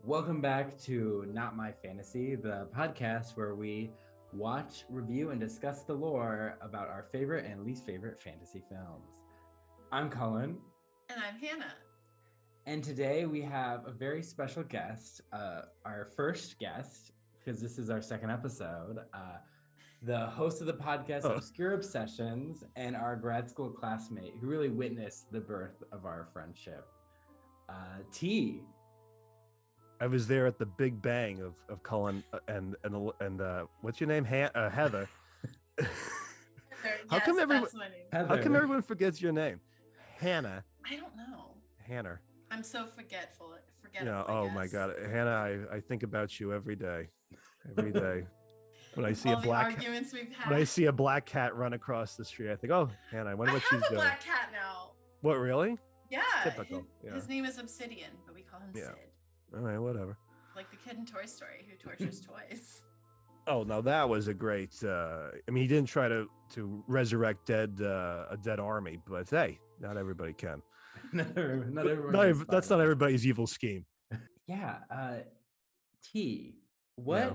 Welcome back to Not My Fantasy, the podcast where we watch, review, and discuss the lore about our favorite and least favorite fantasy films. I'm Cullen. And I'm Hannah. And today we have a very special guest, our first guest, because this is our second episode, the host of the podcast Obscure Obsessions and our grad school classmate who really witnessed the birth of our friendship, T. I was there at the Big Bang of Cullen and what's your name? Heather. How come everyone forgets your name? Hannah. I don't know. Hannah. I'm so forgetful. Yeah. Oh my God, Hannah. I think about you every day. Every day. When I see a black cat run across the street, I think, "Oh, Hannah, I wonder what she's doing." I have a black cat now. What, really? Yeah. Typical. His name is Obsidian, but we call him Sid. All right, whatever. Like the kid in Toy Story who tortures toys. Oh, no, that was a great. He didn't try to resurrect a dead army, but hey, not everybody can. not everybody. That's not everybody's evil scheme. Yeah. T. What? Yeah.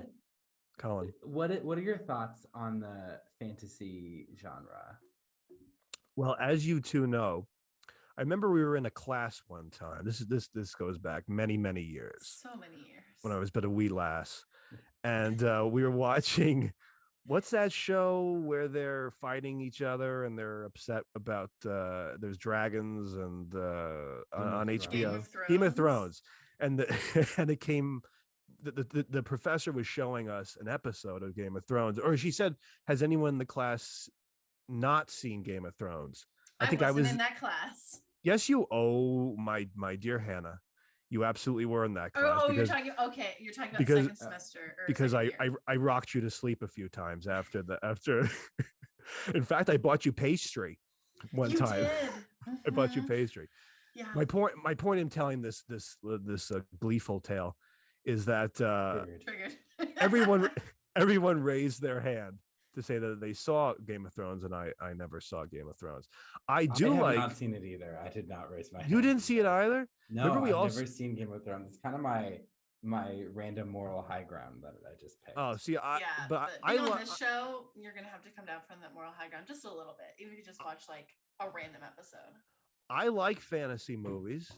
Colin. What are your thoughts on the fantasy genre? Well, as you two know, I remember we were in a class one time. This goes back many years. So many years. When I was but a wee lass, and we were watching. What's that show where they're fighting each other and they're upset about there's dragons and on HBO? Game of Thrones. And and it came. The professor was showing us an episode of Game of Thrones, or she said, "Has anyone in the class not seen Game of Thrones?" I think I was in that class. Yes, you. Oh, my dear Hannah, you absolutely were in that class. You're talking about second semester. Because I rocked you to sleep a few times after. In fact, I bought you pastry one time. Did. I bought you pastry. Yeah. My point in telling this gleeful tale is that Triggered. everyone raised their hand to say that they saw Game of Thrones, and I never saw Game of Thrones. I have not seen it either. I did not raise my hand. You didn't see it either? No, I've never seen Game of Thrones. It's kind of my random moral high ground that I just picked. Oh, see, on this show, you're gonna have to come down from that moral high ground just a little bit, even if you just watch like a random episode. I like fantasy movies,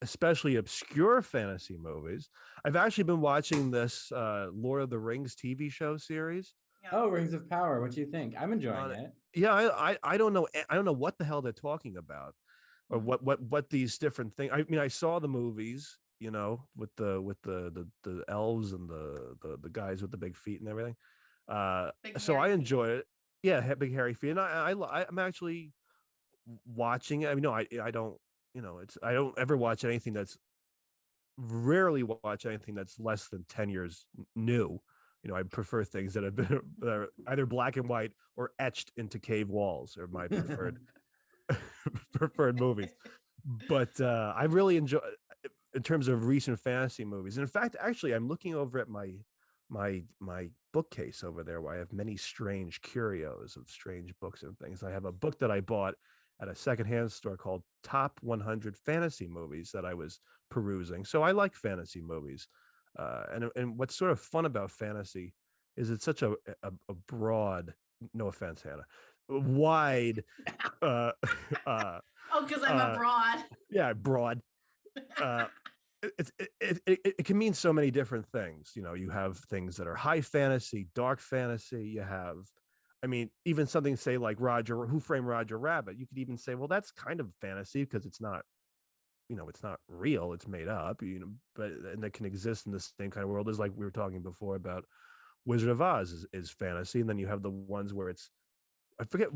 especially obscure fantasy movies. I've actually been watching this Lord of the Rings TV show series. Oh, Rings of Power. What do you think? I'm enjoying it. Yeah, I don't know. I don't know what the hell they're talking about, or what these different things. I mean, I saw the movies, with the elves and the guys with the big feet and everything. So I enjoy it. Yeah, big hairy feet. And I'm actually watching it. I mean, no, I don't. I don't ever watch anything rarely watch anything that's less than 10 years new. I prefer things that are either black and white or etched into cave walls are my preferred movies. But I really enjoy, in terms of recent fantasy movies. And in fact, actually, I'm looking over at my bookcase over there where I have many strange curios of strange books and things. I have a book that I bought at a secondhand store called Top 100 Fantasy Movies that I was perusing. So I like fantasy movies. And what's sort of fun about fantasy is it's such a broad, no offense, Hannah, wide. Because I'm a broad. Yeah, broad. It can mean so many different things. You have things that are high fantasy, dark fantasy. You have, I mean, even something say like Who Framed Roger Rabbit. You could even say, well, that's kind of fantasy because it's not. It's not real, it's made up, and that can exist in the same kind of world as, like we were talking before about Wizard of Oz is fantasy. And then you have the ones where I forget,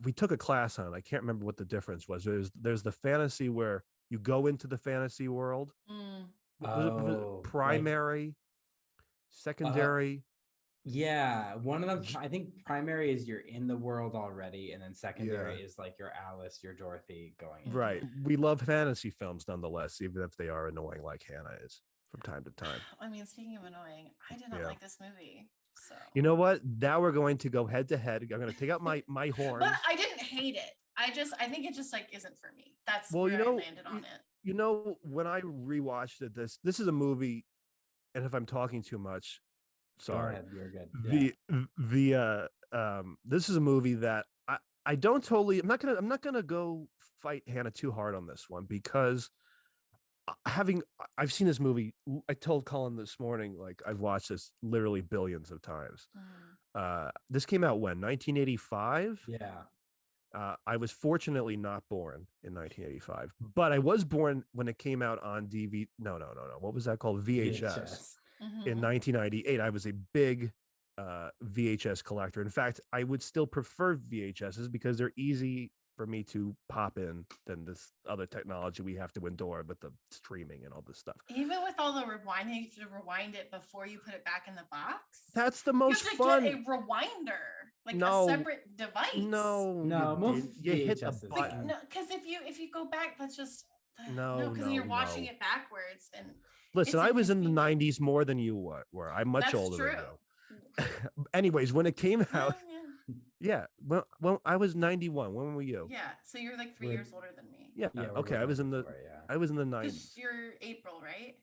we took a class on it. I can't remember what the difference was. There's the fantasy where you go into the fantasy world. Was it primary, secondary? Yeah, one of them, I think primary is you're in the world already, and then secondary is like your Alice, your Dorothy going in. Right. We love fantasy films nonetheless, even if they are annoying like Hannah is from time to time. I mean, speaking of annoying, I did not like this movie. So you know what? Now we're going to go head to head. I'm going to take out my horns. But I didn't hate it. I think it just like isn't for me. That's where I landed on it. When I rewatched it, this is a movie and if I'm talking too much, Go sorry. ahead, you're good. Yeah. This is a movie that I don't totally. I'm not gonna go fight Hannah too hard on this one because I've seen this movie. I told Cullen this morning, like I've watched this literally billions of times. This came out when 1985. Yeah. I was fortunately not born in 1985, but I was born when it came out on DVD. No. What was that called? VHS. In 1998. I was a big VHS collector. In fact, I would still prefer VHSs because they're easy for me to pop in than this other technology we have to endure with the streaming and all this stuff. Even with all the rewinding, you have to rewind it before you put it back in the box. That's the most you have to fun. Get a rewinder, like no, a separate device. No, you hit the button. Like, no, because if you go back, that's just because you're watching it backwards. And listen, I was in the 90s more than you were. I'm much older than you. Anyways, when it came out. Yeah. Well, I was 91. When were you? Yeah. So you're like 3 years older than me. Yeah. Okay. I was in the 90s. You're April, right?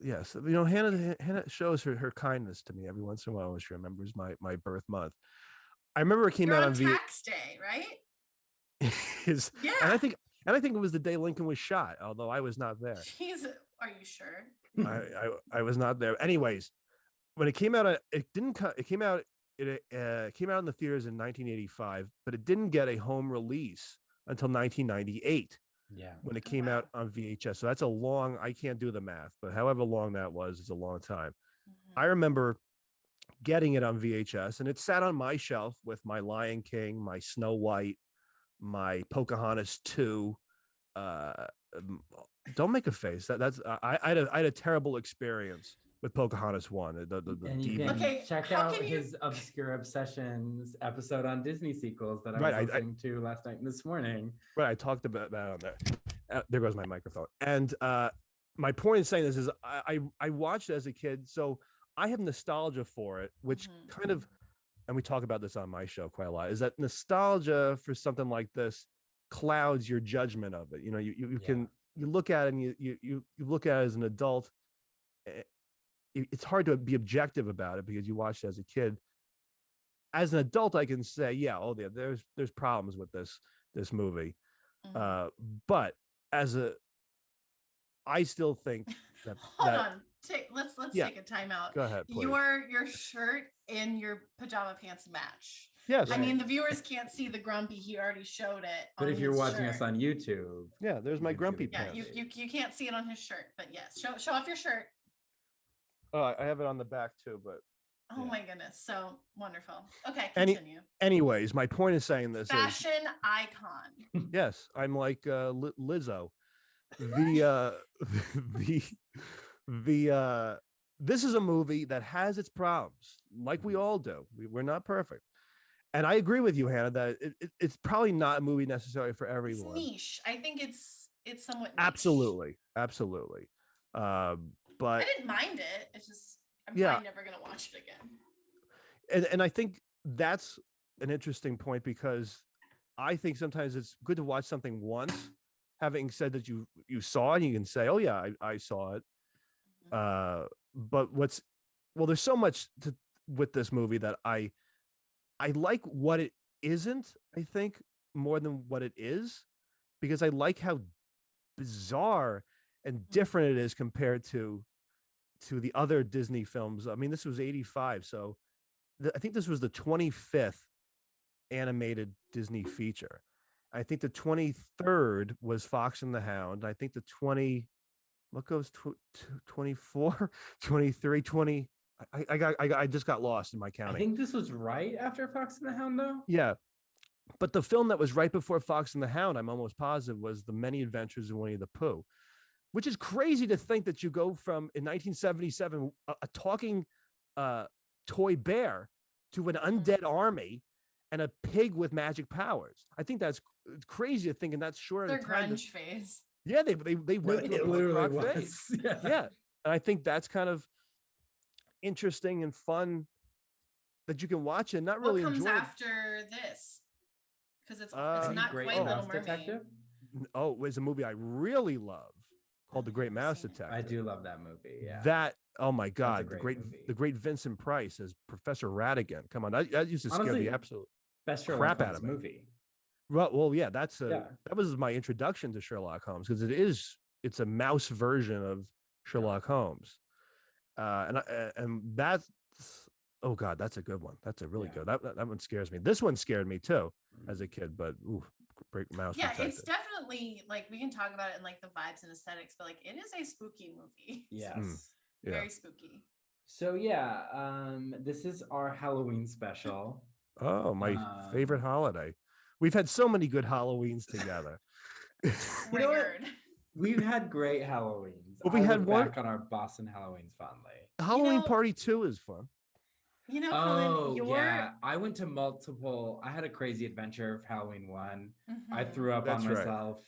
Yes. You know, Hannah shows her kindness to me every once in a while when she remembers my birth month. I remember it came out on tax day, right? Yeah. And I think it was the day Lincoln was shot, although I was not there. Are you sure? I was not there. Anyways, when it came out, it came out in the theaters in 1985, but it didn't get a home release until 1998. Yeah. When it came out on VHS. So that's I can't do the math, but however long that was, it's a long time. I remember getting it on VHS and it sat on my shelf with my Lion King, my Snow White, my Pocahontas 2. Don't make a face. I had a terrible experience with Pocahontas 1. And you can check out his Obscure Obsessions episode on Disney sequels that I was listening to last night and this morning. Right, I talked about that on there. There goes my microphone. And my point in saying this is I watched it as a kid, so I have nostalgia for it, which kind of, and we talk about this on my show quite a lot, is that nostalgia for something like this clouds your judgment of it. You know, you can look at it and you look at it as an adult. It's hard to be objective about it because you watched it as a kid. As an adult, I can say, there's problems with this movie. But I still think that. Hold on. Let's take a time out. Go ahead, please. Your shirt and your pajama pants match. Yes. I mean, the viewers can't see the grumpy. He already showed it. But if you're watching us on YouTube. Yeah, there's my grumpy pants. Yeah, you can't see it on his shirt, but yes, show off your shirt. Oh, I have it on the back too, but. Oh my goodness, so wonderful. Okay, continue. Anyways, my point is saying this fashion icon. Yes, I'm like Lizzo. This is a movie that has its problems, like we all do. We're not perfect. And I agree with you, Hannah, that it's probably not a movie necessarily for everyone. It's niche. I think it's somewhat niche. Absolutely. But I didn't mind it. It's just I'm probably never gonna watch it again. And I think that's an interesting point because I think sometimes it's good to watch something once, having said that you saw it, and you can say, "Oh yeah, I saw it." But there's so much with this movie that I like what it isn't. I think more than what it is, because I like how bizarre and different it is compared to the other Disney films. I mean, this was 85, so I think this was the 25th animated Disney feature. I think the 23rd was Fox and the Hound. I think the 24, 23, 20. I just got lost in my counting. I think this was right after Fox and the Hound, though. Yeah. But the film that was right before Fox and the Hound, I'm almost positive, was The Many Adventures of Winnie the Pooh, which is crazy to think that you go from, in 1977, a talking toy bear to an undead army and a pig with magic powers. I think that's crazy to think, and that's short. Their grunge phase. Yeah, they went through a punk rock phase. Yeah. And I think that's kind of interesting and fun that you can watch and not really enjoy. What comes after this? Because it's not quite Little Mermaid. Detective? Oh, it was a movie I really love. called The Great Mouse Detective. I do love that movie. Yeah. That, oh my God, movie. the great Vincent Price as Professor Ratigan. Come on, that used to scare the absolute best crap out of me. movie. Well, yeah, that was my introduction to Sherlock Holmes, because it's a mouse version of Sherlock Holmes, and that's, oh God, that's a good one. That's a really good. That one scares me. This one scared me too as a kid, but great mouse. Yeah, detective. It's definitely like, we can talk about it in like the vibes and aesthetics, but like it is a spooky movie. Yes, very spooky. So this is our Halloween special. Oh, my favorite holiday. We've had so many good Halloweens together. You know what? We've had great Halloweens. Well, we had one back on our Boston Halloweens fondly. Halloween Party 2 is fun. You know, Cullen, I went to multiple. I had a crazy adventure of Halloween 1. I threw up on myself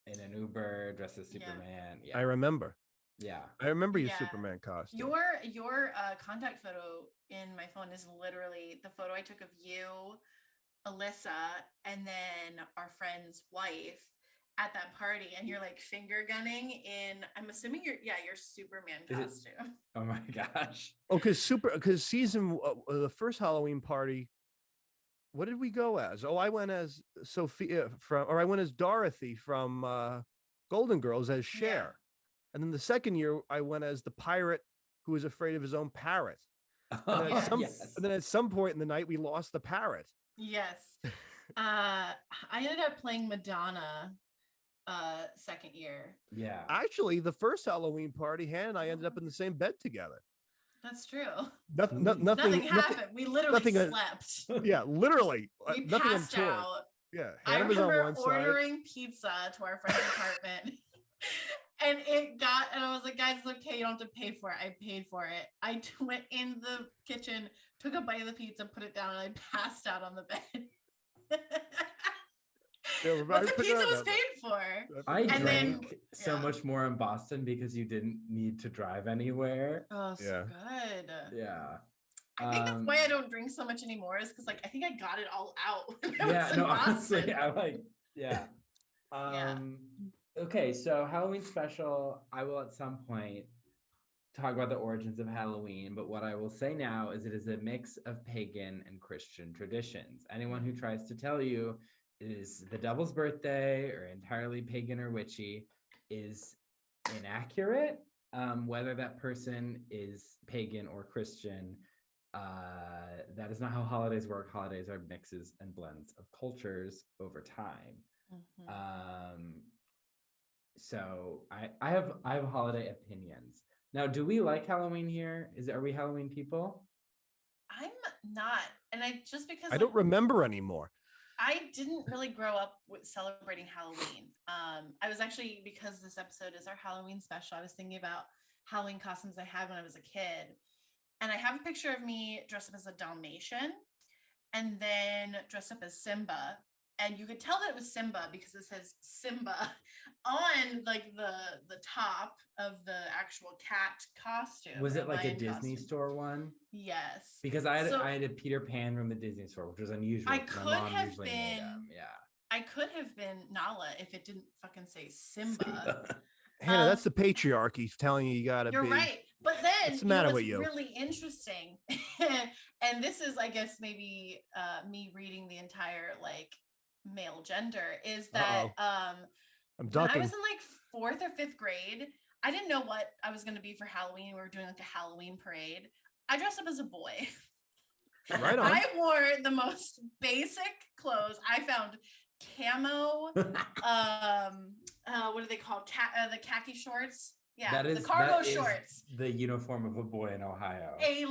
in an Uber dressed as Superman. Yeah. I remember. Yeah, I remember your Superman costume. Your contact photo in my phone is literally the photo I took of you, Alyssa, and then our friend's wife at that party, and you're like finger gunning in, I'm assuming your Superman costume. Oh my gosh. Oh, because the first Halloween party, what did we go as? Oh, I went as Sophia I went as Dorothy from Golden Girls as Cher. Yeah. And then the second year, I went as the pirate who was afraid of his own parrot. And then at some point in the night, we lost the parrot. Yes. I ended up playing Madonna second year. Yeah. Actually, the first Halloween party, Hannah and I ended up in the same bed together. That's true. Nothing happened. We literally slept. Yeah, literally. We passed out. Yeah. Hannah was on one side. Ordering pizza to our friend's apartment. And I was like, guys, it's okay. You don't have to pay for it. I paid for it. I went in the kitchen, took a bite of the pizza, put it down, and I passed out on the bed. But the pizza was paid for. I drank so much more in Boston because you didn't need to drive anywhere. Oh, so good. Yeah. I think that's why I don't drink so much anymore, is because I think I got it all out. Honestly, Okay, so Halloween special, I will at some point talk about the origins of Halloween, but what I will say now is it is a mix of pagan and Christian traditions. Anyone who tries to tell you it is the devil's birthday or entirely pagan or witchy is inaccurate. Whether that person is pagan or Christian, that is not how holidays work. Holidays are mixes and blends of cultures over time. So I have holiday opinions. Now, do we like Halloween here? Are we Halloween people? I'm not. And because I don't remember anymore. I didn't really grow up with celebrating Halloween. I was actually, because this episode is our Halloween special, I was thinking about Halloween costumes I had when I was a kid. And I have a picture of me dressed up as a Dalmatian and then dressed up as Simba. And you could tell that it was Simba because it says Simba on like the top of the actual cat costume. Was it like a Disney store one? Yes. Because I had a Peter Pan from the Disney store, which was unusual. I could have been Nala if it didn't fucking say Simba. Hannah, that's the patriarchy telling you gotta be. You're right. But then what's the matter with you? Really interesting. And this is, I guess, maybe me reading the entire male gender is that I'm when I was in 4th or 5th grade, I didn't know what I was going to be for Halloween. We were doing a Halloween parade. I dressed up as a boy. Right on. I wore the most basic clothes. I found camo what are they called, the khaki shorts. Yeah, the cargo shorts. The uniform of a boy in Ohio. A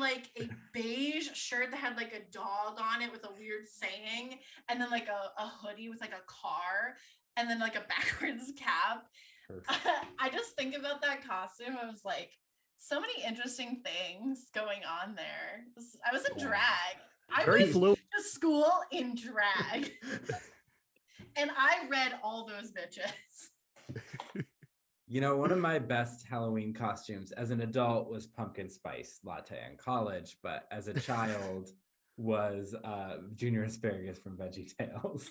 beige shirt that had a dog on it with a weird saying, and then a hoodie with a car, and then a backwards cap. I just think about that costume. I was like, so many interesting things going on there. I was in drag. I went to school in drag. And I read all those bitches. One of my best Halloween costumes as an adult was pumpkin spice latte in college, but as a child was Junior Asparagus from VeggieTales.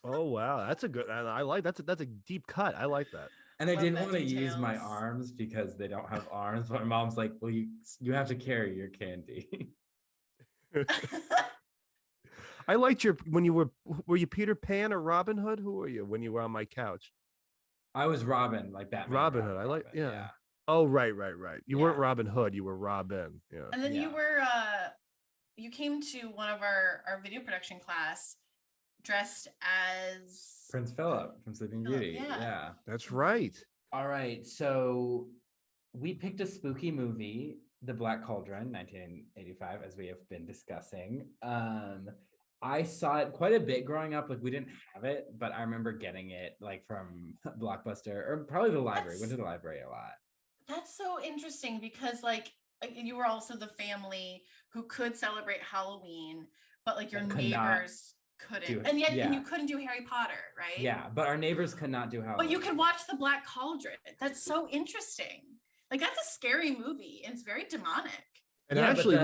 Oh wow, that's a good. I like that's a deep cut. I like that. And I Love didn't that want to use my details. arms because they don't have arms. But my mom's like, well, you have to carry your candy. I liked your when you were you Peter Pan or Robin Hood? Who were you when you were on my couch? I was Robin, like Batman. Robin Hood. I like, Robin, yeah. Oh, right. You weren't Yeah. Robin Hood. You were Robin. Yeah. And then Yeah. you came to one of our video production class dressed as Prince Philip from Sleeping Philip, Beauty. yeah. Yeah. That's right. All right. So we picked a spooky movie, The Black Cauldron, 1985, as we have been discussing. I saw it quite a bit growing up. Like we didn't have it, but I remember getting it like from Blockbuster or probably the library. Went to the library a lot. That's so interesting because like you were also the family who could celebrate Halloween, but like your neighbors couldn't. And yet and you couldn't do Harry Potter, right? Yeah, but our neighbors could not do Halloween. But you could watch The Black Cauldron. That's so interesting. Like that's a scary movie and it's very demonic. And actually,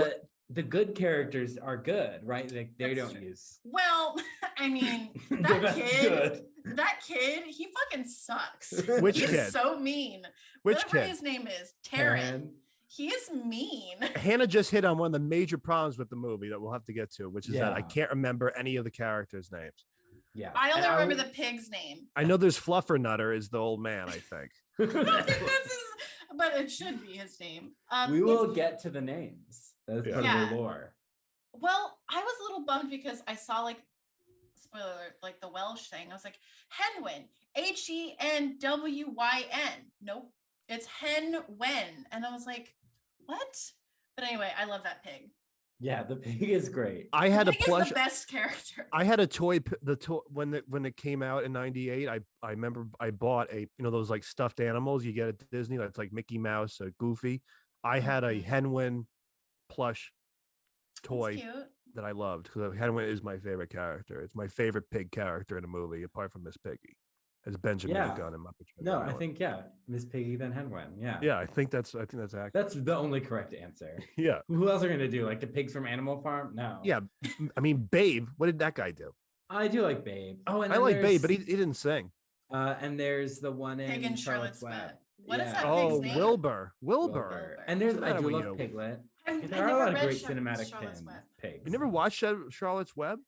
the good characters are good, right? Like they don't use. Well, I mean, that kid, he fucking sucks. Which He's kid? So mean. Which Whatever kid? his name is, Taryn. He is mean. Hannah just hit on one of the major problems with the movie that we'll have to get to, which is that I can't remember any of the characters' names. Yeah, I only remember the pig's name. I know there's Fluffernutter is the old man, I think. I don't think that's his, but it should be his name. We will get to the names. That's part of the lore. Well, I was a little bummed because I saw like, spoiler alert, like the Welsh thing. I was like, Henwyn, Henwyn. Nope, it's Henwen. And I was like, what? But anyway, I love that pig. Yeah, the pig is great. I had a plush. Is the best character. I had a toy. The toy when it came out in '98. I remember I bought a those like stuffed animals you get at Disney. That's like Mickey Mouse, Goofy. I had a Henwyn plush toy that I loved because Henwyn is my favorite character. It's my favorite pig character in a movie, apart from Miss Piggy, as Benjamin the Gun in Muppet Show. No, I think Miss Piggy then Henwyn. Yeah. Yeah, I think that's accurate. That's the only correct answer. Yeah. Who else are gonna do like the pigs from Animal Farm? No. Yeah, I mean Babe. What did that guy do? I do like Babe. Oh, and I like Babe, but he didn't sing. And there's the one Pig in Charlotte's Web. What is that pig's name? Wilbur. And there's I do love Piglet. There are a lot of great cinematic pigs. You never watched Charlotte's Web?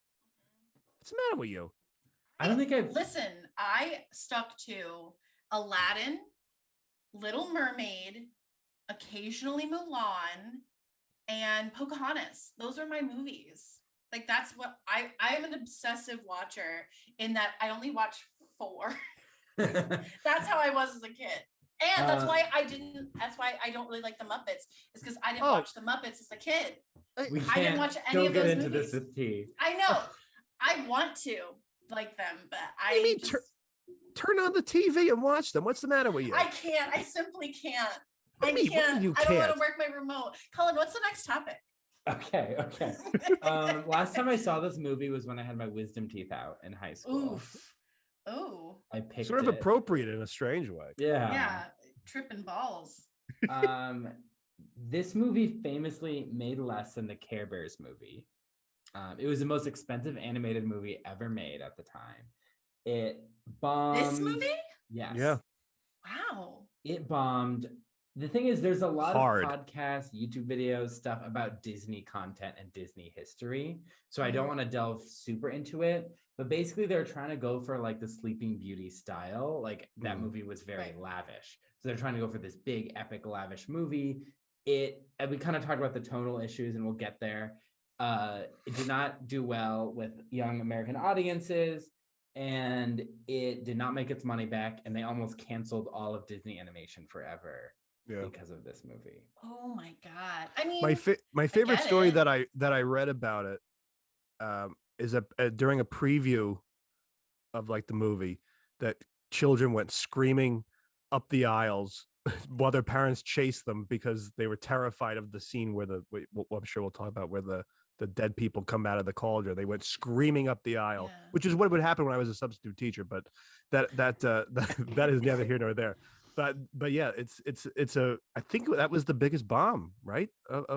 What's the matter with you? I don't think I've Listen, I stuck to Aladdin, Little Mermaid, occasionally Mulan, and Pocahontas. Those are my movies. Like that's what I am an obsessive watcher in that I only watch 4. That's how I was as a kid. And that's why I don't really like the Muppets. It's because I didn't watch the Muppets as a kid. I didn't watch any of those movies. This with tea. I know. I want to like them, but turn on the TV and watch them. What's the matter with you? I can't. I simply can't. I can't. I don't want to work my remote. Cullen, what's the next topic? Okay. Last time I saw this movie was when I had my wisdom teeth out in high school. Oof. Oh. I picked sort of appropriate in a strange way. Yeah. Tripping balls. This movie famously made less than the Care Bears movie. It was the most expensive animated movie ever made at the time. It bombed. This movie? Yes. Yeah. Wow. It bombed. The thing is, there's a lot of podcasts, YouTube videos, stuff about Disney content and Disney history. So I don't want to delve super into it. But basically, they're trying to go for like the Sleeping Beauty style. Like that movie was very lavish. So they're trying to go for this big, epic, lavish movie. And we kind of talked about the tonal issues, and we'll get there. It did not do well with young American audiences, and it did not make its money back. And they almost canceled all of Disney animation forever. Because of this movie. Oh my God. I mean, my favorite story that I read about it is during a preview of like the movie that children went screaming up the aisles while their parents chased them because they were terrified of the scene where I'm sure we'll talk about where the dead people come out of the cauldron. They went screaming up the aisle, which is what would happen when I was a substitute teacher. But that is neither here nor there. But yeah, it's I think that was the biggest bomb, right,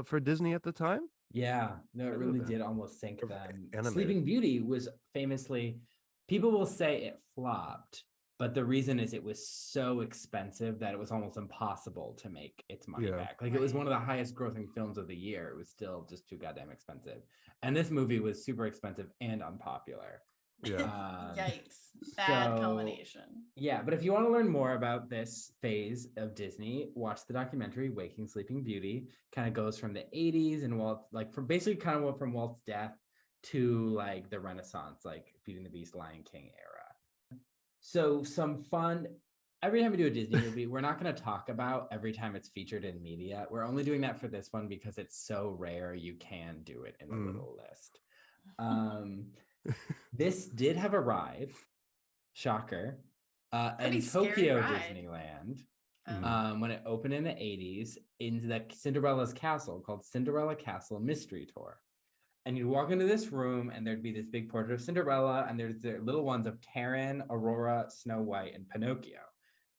for Disney at the time. Yeah, no, it really did almost sink them. Sleeping Beauty was famously, people will say it flopped, But the reason is it was so expensive that it was almost impossible to make its money back. Like, it was one of the highest grossing films of the year. It was still just too goddamn expensive. And this movie was super expensive and unpopular. Yeah. Yikes. Bad combination. Yeah, but if you want to learn more about this phase of Disney, watch the documentary Waking Sleeping Beauty. Kind of goes from the 80s and Walt, like from basically kind of from Walt's death to like the Renaissance, like Beauty and the Beast, Lion King era. So some fun, every time we do a Disney movie, we're not going to talk about every time it's featured in media. We're only doing that for this one because it's so rare you can do it in the little list. This did have a ride, shocker, in Tokyo Disneyland when it opened in the 80s in the Cinderella's castle called Cinderella Castle Mystery Tour. And you'd walk into this room and there'd be this big portrait of Cinderella and there's the little ones of Taryn, Aurora, Snow White, and Pinocchio.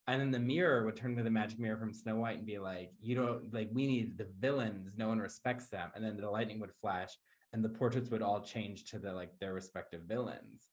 And then the mirror would turn to the magic mirror from Snow White and be like, you don't, like, we need the villains, no one respects them. And then the lightning would flash and the portraits would all change to their respective villains.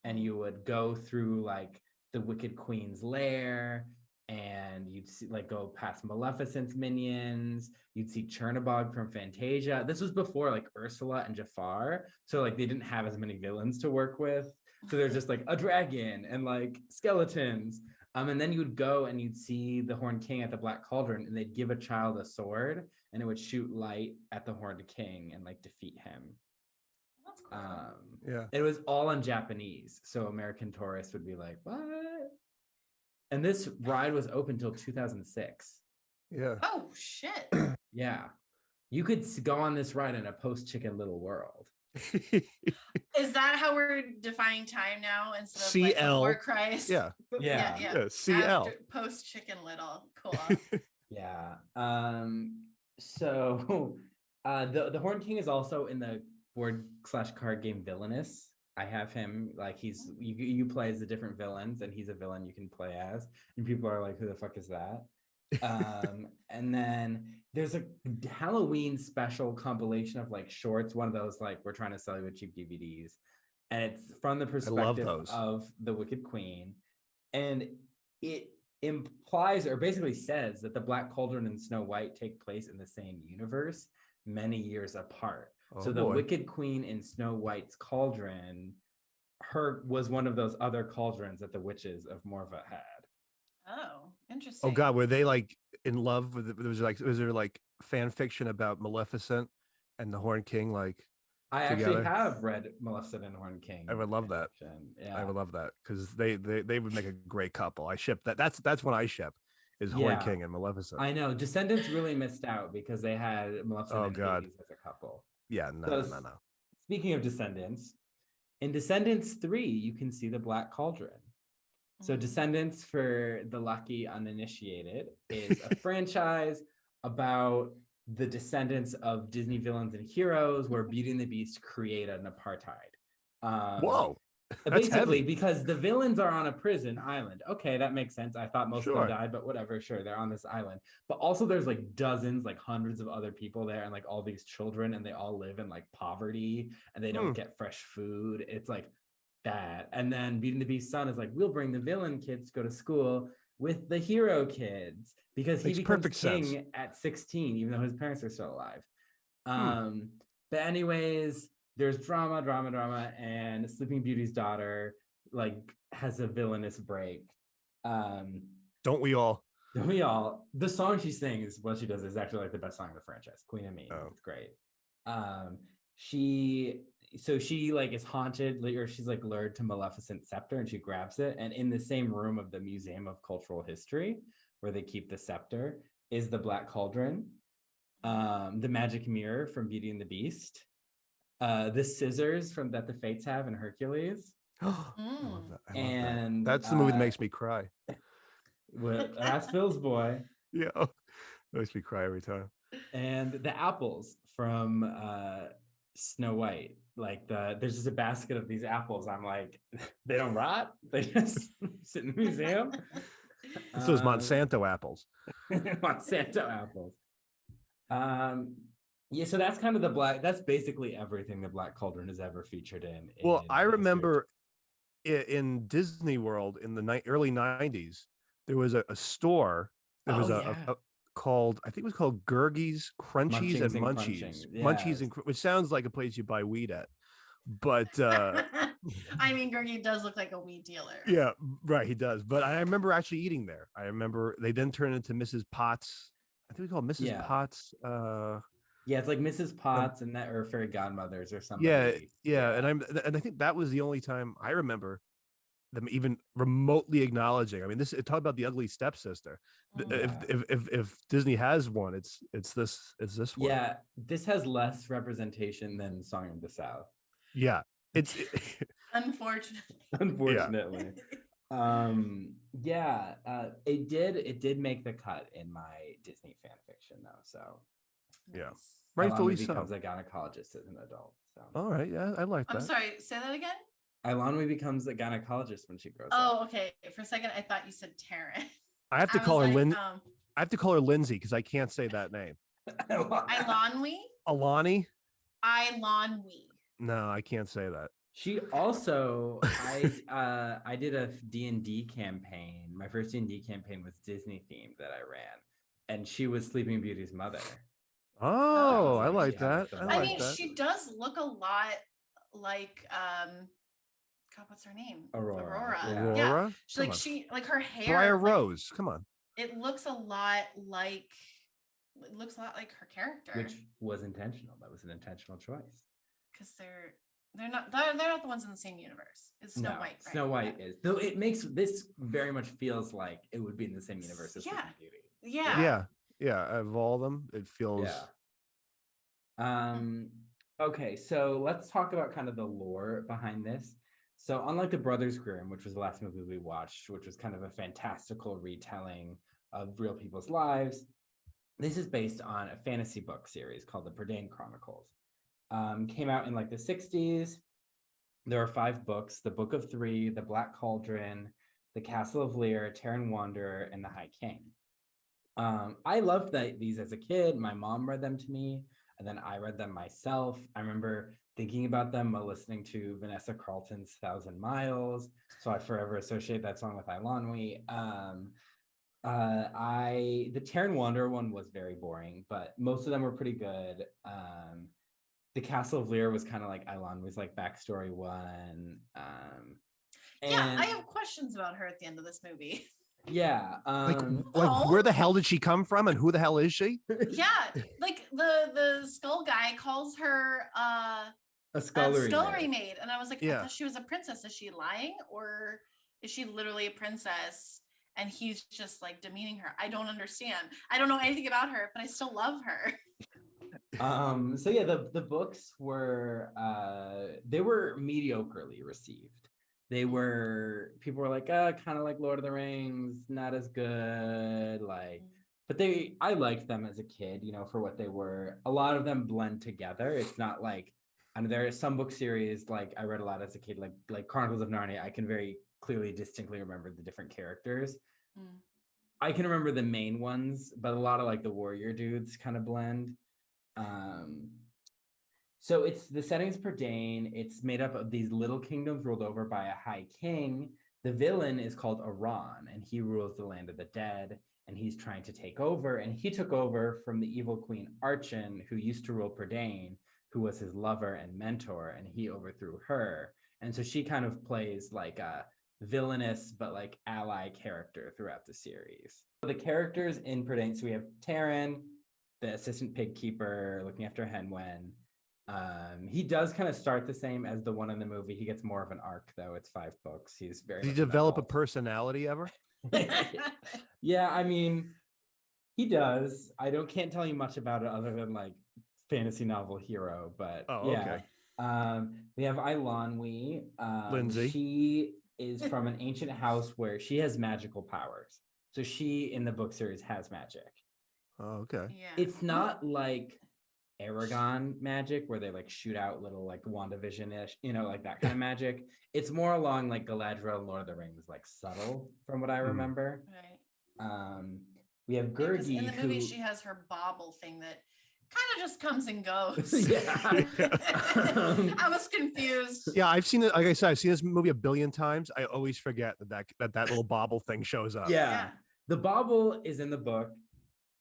And you would go through like the Wicked Queen's lair, and you'd see like go past Maleficent's minions. You'd see Chernabog from Fantasia. This was before like Ursula and Jafar, so like they didn't have as many villains to work with. So there's just like a dragon and like skeletons. And then you would go and you'd see the Horned King at the Black Cauldron, and they'd give a child a sword, and it would shoot light at the Horned King and like defeat him. That's cool. Yeah. It was all in Japanese, so American tourists would be like, "What?" And this ride was open till 2006. Yeah. Oh shit. Yeah, you could go on this ride in a post-Chicken Little world. Is that how we're defining time now instead of CL. like before Christ? Yeah. CL. Post Chicken Little. Cool. Yeah. So the Horned King is also in the board/card game Villainous. I have him, like, you play as the different villains, and he's a villain you can play as, and people are like, who the fuck is that? And then there's a Halloween special compilation of like shorts, one of those like we're trying to sell you with cheap DVDs, and it's from the perspective of the Wicked Queen, and it implies or basically says that the Black Cauldron and Snow White take place in the same universe many years apart. So the Wicked Queen in Snow White's cauldron, was one of those other cauldrons that the witches of Morva had. Oh, interesting. Oh God, were they like in love with it? Was there like fan fiction about Maleficent and the Horned King? Like, I actually have read Maleficent and Horned King. I would love that. Yeah. I would love that because they would make a great couple. I ship that. That's what I ship is Horned King and Maleficent. I know. Descendants really missed out because they had Maleficent and Hades as a couple. Yeah, no. Speaking of Descendants, in Descendants 3, you can see the Black Cauldron. So Descendants, for the lucky uninitiated, is a franchise about the descendants of Disney villains and heroes where Beauty and the Beast create an apartheid. Whoa. Basically, heavy. because the villains are on a prison island. Okay, that makes sense. I thought most of them died, but whatever. Sure, they're on this island. But also there's like dozens, like hundreds of other people there, and like all these children, and they all live in like poverty, and they don't get fresh food. It's like that. And then Beauty and the Beast's son is like, we'll bring the villain kids to go to school with the hero kids, because he becomes king at 16, even though his parents are still alive. But anyways, there's drama, and Sleeping Beauty's daughter like has a villainous break. Don't we all? The song she sings, what she does, is actually like the best song in the franchise, Queen of Me. It's great. She like is haunted, or she's like lured to Maleficent's scepter, and she grabs it, and in the same room of the Museum of Cultural History where they keep the scepter is the Black Cauldron, the magic mirror from Beauty and the Beast, the scissors that the Fates have in Hercules. I love that. That's the movie that makes me cry. That's Phil's boy. Yeah, it makes me cry every time. And the apples from Snow White, like there's just a basket of these apples. I'm like, they don't rot, they just sit in the museum. It's those Monsanto apples. Monsanto apples. Yeah, so that's kind of that's basically everything the Black Cauldron has ever featured in. Well, I remember in Disney World in the early 90s, there was a store. There was a called, I think it was called Gurgies, Crunchies, and Munchings and Munchies. crunching. Munchies, Yes. which sounds like a place you buy weed at. But I mean, Gurgi does look like a weed dealer. yeah, right, he does. But I remember actually eating there. I remember they then turned into Mrs. Potts. I think we call it Mrs. Potts. Yeah, it's like Mrs. Potts and that, or Fairy Godmothers or Yeah, somebody. yeah, and I think that was the only time I remember them even remotely acknowledging. I mean, talk about the ugly stepsister. If Disney has one, it's this one. Yeah, this has less representation than Song of the South. Yeah, unfortunately. It did make the cut in my Disney fan fiction though. So yeah, rightfully so. Becomes a gynecologist as an adult. So all right, yeah, I like that. I'm sorry, say that again. Eilonwy becomes a gynecologist when she grows up. Oh, okay. For a second, I thought you said Taryn. I have to call her Lynn. I have to call her Lindsay because I can't say that name. Eilonwy? Alani? Eilonwy. No, I can't say that. She also, I did a D&D campaign. My first D&D campaign was Disney themed that I ran, and she was Sleeping Beauty's mother. Oh, I like that. I mean, she does look a lot like God, what's her name? Aurora. Yeah. She like her hair. Briar Rose. Come on. It looks a lot like her character. Which was intentional. That was an intentional choice. Because they're not the ones in the same universe. It's Snow White. Right? Snow White is. Though it makes this very much feels like it would be in the same universe as Sleeping Beauty. Yeah. Of all of them, it feels. Yeah. Okay, so let's talk about kind of the lore behind this. So unlike the Brothers Grimm, which was the last movie we watched, which was kind of a fantastical retelling of real people's lives, this is based on a fantasy book series called the Prydain Chronicles. Came out in like the 60s. There are 5 books: the Book of Three, the Black Cauldron, the Castle of Lear, Terran Wanderer, and the High King. I loved these as a kid. My mom read them to me, and then I read them myself. I remember thinking about them while listening to Vanessa Carlton's 1,000 Miles. So I forever associate that song with Eilonwy. The Terran Wanderer one was very boring, but most of them were pretty good. The Castle of Lear was kind of like Eilonwy's like backstory one. I have questions about her at the end of this movie. Yeah. Where the hell did she come from and who the hell is she? Yeah. Like the skull guy calls her a scullery maid. And I was like, I thought she was a princess. Is she lying? Or is she literally a princess? And he's just like demeaning her. I don't understand. I don't know anything about her, but I still love her. So yeah, the books were they were mediocrely received. People were like, kind of like Lord of the Rings, not as good. But I liked them as a kid, for what they were. A lot of them blend together. It's not like, I know there are some book series like I read a lot as a kid, like Chronicles of Narnia. I can very clearly, distinctly remember the different characters. I can remember the main ones, but a lot of like the warrior dudes kind of blend. So it's the settings Prydain. It's made up of these little kingdoms ruled over by a high king. The villain is called Aran, and he rules the land of the dead, and he's trying to take over. And he took over from the evil queen Archon, who used to rule Prydain, who was his lover and mentor, and he overthrew her. And so she kind of plays like a villainous but like ally character throughout the series. The characters in Prydain, so we have Taryn, the assistant pig keeper looking after Henwen. He does kind of start the same as the one in the movie. He gets more of an arc though. It's 5 books. He's very. Did he develop a personality ever? Yeah, I mean, he does. Can't tell you much about it other than like fantasy novel hero, but okay. We have Eilonwy. Lindsay. She is from an ancient house where she has magical powers. So she in the book series has magic. Oh, okay. Yeah. It's not like Aragon magic where they like shoot out little like WandaVision-ish, like that kind of magic. It's more along like Galadriel and Lord of the Rings, like subtle from what I remember. Right. We have Gurgi. In the movie, she has her bauble thing that Kind of just comes and goes. Yeah. I was confused. Yeah, I've seen it. Like I said, I've seen this movie a billion times. I always forget that little bauble thing shows up. Yeah. The bauble is in the book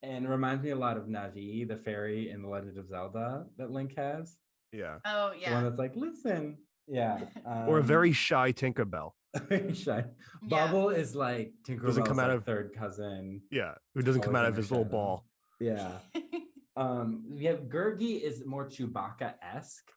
and it reminds me a lot of Navi, the fairy in The Legend of Zelda that Link has. Yeah. Oh, The one that's like, listen. Yeah. Or a very shy Tinkerbell. Very shy. Bauble is like Tinkerbell's come out like of third cousin. Yeah, who doesn't come out of his little ball. Yeah. Yeah, Gurgi is more Chewbacca-esque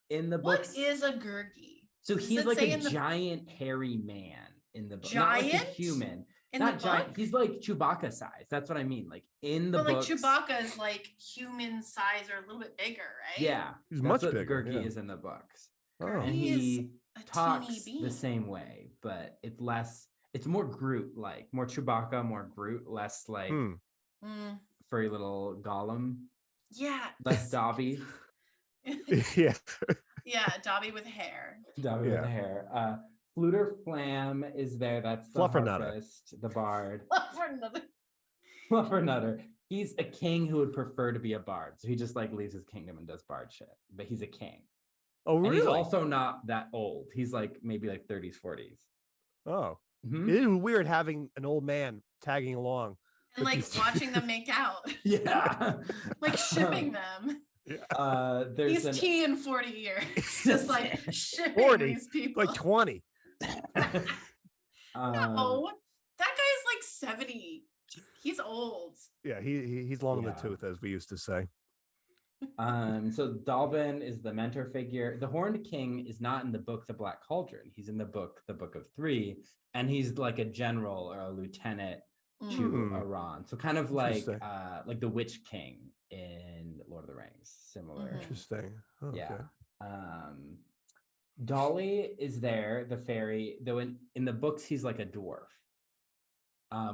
in the book. What is a Gurgi? So he's like a giant hairy man in the book. Giant? Not like a human. In Not the giant. book? He's like Chewbacca size. That's what I mean. Like in the book. But like Chewbacca is like human size or a little bit bigger, right? Yeah. He's much bigger. Gurgi is in the books. Oh. And he talks the same way, but it's more Groot-like, more Chewbacca, more Groot, less like furry little Gollum. Yeah. Less Dobby. Yeah. Yeah, Dobby with hair. Dobby with hair. Fluter Flam is there. That's the harpist, the bard. Fluffernutter. He's a king who would prefer to be a bard. So he just like leaves his kingdom and does bard shit. But he's a king. Oh, really? And he's also not that old. He's like maybe like 30s, 40s. Oh. Mm-hmm. It is weird having an old man tagging along. And like watching them make out. Yeah. Like shipping them. Yeah. He's T in 40 years. Just like shipping 40, these people. like 20. No, that guy's like 70. He's old. Yeah, he's long in the tooth, as we used to say. So Dalbin is the mentor figure. The Horned King is not in the book The Black Cauldron. He's in the Book of Three, and he's like a general or a lieutenant to Iran. So kind of like the Witch King in Lord of the Rings, similar. Interesting. Oh, yeah. Okay. Dolly is there, the fairy, though in the books he's like a dwarf.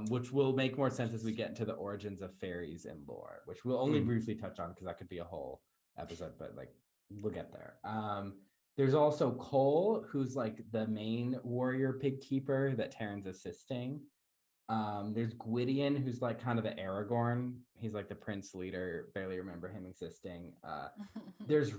Which will make more sense as we get into the origins of fairies and lore, which we'll only briefly touch on because that could be a whole episode, but like we'll get there. There's also Cole, who's like the main warrior pig keeper that Taryn's assisting. There's Gwydion, who's like kind of the Aragorn. He's like the prince leader. Barely remember him existing. There's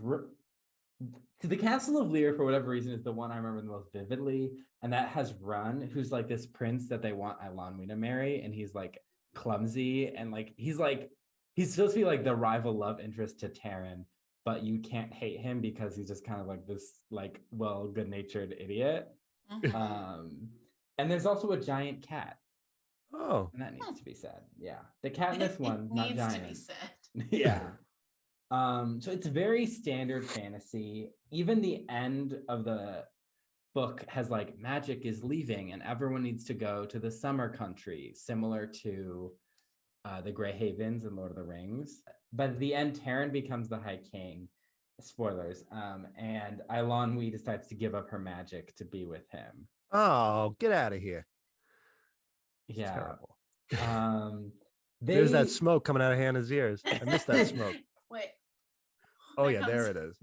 the Castle of Lear, for whatever reason, is the one I remember the most vividly, and that has Run, who's like this prince that they want Eilonwy to marry, and he's like clumsy and like he's supposed to be like the rival love interest to Taryn, but you can't hate him because he's just kind of like this like good-natured idiot. And there's also a giant cat. Oh, and that needs to be said. Yeah, the cat in this one not needs giant. To be said. Yeah. So it's very standard fantasy. Even the end of the book has like magic is leaving and everyone needs to go to the summer country, similar to the Grey Havens in Lord of the Rings. But at the end, Taryn becomes the High King. Spoilers. And Eilonwy decides to give up her magic to be with him. Oh, get out of here. Yeah. Terrible. There's that smoke coming out of Hannah's ears. I missed that smoke. Wait. Oh yeah, there it is.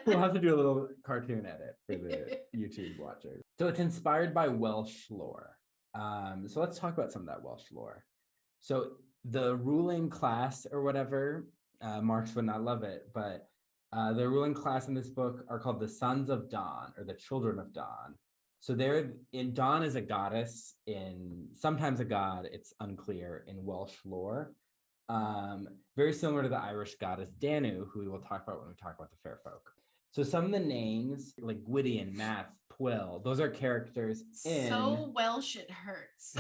We'll have to do a little cartoon edit for the YouTube watchers. So it's inspired by Welsh lore. So let's talk about some of that Welsh lore. So the ruling class or whatever, Marx would not love it, but the ruling class in this book are called the Sons of Dawn or the Children of Dawn. So Dawn is a goddess sometimes a god, it's unclear in Welsh lore. Very similar to the Irish goddess Danu, who we will talk about when we talk about the fair folk. So some of the names like Gwydion, Math, Pwyll, those are characters so Welsh it hurts.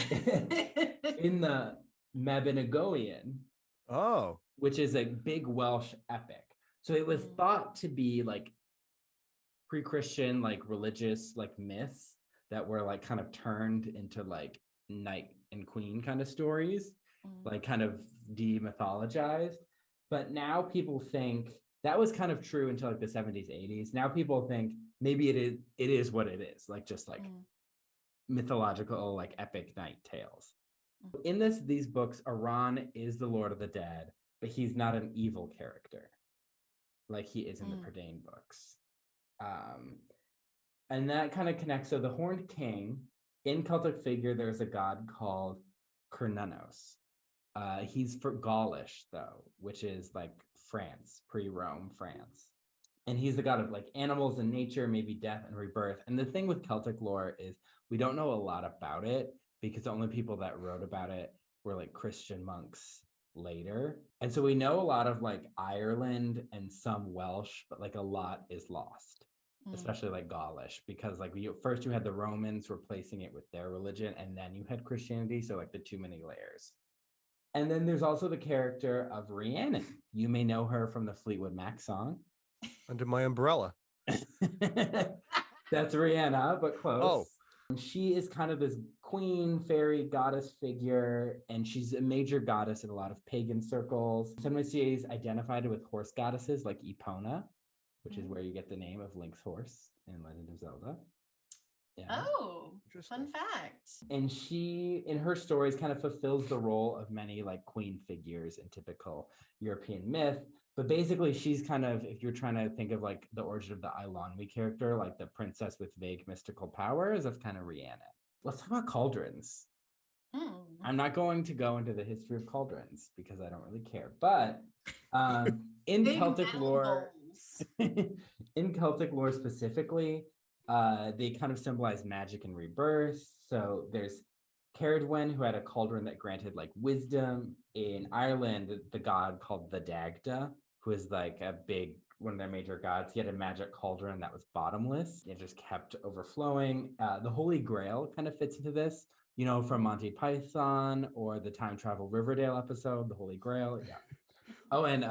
in the Mabinogion, which is a big Welsh epic. So it was thought to be like pre-Christian, like religious, like myths that were like kind of turned into like knight and queen kind of stories, like kind of demythologized. But now people think that was kind of true until like the 70s, 80s. Now people think maybe it is what it is, like just like mythological, like epic knight tales. In these books, Iran is the Lord of the Dead, but he's not an evil character like he is in the Prydain books. And that kind of connects. So the Horned King, in Celtic figure, there's a god called Cernunnos. He's for Gaulish, though, which is like France, pre-Rome France. And he's the god of like animals and nature, maybe death and rebirth. And the thing with Celtic lore is we don't know a lot about it because the only people that wrote about it were like Christian monks later. And so we know a lot of like Ireland and some Welsh, but like a lot is lost, especially like Gaulish, because like first you had the Romans replacing it with their religion, and then you had Christianity. So like the too many layers. And then there's also the character of Rhiannon. You may know her from the Fleetwood Mac song. Under my umbrella. That's Rihanna, but close. Oh. She is kind of this queen, fairy, goddess figure, and she's a major goddess in a lot of pagan circles. Sometimes she is identified with horse goddesses like Epona, which is where you get the name of Link's horse in Legend of Zelda. Yeah. Oh, fun fact. And she, in her stories, kind of fulfills the role of many like queen figures in typical European myth. But basically, she's kind of, if you're trying to think of like the origin of the Eilonwy character, like the princess with vague mystical powers, that's kind of Rhiannon. Let's talk about cauldrons. I'm not going to go into the history of cauldrons because I don't really care. But in Celtic lore, in Celtic lore specifically, they kind of symbolize magic and rebirth. So there's Caradwen, who had a cauldron that granted like wisdom. In Ireland, the god called the Dagda, who is like one of their major gods. He had a magic cauldron that was bottomless. It just kept overflowing. The Holy Grail kind of fits into this, you know, from Monty Python or the time travel Riverdale episode, the Holy Grail. Yeah. Oh, and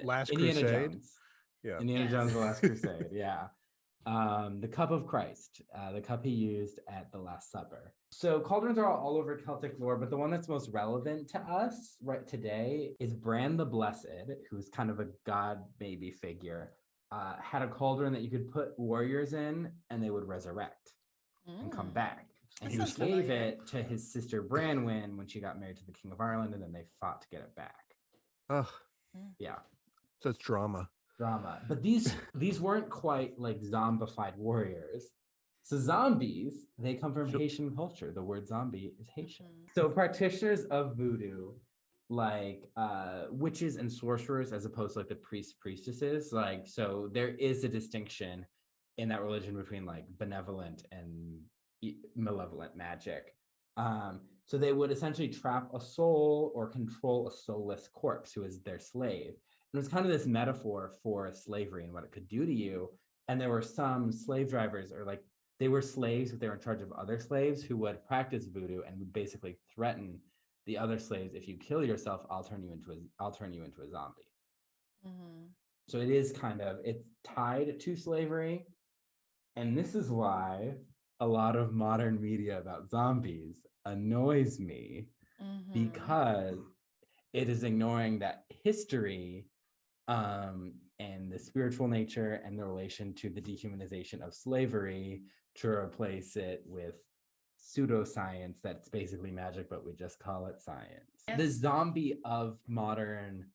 Last Indiana Crusade. Jones. Yeah. Indiana Jones, the Last Crusade. Yeah. The cup of Christ, the cup he used at the Last Supper. So cauldrons are all over Celtic lore, but the one that's most relevant to us right today is Bran the Blessed, who's kind of a god maybe figure, had a cauldron that you could put warriors in and they would resurrect and come back. And he gave it to his sister Branwen when she got married to the King of Ireland, and then they fought to get it back. Oh, yeah. So it's drama. But these weren't quite like zombified warriors. So zombies, they come from Haitian culture. The word zombie is Haitian. So practitioners of voodoo, like witches and sorcerers, as opposed to like the priests, priestesses, like, so there is a distinction in that religion between like benevolent and malevolent magic. So they would essentially trap a soul or control a soulless corpse who is their slave. It was kind of this metaphor for slavery and what it could do to you. And there were some slave drivers, or like they were slaves, but they were in charge of other slaves who would practice voodoo and would basically threaten the other slaves. If you kill yourself, I'll turn you into a zombie. So it is it's tied to slavery. And this is why a lot of modern media about zombies annoys me, because it is ignoring that history and the spiritual nature and the relation to the dehumanization of slavery to replace it with pseudoscience that's basically magic, but we just call it science. Yes. The zombie of modern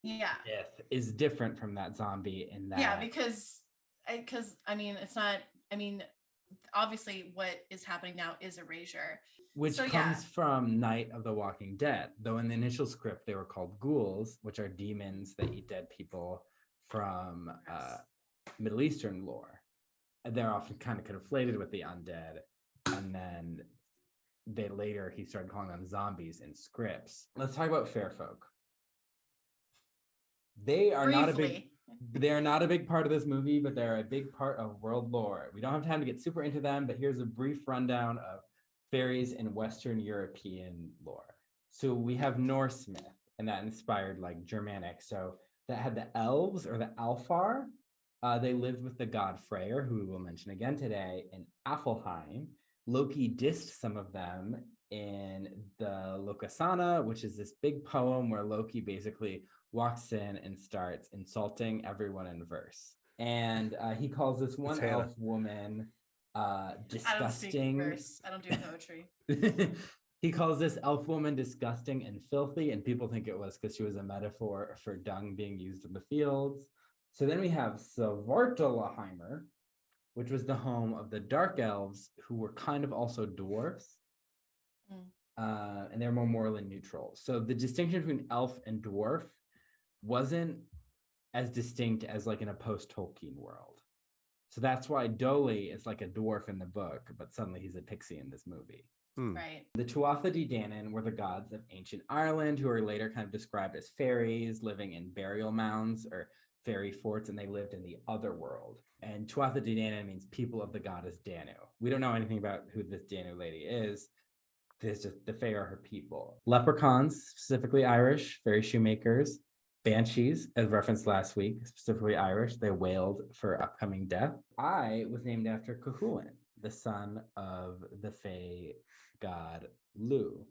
myth is different from that zombie in that. Yeah, because I mean, it's not, I mean, obviously what is happening now is erasure. Which comes from Night of the Walking Dead, though in the initial script they were called ghouls, which are demons that eat dead people from Middle Eastern lore. They're often kind of conflated with the undead, and then he started calling them zombies in scripts. Let's talk about fair folk. They are not a big part of this movie, but they're a big part of world lore. We don't have time to get super into them, but here's a brief rundown of fairies in Western European lore. So we have Norse myth, and that inspired like Germanic. So that had the elves, or the Alfar. They lived with the god Freyr, who we will mention again today, in Afelheim. Loki dissed some of them in the Lokasana, which is this big poem where Loki basically walks in and starts insulting everyone in verse. And he calls this one elf woman disgusting. I don't do poetry. He calls this elf woman disgusting and filthy, and people think it was because she was a metaphor for dung being used in the fields. So then we have Svartalfheimr, which was the home of the dark elves, who were kind of also dwarves. and they're more morally neutral. So the distinction between elf and dwarf wasn't as distinct as like in a post-Tolkien world. So that's why Dolly is like a dwarf in the book, but suddenly he's a pixie in this movie. Right. The Tuatha De Danann were the gods of ancient Ireland, who are later kind of described as fairies living in burial mounds or fairy forts, and they lived in the other world. And Tuatha De Danann means people of the goddess Danu. We don't know anything about who this Danu lady is. There's just the fae are her people. Leprechauns, specifically Irish, fairy shoemakers. Banshees, as referenced last week, specifically Irish, they wailed for upcoming death. I was named after Cuchulainn, the son of the fae god Lu.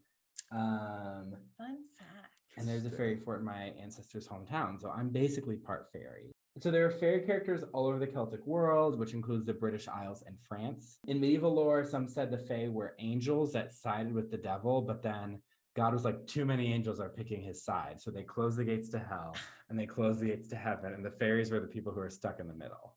Fun fact. And there's a fairy fort in my ancestors' hometown, so I'm basically part fairy. So there are fairy characters all over the Celtic world, which includes the British Isles and France. In medieval lore, some said the fae were angels that sided with the devil, but then God was like, too many angels are picking his side. So they closed the gates to hell and they closed the gates to heaven. And the fairies were the people who are stuck in the middle.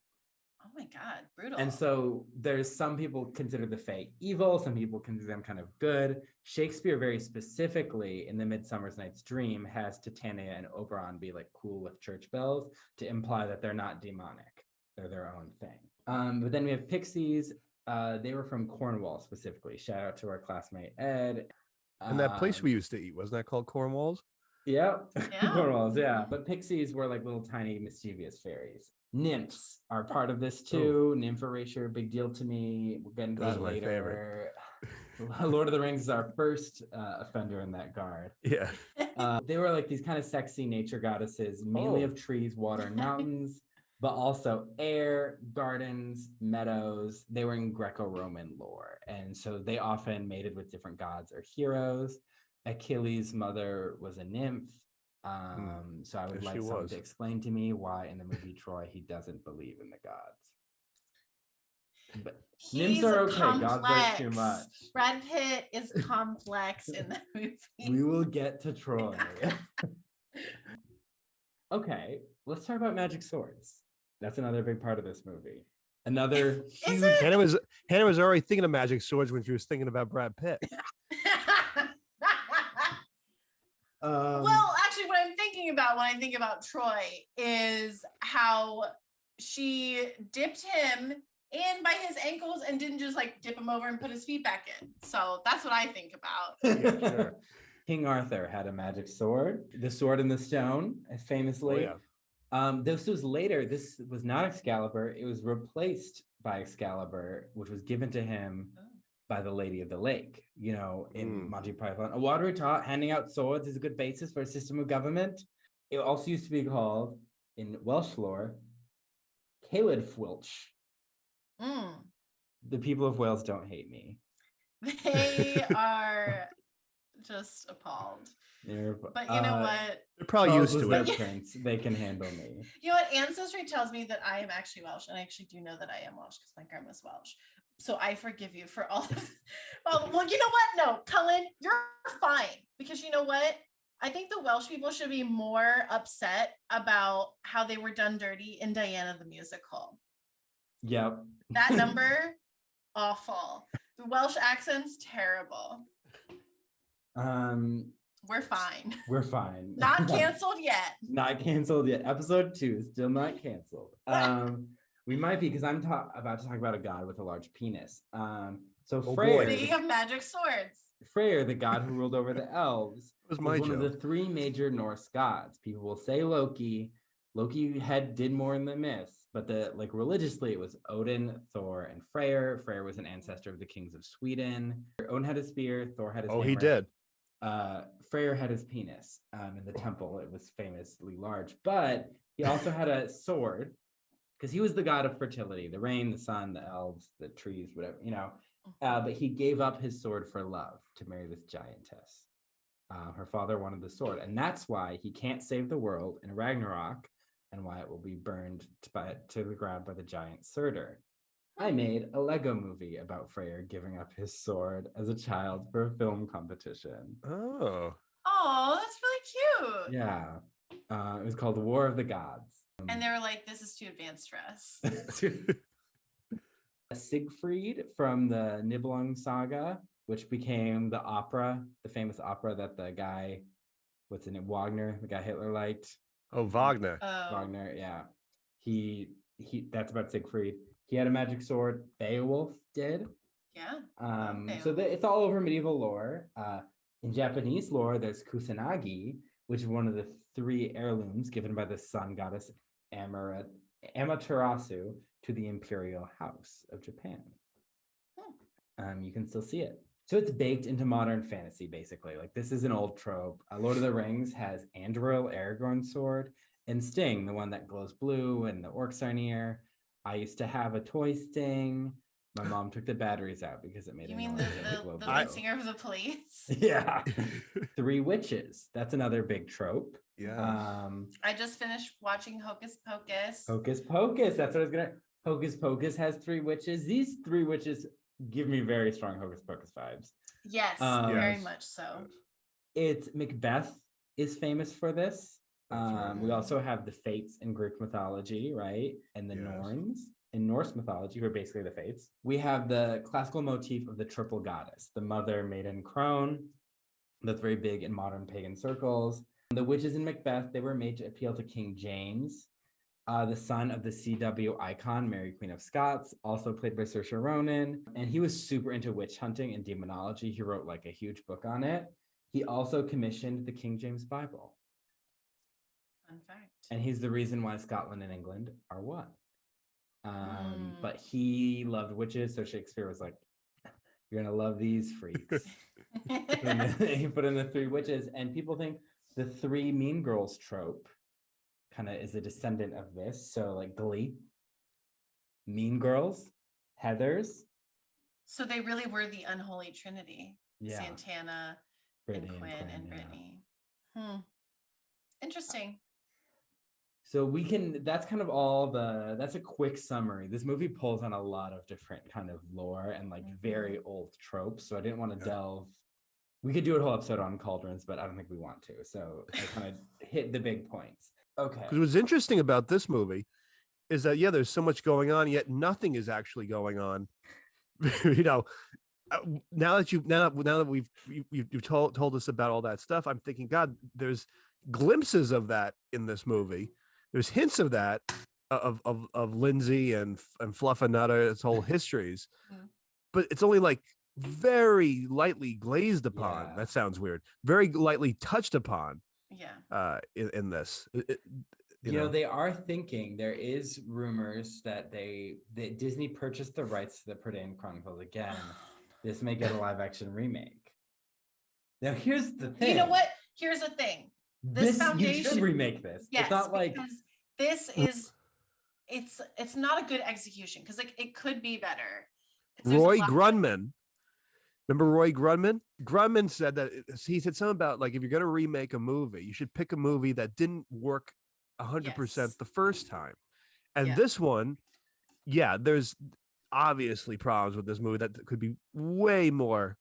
Oh my God, brutal. And so there's some people consider the fae evil. Some people consider them kind of good. Shakespeare very specifically in the Midsummer Night's Dream has Titania and Oberon be like cool with church bells to imply that they're not demonic. They're their own thing. But then we have pixies. They were from Cornwall specifically. Shout out to our classmate, Ed. And that place we used to eat, wasn't that called Cornwall's? Yep. Cornwalls, yeah. But pixies were like little tiny mischievous fairies. Nymphs are part of this too. Nymph erasure, big deal to me. We'll get into that later. Favorite. Lord of the Rings is our first offender in that guard. Yeah. They were like these kind of sexy nature goddesses, mainly of trees, water, and mountains, but also air, gardens, meadows. They were in Greco-Roman lore. And so they often mated with different gods or heroes. Achilles' mother was a nymph. So I would like someone to explain to me why in the movie Troy he doesn't believe in the gods. But nymphs are okay. Complex. Gods are too much. Brad Pitt is complex in the movie. We will get to Troy. Okay, let's talk about magic swords. That's another big part of this movie. Another huge. Hannah was already thinking of magic swords when she was thinking about Brad Pitt. Well, actually, what I'm thinking about when I think about Troy is how she dipped him in by his ankles and didn't just like dip him over and put his feet back in. So that's what I think about. Yeah, sure. King Arthur had a magic sword, the sword in the stone, famously. Oh, yeah. This was later. This was not Excalibur. It was replaced by Excalibur, which was given to him by the Lady of the Lake, in Monty Python. A watery taught handing out swords is a good basis for a system of government. It also used to be called, in Welsh lore, Caelid Fwilch. The people of Wales don't hate me. They are just appalled. But you know what? They're probably used to it. Prince. They can handle me. You know what? Ancestry tells me that I am actually Welsh, and I actually do know that I am Welsh because my grandma's Welsh. So I forgive you for all of well, you know what? No, Cullen, you're fine. Because you know what? I think the Welsh people should be more upset about how they were done dirty in Diana the Musical. Yep. That number, awful. The Welsh accent's terrible. We're fine. We're fine. Not canceled yet. Not canceled yet. Episode 2, still not canceled. We might be, because I'm about to talk about a god with a large penis. Freyr. Speaking of magic swords. Freyr, the god who ruled over the elves, was one of the 3 major Norse gods. People will say Loki. Loki did more in the myths, but religiously it was Odin, Thor, and Freyr. Freyr was an ancestor of the kings of Sweden. Odin had a spear. Thor had his hammer. He did. Freyr had his penis in the temple. It was famously large, but he also had a sword because he was the god of fertility, the rain, the sun, the elves, the trees, whatever, but he gave up his sword for love to marry this giantess. Her father wanted the sword, and that's why he can't save the world in Ragnarok and why it will be burned to the ground by the giant Surtur. I made a Lego movie about Freyr giving up his sword as a child for a film competition. Oh, that's really cute. Yeah. It was called The War of the Gods. And they were like, this is too advanced for us. Siegfried from the Nibelung saga which became the opera, the famous opera that the guy, what's his name, Wagner, the guy Hitler liked. Oh, Wagner. Wagner, yeah. He that's about Siegfried. He had a magic sword. Beowulf did. Yeah. So it's all over medieval lore. In Japanese lore, there's Kusanagi, which is one of the 3 heirlooms given by the sun goddess Amaterasu to the imperial house of Japan. You can still see it. So it's baked into modern fantasy, basically. Like, this is an old trope. Lord of the Rings has Anduril, Aragorn's sword, and Sting, the one that glows blue and the orcs are near. I used to have a toy Sting. My mom took the batteries out because it made You a mean noise. the lead singer of the Police? Yeah. 3 witches. That's another big trope. Yeah. I just finished watching Hocus Pocus. Hocus Pocus. That's what I was gonna. Hocus Pocus has 3 witches. These 3 witches give me very strong Hocus Pocus vibes. Yes, very much so. It's Macbeth is famous for this. Right. We also have the Fates in Greek mythology, right? And the Norns in Norse mythology, who are basically the Fates. We have the classical motif of the triple goddess, the mother, maiden, crone. That's very big in modern pagan circles. The witches in Macbeth, they were made to appeal to King James, the son of the CW icon, Mary Queen of Scots, also played by Saoirse Ronan. And he was super into witch hunting and demonology. He wrote like a huge book on it. He also commissioned the King James Bible. Fun fact. And he's the reason why Scotland and England are one. But he loved witches, so Shakespeare was like, you're gonna love these freaks. He put in the 3 witches, and people think the 3 mean girls trope kind of is a descendant of this. So like Glee, Mean Girls, Heathers. So they really were the unholy trinity. Yeah. Santana, Brittany, and Quinn, and Brittany. Interesting. So that's kind of that's a quick summary. This movie pulls on a lot of different kind of lore and like very old tropes. So I didn't want to delve. We could do a whole episode on cauldrons, but I don't think we want to. So I kind of hit the big points. Okay. Because what's interesting about this movie is that, there's so much going on, yet nothing is actually going on. Now that you've told us about all that stuff, I'm thinking, God, there's glimpses of that in this movie. There's hints of that of Lindsay and Fluffernutta's whole histories, but it's only like very lightly glazed upon. Yeah. That sounds weird. Very lightly touched upon. Yeah. In this, they are thinking, there is rumors that Disney purchased the rights to the Prydain Chronicles again. This may get a live action remake. Now here's the thing. You know what? Here's the thing. This foundation, you should remake this. Yes, it's not like because this is it's not a good execution, because like it could be better. Roy Grunman. Remember Roy Grunman? Grunman said that he said something about like, if you're going to remake a movie, you should pick a movie that didn't work 100% the first time. And this one, there's obviously problems with this movie that could be way more,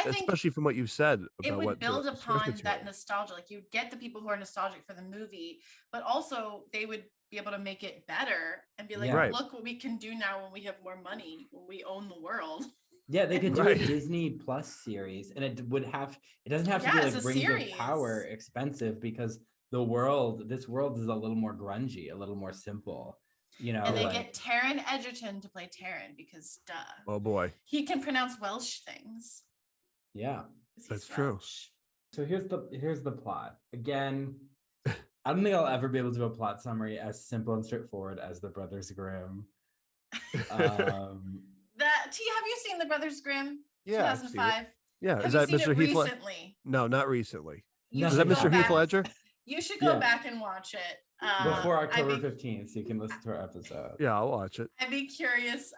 especially from what you've said about it would what build upon that nostalgia. Like, you'd get the people who are nostalgic for the movie, but also they would be able to make it better and be like, look what we can do now when we have more money, when we own the world. Yeah, they could do a Disney Plus series, and it doesn't have to be like Rings of Power expensive, because this world is a little more grungy, a little more simple, And they get Taron Egerton to play Taron, because duh. Oh boy. He can pronounce Welsh things. Yeah. That's true. So here's the plot. Again, I don't think I'll ever be able to do a plot summary as simple and straightforward as the Brothers Grimm. Have you seen the Brothers Grimm? Yeah, 2005. Yeah, have is that Mr. Heath Ledger? Recently? No, not recently. Is that Mr. Heath Ledger? You should go back and watch it before October 15th, so you can listen to our episode. Yeah, I'll watch it. I'd be curious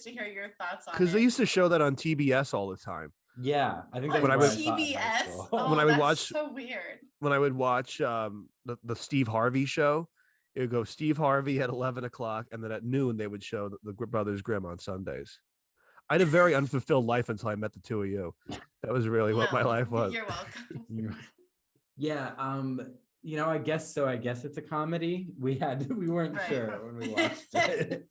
to hear your thoughts on it. Because they used to show that on TBS all the time. Yeah, I think that's TBS. When I would watch, so weird. When I would watch the Steve Harvey show, it would go Steve Harvey at 11 o'clock, and then at noon they would show the Brothers Grimm on Sundays. I had a very unfulfilled life until I met the two of you. That was really what my life was. You're welcome. Yeah, I guess so. I guess it's a comedy. We weren't sure when we watched it.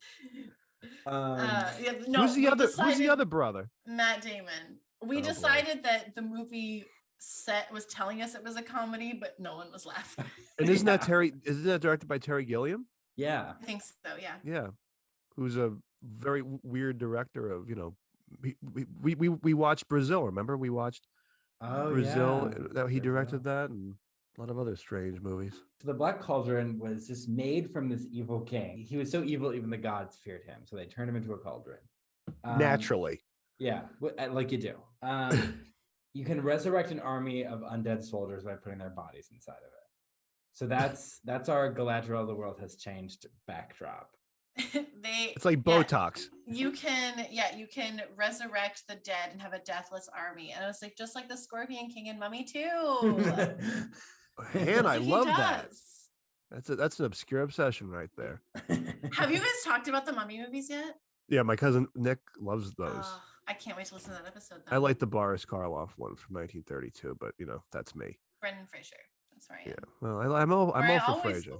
Who's the other brother? Matt Damon. We decided that the movie set was telling us it was a comedy, but no one was laughing. And isn't that directed by Terry Gilliam? Yeah, I think so. Yeah. Yeah, who's a very weird director of, we watched Brazil. Remember, we watched Brazil. That he directed that, and a lot of other strange movies. So the Black Cauldron was just made from this evil king. He was so evil, even the gods feared him. So they turned him into a cauldron. Naturally. Yeah, like you do. You can resurrect an army of undead soldiers by putting their bodies inside of it. So that's our Galadriel, the world has changed backdrop. It's like Botox. You can resurrect the dead and have a deathless army. And it was like just like the Scorpion King and Mummy too. And I love that. That's an obscure obsession right there. Have you guys talked about the Mummy movies yet? Yeah, my cousin Nick loves those. I can't wait to listen to that episode though. I like the Boris Karloff one from 1932, but that's me. Brendan Fraser. That's right. Yeah. Well, I'm all for Fraser.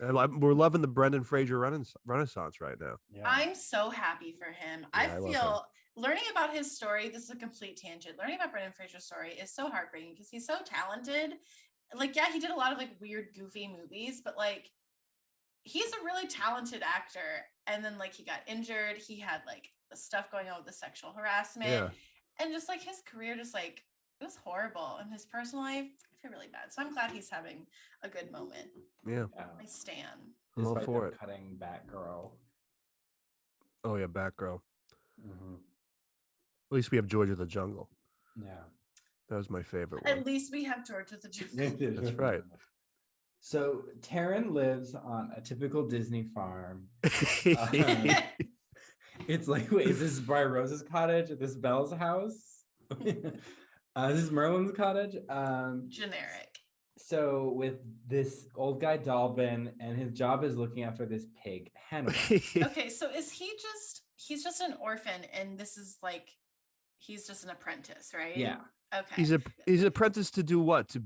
We're loving the Brendan Fraser renaissance right now. Yeah. I'm so happy for him. I feel learning about his story, this is a complete tangent. Learning about Brendan Fraser's story is so heartbreaking because he's so talented. Like, yeah, he did a lot of like weird, goofy movies, but like he's a really talented actor. And then like he got injured. He had like the stuff going on with the sexual harassment. Yeah. And just like his career just like it was horrible. And his personal life, I feel really bad. So I'm glad he's having a good moment. Yeah. I stan. I'm all for it. Cutting Batgirl. Oh yeah, Batgirl. Mm-hmm. At least we have George of the Jungle. Yeah. That was my favorite one. At least we have George of the Jungle. That's right. So Taryn lives on a typical Disney farm. It's like, wait, is this Briar Rose's cottage? Is this Belle's house? This is Merlin's cottage. Generic. So with this old guy Dalbin, and his job is looking after this pig, Henry. Okay, so he's just an orphan, and this is like he's just an apprentice, right? Yeah. Okay. He's an apprentice to do what? To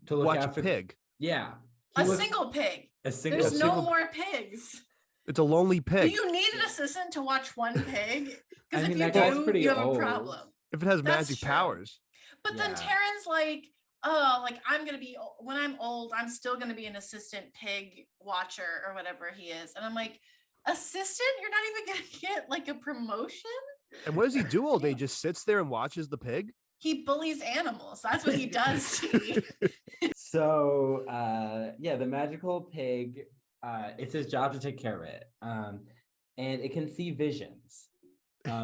look watch after a pig. Yeah. Single pig. There's no more pigs. It's a lonely pig. Do you need an assistant to watch one pig? Because if you do, you have a problem. If it has magic powers. But then Taryn's like, oh, like when I'm old, I'm still gonna be an assistant pig watcher or whatever he is. And I'm like, assistant? You're not even gonna get like a promotion? And what does he do all day? Just sits there and watches the pig? He bullies animals. That's what he does. So the magical pig, it's his job to take care of it. And it can see visions.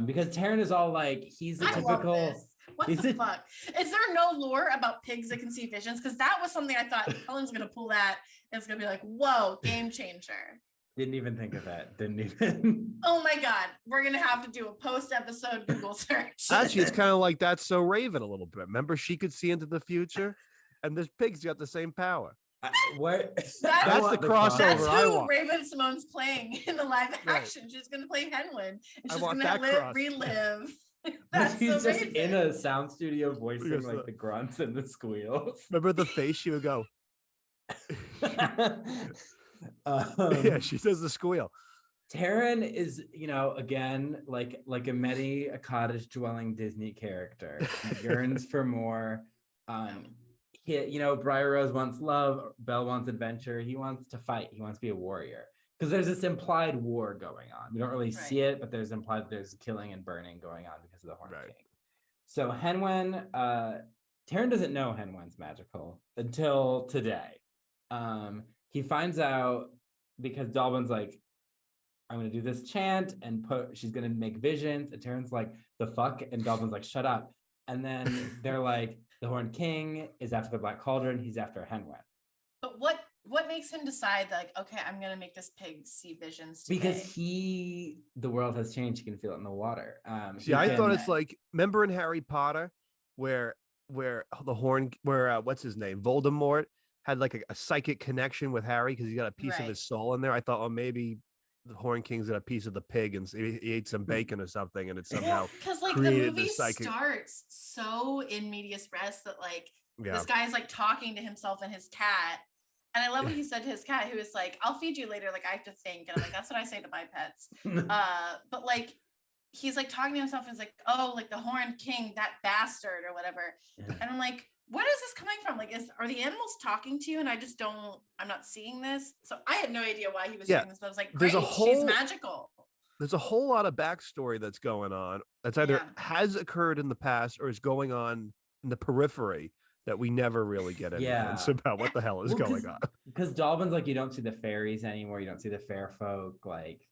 Because Taryn is all like, he's a typical. What the fuck? Is there no lore about pigs that can see visions? Because that was something I thought Cullen's gonna pull that and it's gonna be like, whoa, game changer. Didn't even think of that. Didn't even. Oh my God. We're going to have to do a post-episode Google search. Actually, it's kind of like That's So Raven a little bit. Remember, she could see into the future, and this pig's got the same power. What? That's the crossover That's I who want. Raven Simone's playing in the live action. She's going to play Henwin. And she's going to relive. That's He's just in a sound studio voicing like the grunts and the squeals. Remember the face she would go. Yeah, she says the squeal. Taryn is, again, like a cottage dwelling Disney character. He yearns for more. Briar Rose wants love, Belle wants adventure. He wants to fight. He wants to be a warrior. Because there's this implied war going on. We don't really see it, but there's implied there's killing and burning going on because of the Horn King. So Henwen, Taryn doesn't know Henwen's magical until today. He finds out because Dalbin's like, I'm going to do this chant and she's going to make visions. And Taryn's like, the fuck? And Dalbin's like, shut up. And then they're like, the Horned King is after the Black Cauldron. He's after Henwen. But what makes him decide like, okay, I'm going to make this pig see visions today? Because the world has changed. He can feel it in the water. I thought it's like, remember in Harry Potter where what's his name? Voldemort had like a psychic connection with Harry because he got a piece of his soul in there. I thought, oh, maybe the Horn King's got a piece of the pig and he ate some bacon or something, and it somehow because like the movie starts so in medias res that like this guy is like talking to himself and his cat, And I love what he said to his cat, who was like, I'll feed you later. Like, I have to think. And I'm like, that's what I say to my pets. But like, he's like talking to himself and he's like, oh, like the Horned King, that bastard or whatever. And I'm like, what is this coming from? Like, are the animals talking to you? And I'm not seeing this. So I had no idea why he was doing this. But I was like, great, she's magical. There's a whole lot of backstory that's going on. That's either has occurred in the past or is going on in the periphery that we never really get any hints about what the hell is going on. Because Dolben's like, you don't see the fairies anymore. You don't see the fair folk. Like,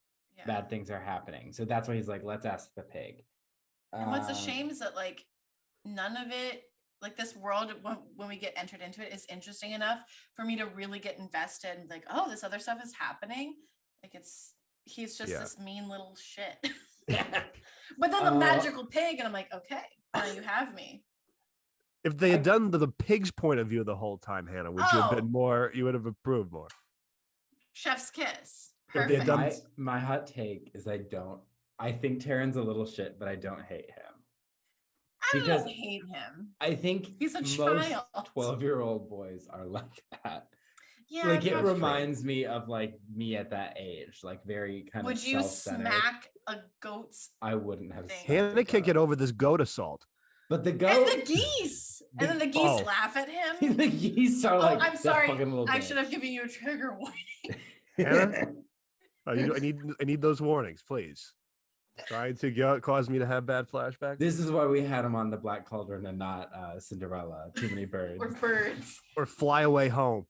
bad things are happening. So that's why he's like, let's ask the pig. And what's a shame is that like none of it, like this world, when we get entered into it, is interesting enough for me to really get invested and like, oh, this other stuff is happening. Like he's just this mean little shit. But then the magical pig, and I'm like, okay, now you have me. If they had done the pig's point of view the whole time, Hannah, would you have been more? You would have approved more. Chef's kiss. Perfect. My hot take is I think Taryn's a little shit, but I don't hate him. I don't hate him. I think he's a most child. 12-year-old boys are like that. Yeah, like it reminds me of like me at that age, like very kind of self-centered. Would you smack a goat's? I wouldn't have. Hannah can't get over this goat assault. But the goat and the geese, and then the geese laugh at him. The geese are like, I'm sorry, I should have given you a trigger warning. Hannah, I need those warnings, please. Trying to cause me to have bad flashbacks. This is why we had him on the Black Cauldron and not Cinderella. Too many birds. Or birds. Or Fly Away Home.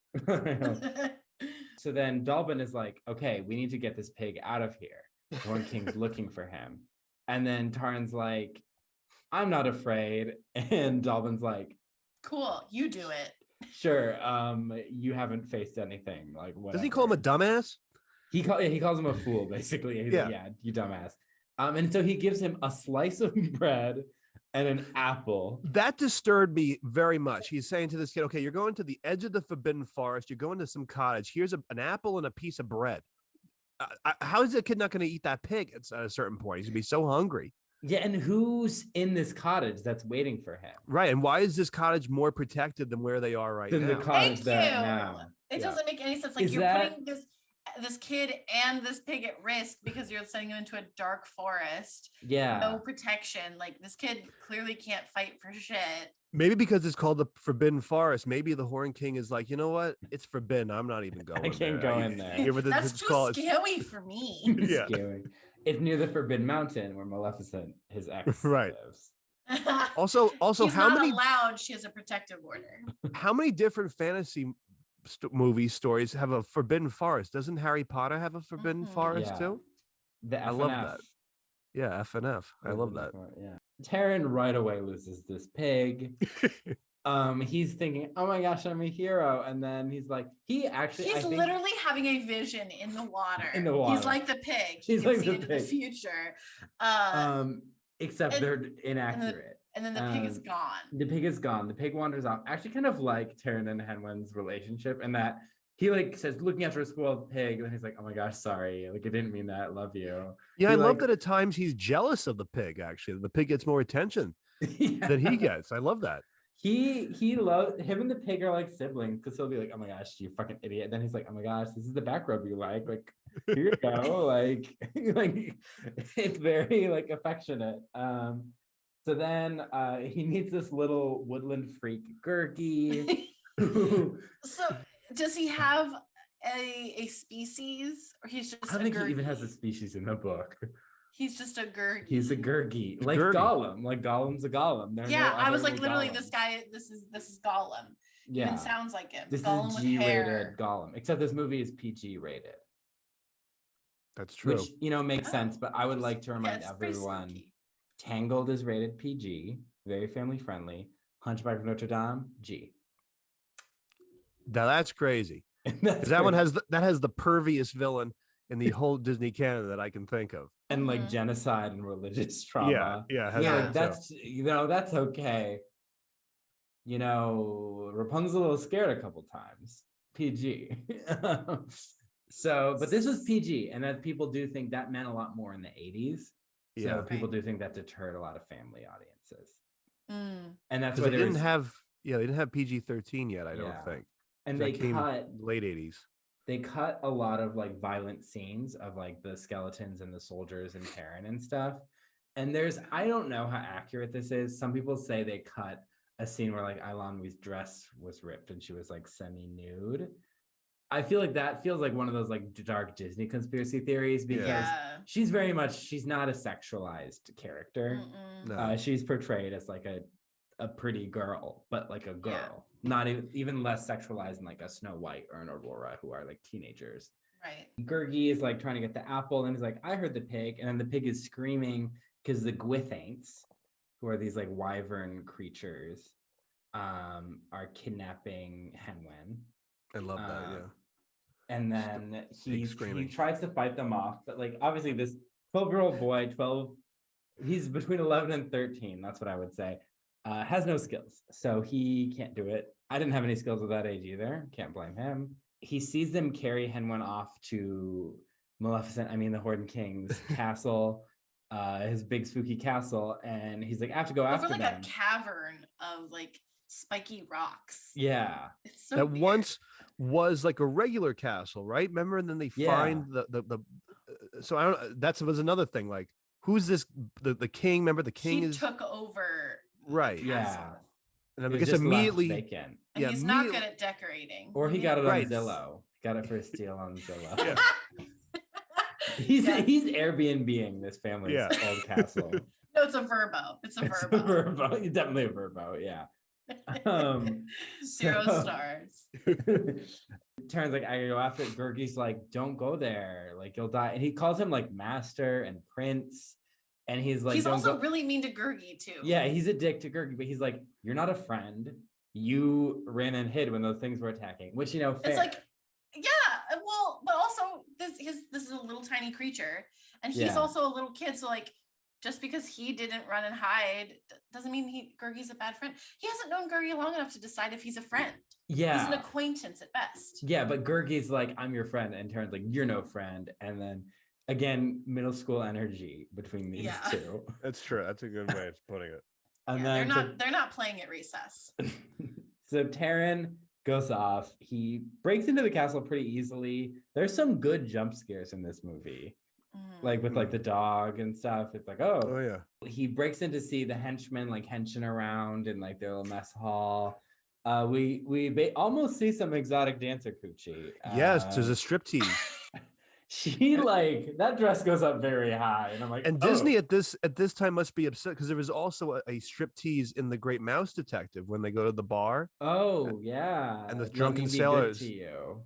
So then Dolben is like, okay, we need to get this pig out of here. The Horned King's looking for him. And then Tarn's like, I'm not afraid. And Dolben's like, cool, you do it. Sure. You haven't faced anything. Like, whatever. Does he call him a dumbass? He calls him a fool, basically. He's like, yeah, you dumbass. And so he gives him a slice of bread and an apple. That disturbed me very much. He's saying to this kid, okay, you're going to the edge of the forbidden forest. You're going to some cottage. Here's an apple and a piece of bread. How is the kid not going to eat that pig at a certain point? He's going to be so hungry. Yeah, and who's in this cottage that's waiting for him? Right, and why is this cottage more protected than where they are right now? The cottage now. It doesn't make any sense. Like putting this kid and this pig at risk because you're sending him into a dark forest. Yeah. No protection. Like this kid clearly can't fight for shit. Maybe because it's called the Forbidden Forest. Maybe the Horned King is like, you know what? It's forbidden. I'm not even going. I can't go in there. That's too scary for me. Yeah. Scary. It's near the Forbidden Mountain where Maleficent, his ex, lives. Also, he's how not many allowed? She has a protective order. How many different fantasy movie stories have a forbidden forest? Doesn't Harry Potter have a forbidden forest too? I love that. Yeah, F&F. I love that. Yeah. Taryn right away loses this pig. He's thinking, oh my gosh, I'm a hero. And then he's like, he's literally having a vision in the water. He's like the pig. He's like the pig. The future. Except they're inaccurate. And then the pig is gone. The pig is gone. The pig wanders off. Actually, kind of like Taryn and Henwen's relationship, in that he like says, looking after a spoiled pig, and then he's like, "Oh my gosh, sorry. Like I didn't mean that. Love you." Yeah, I love that at times he's jealous of the pig. Actually, the pig gets more attention than he gets. I love that. He loves him and the pig are like siblings because he'll be like, "Oh my gosh, you fucking idiot!" And then he's like, "Oh my gosh, this is the back rub you like. Like here you go." like it's very like affectionate. So then he meets this little woodland freak, Gurgi. So does he have a species, or he's just? I don't think he even has a species in the book. He's just a Gurgi. He's a Gurgi, like Gollum. Like Gollum's a Gollum. I was like, literally, this guy. This is Gollum. Yeah, even sounds like him. This Gollum is G-rated Gollum, except this movie is PG rated. That's true. Which makes sense, but I would like to remind everyone. Tangled is rated PG, very family friendly. Hunchback of Notre Dame, G. Now that's crazy. That one has the perviest villain in the whole Disney canon that I can think of, and like genocide and religious trauma. That's that's okay. Rapunzel was scared a couple times. PG. So, but this was PG, and that people do think that meant a lot more in the 80s. So people do think that deterred a lot of family audiences. And that's why they didn't have PG-13 yet, I don't think. And That came late 80s. They cut a lot of like violent scenes of like the skeletons and the soldiers and Terran and stuff. And I don't know how accurate this is. Some people say they cut a scene where like Eilonwy's dress was ripped and she was like semi-nude. I feel like that feels like one of those like dark Disney conspiracy theories because she's not a sexualized character. No. She's portrayed as like a pretty girl, but like a girl, not even less sexualized than like a Snow White or an Aurora, who are like teenagers. Right. Gurgi is like trying to get the apple, and he's like, I heard the pig, and then the pig is screaming because the Gwithaints, who are these like wyvern creatures, are kidnapping Henwen. I love that, yeah. And then he tries to fight them off, but like obviously this 12-year-old boy, he's between 11 and 13, that's what I would say, has no skills. So he can't do it. I didn't have any skills at that age either. Can't blame him. He sees them carry Henwen off to the Horde King's castle, his big spooky castle, and he's like, I have to go after them. Over like a cavern of like spiky rocks. Yeah. It's so that weird. Once was like a regular castle, right? Remember? And then they find the so I don't, that was another thing. Like, who's this? The king? Remember the king took over. Right. Yeah. And I guess immediately vacant. And he's not good at decorating. Or he got it on Zillow. Got it for a steal on Zillow. Yeah. He's Airbnb-ing this family's old castle. No, it's a vrbo. It's a vrbo. It's definitely a vrbo, yeah. 0 stars. Turns like, I go after it. Gurgi's like, don't go there, like you'll die. And he calls him like master and prince. And he's like, he's also really mean to Gurgi too. Yeah, he's a dick to Gurgi, but he's like, you're not a friend. You ran and hid when those things were attacking, which, fair. It's like, yeah, well, but also this is a little tiny creature, and he's also a little kid. So like, just because he didn't run and hide doesn't mean Gurgi's a bad friend. He hasn't known Gurgi long enough to decide if he's a friend. Yeah, he's an acquaintance at best. Yeah, but Gurgi's like, I'm your friend, and Terran's like, you're no friend, and then. Again, middle school energy between these two. That's true. That's a good way of putting it. And then they're not playing at recess. So Terran goes off. He breaks into the castle pretty easily. There's some good jump scares in this movie. Like with like the dog and stuff. It's like, oh yeah. He breaks in to see the henchmen like henching around in like their little mess hall. We almost see some exotic dancer coochie. Yes, there's a striptease. She like that dress goes up very high, and I'm like, and Disney at this time must be upset because there was also a striptease in The Great Mouse Detective when they go to the bar. Oh yeah, and the drunken sailors.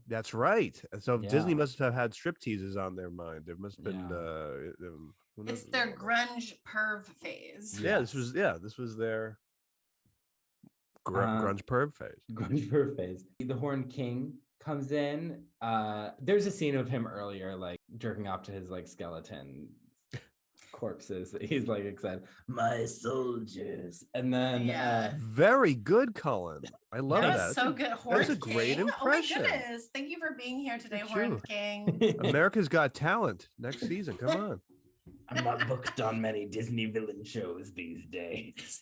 That's right. And so Disney must have had stripteases on their mind. There must have been. It's their grunge perv phase. Yeah, this was their grunge perv phase. Grunge perv phase. The Horned King comes in. There's a scene of him earlier like jerking off to his like skeleton corpses. He's like excited, my soldiers. And then very good, Cullen. I love that. Was so good. Horned That's a great impression. Oh my goodness. Thank you for being here today, Horned King. America's Got Talent next season. Come on. I'm not booked on many Disney villain shows these days.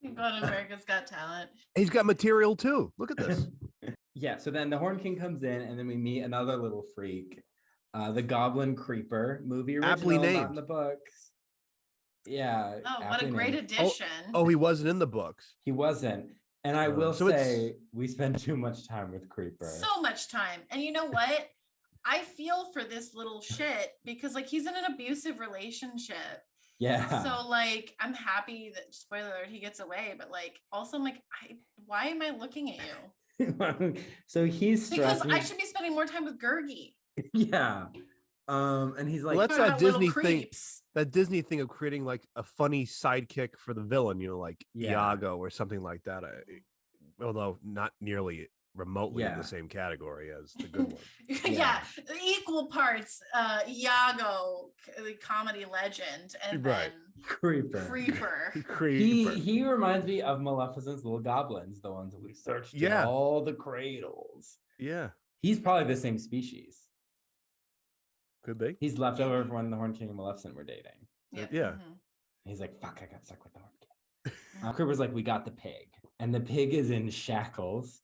You go to America's Got Talent. He's got material too. Look at this. Yeah, so then the Horned King comes in, and then we meet another little freak, the Goblin Creeper, movie original, aptly named. Not in the books. Yeah. Oh, what a great addition! Oh, he wasn't in the books. He wasn't, and I will say we spend too much time with Creeper. So much time, and you know what? I feel for this little shit because like he's in an abusive relationship. Yeah. So like I'm happy that, spoiler alert, he gets away, but like also I'm like, why am I looking at you? So he's because I should be spending more time with Gurgi. Yeah. And he's like, well, that's that Disney thing. That Disney thing of creating like a funny sidekick for the villain, like Iago or something like that. Although not nearly remotely in the same category as the good one. Yeah, equal parts Iago, the comedy legend, and then Creeper. He reminds me of Maleficent's little goblins, the ones that we searched in all the cradles. Yeah. He's probably the same species. Could be. He's left over from when the Horned King and Maleficent were dating. Yeah. Mm-hmm. He's like, fuck, I got stuck with the Horned King. Creeper's like, we got the pig. And the pig is in shackles.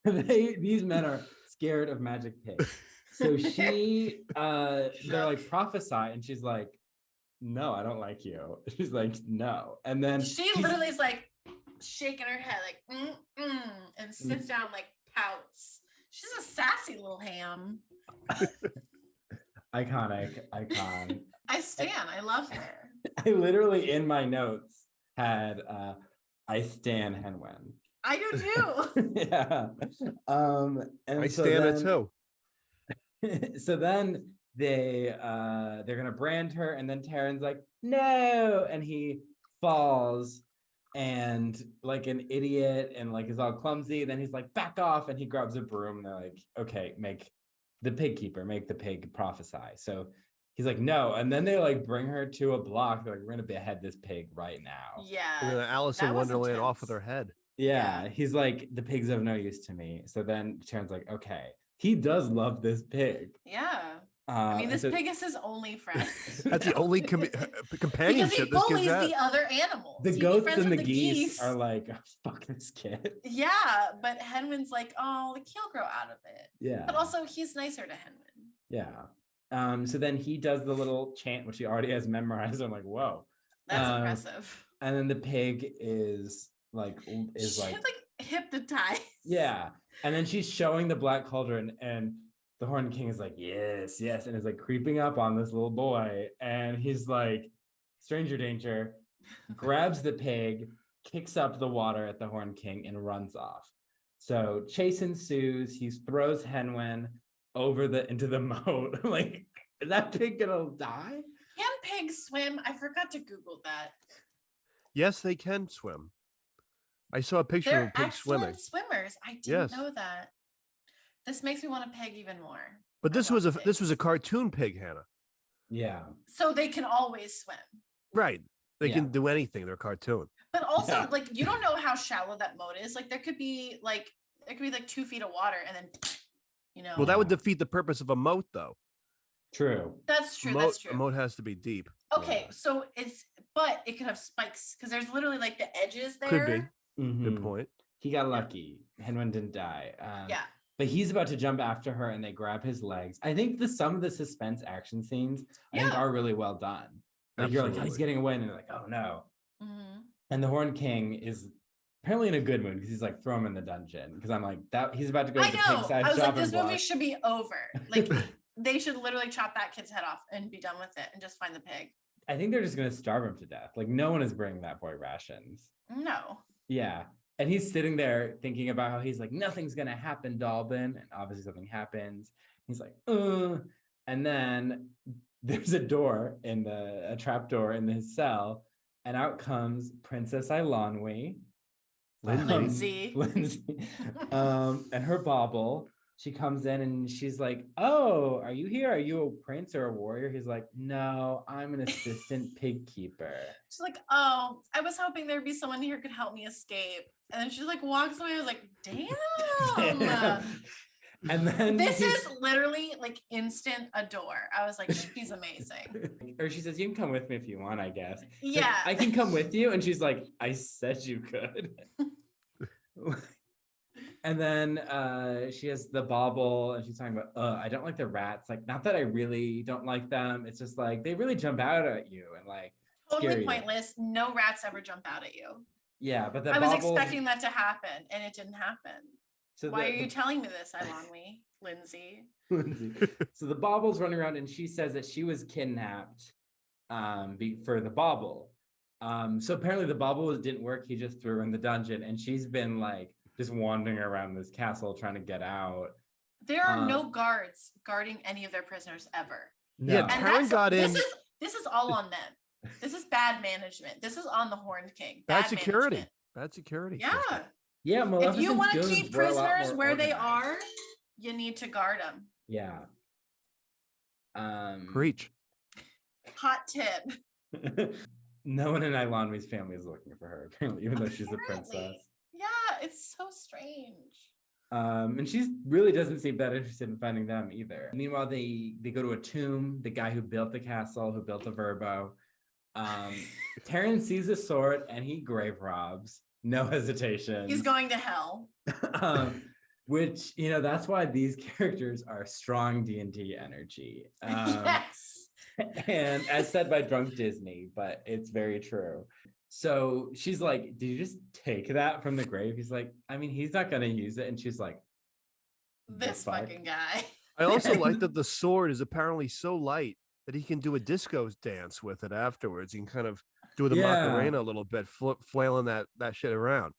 These men are scared of magic pigs. So they're like, prophesy, and she's like, no, I don't like you. She's like, no. And then she literally is like shaking her head like and sits down, like pouts. She's a sassy little ham. Iconic icon. I stan. I love her. I literally in my notes had I stan Henwen. I do too. Yeah. And I stan it too. So then they're gonna brand her, and then Taryn's like, no, and he falls and like an idiot and like is all clumsy. Then he's like, back off, and he grabs a broom, and they're like, okay, make the pig prophesy. So he's like, no, and then they like bring her to a block. They're like, we're gonna behead this pig right now. Yeah. Alice in Wonderland off with her head. Yeah, he's like, the pigs have no use to me. So then Taryn's like, okay, he does love this pig. Yeah. I mean, this pig is his only friend. That's the only companionship because he this kid has. bullies the other animals. The goats and the geese are like, oh, fuck this kid. Yeah, but Henwen's like, oh, like he'll grow out of it. Yeah. But also, he's nicer to Henwen. Yeah. So then he does the little chant, which he already has memorized. I'm like, whoa. That's impressive. And then the pig is like hypnotized. Yeah. And then she's showing the Black Cauldron, and the Horned King is like, yes, yes, and is like creeping up on this little boy, and he's like, stranger danger, grabs the pig, kicks up the water at the Horned King, and runs off. So chase ensues. He throws Henwen into the moat. I'm like, is that pig gonna die? Can pigs swim? I forgot to Google that. Yes, they can swim. I saw a picture of a pig swimming. Swimmers. I didn't know that. This makes me want to peg even more. But this was a cartoon pig, Hannah. Yeah. So they can always swim. Right. They can do anything. They're cartoon. But also, like, you don't know how shallow that moat is. Like, there could be like 2 feet of water, and then, Well, that would defeat the purpose of a moat, though. True. That's true. A moat has to be deep. Okay, so but it could have spikes because there's literally like the edges there. Could be. Mm-hmm. Good point. He got lucky. Henwen didn't die. Yeah. But he's about to jump after her, and they grab his legs. I think some of the suspense action scenes I think are really well done. Like, you're like, oh, he's getting away, and you're like, oh no. Mm-hmm. And the Horned King is apparently in a good mood because he's like, throw him in the dungeon. Because I'm like, that he's about to go to the pig side. I was like, this movie should be over. Like, they should literally chop that kid's head off and be done with it and just find the pig. I think they're just gonna starve him to death. Like, no one is bringing that boy rations. No. Yeah. And he's sitting there thinking about how he's like, nothing's gonna happen, Dalbin. And obviously something happens. He's like, and then there's a trap door in his cell, and out comes Princess Eilonwy. Lindsay. And her bauble. She comes in and she's like, oh, are you here? Are you a prince or a warrior? He's like, no, I'm an assistant pig keeper. She's like, oh, I was hoping there'd be someone here who could help me escape. And then she like walks away. I was like, damn. And then this is literally like instant adore. I was like, she's amazing. Or she says, you can come with me if you want, I guess. Yeah. Like, I can come with you. And she's like, I said you could. And then she has the bauble, and she's talking about, I don't like the rats. Like, not that I really don't like them. It's just like, they really jump out at you and like totally pointless. No rats ever jump out at you. Yeah, but I was expecting that to happen, and it didn't happen. So why are you telling me this, Eilonwy? Lindsay. So the bauble's running around, and she says that she was kidnapped for the bauble. So apparently the bauble didn't work. He just threw her in the dungeon, and she's been like just wandering around this castle trying to get out. There are no guards guarding any of their prisoners ever. No. Yeah, Taryn got in. This is all on them. This is bad management. This is on the Horned King. Bad security. Management. Bad security. Yeah. Yeah. If you want to keep prisoners where they are, you need to guard them. Yeah. Preach. Hot tip. No one in Eilonwy's family is looking for her, apparently, even though she's a princess. Yeah, it's so strange. And she really doesn't seem that interested in finding them either. Meanwhile, they go to a tomb, the guy who built the castle, who built the vrbo. Taryn sees a sword and he grave robs. no hesitation. He's going to hell. Which, you know, that's why these characters are strong D&D energy. Yes. And as said by Drunk Disney, but it's very true. So she's like, did you just take that from the grave? He's like, I mean, he's not going to use it. And she's like, this fucking guy. I also like that the sword is apparently so light that he can do a disco dance with it afterwards. He can kind of do the Macarena a little bit, flailing that shit around.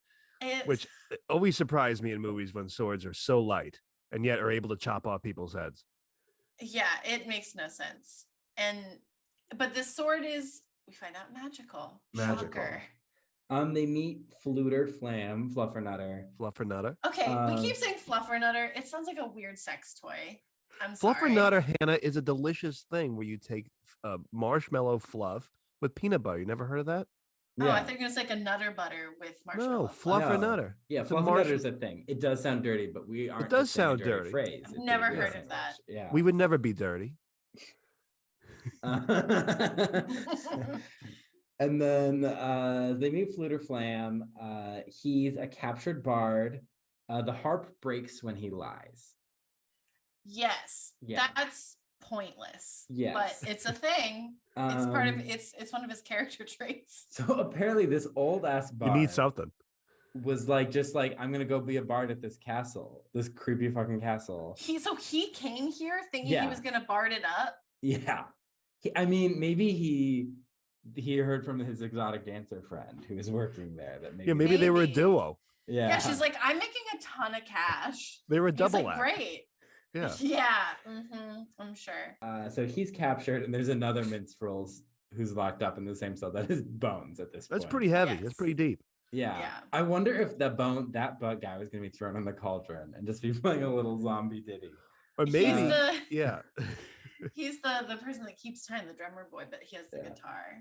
Which always surprised me in movies when swords are so light and yet are able to chop off people's heads. Yeah, it makes no sense. But this sword is, we find out, magical. Shocker. They meet Fluter Flam, Fluffernutter. Okay, we keep saying Fluffernutter. It sounds like a weird sex toy. I'm sorry. Fluffernutter, Hannah, is a delicious thing where you take marshmallow fluff with peanut butter. You never heard of that? Oh, I think it's like a Nutter Butter with marshmallow. No, Fluffernutter. Yeah, Fluffernutter is a thing. It does sound dirty, but we aren't. It does sound dirty. Phrase. I've never heard of that. Yeah, we would never be dirty. And then they meet Fluter Flam. He's a captured bard. The harp breaks when he lies. Yes, that's pointless. Yes, but it's a thing. It's part of it's one of his character traits. So apparently, this old ass bard. You need something. Was just like, I'm gonna go be a bard at this castle, this creepy fucking castle. He came here thinking he was gonna bard it up. Yeah, I mean, maybe he heard from his exotic dancer friend who was working there that maybe they were a duo. Yeah, she's like, I'm making a ton of cash. They were a double act. Great. Yeah. I'm sure. So he's captured, and there's another minstrel who's locked up in the same cell that is Bones at this point. That's pretty heavy. That's pretty deep. Yeah. I wonder if that bug guy was gonna be thrown in the cauldron and just be playing a little zombie ditty. Or maybe he's the person that keeps time, the drummer boy, but he has the guitar.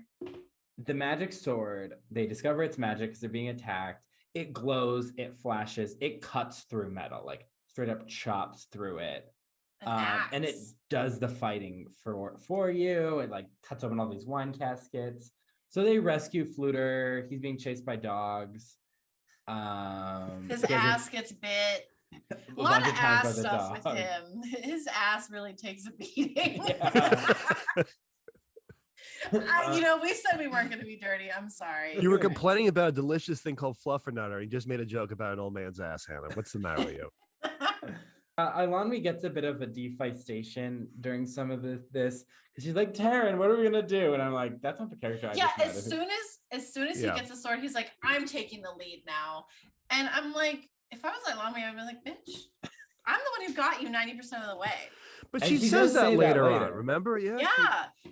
The magic sword, they discover its magic because they're being attacked. It glows, it flashes, it cuts through metal, like straight up chops through it. And it does the fighting for you. It like cuts open all these wine caskets. So they rescue Fluter. He's being chased by dogs. His ass gets bit. A lot of ass stuff with him. His ass really takes a beating. We said we weren't going to be dirty. I'm sorry. You were complaining about a delicious thing called Fluffernutter. You just made a joke about an old man's ass, Hannah. What's the matter with you? Eilonwy gets a bit of a defeistation during some of this because she's like, Taryn, what are we gonna do? And I'm like, that's not the character. As soon as he gets a sword, he's like, I'm taking the lead now. And I'm like, if I was Eilonwy, I'd be like, bitch, I'm the one who got you 90% of the way. But she says that later on, remember? Yeah.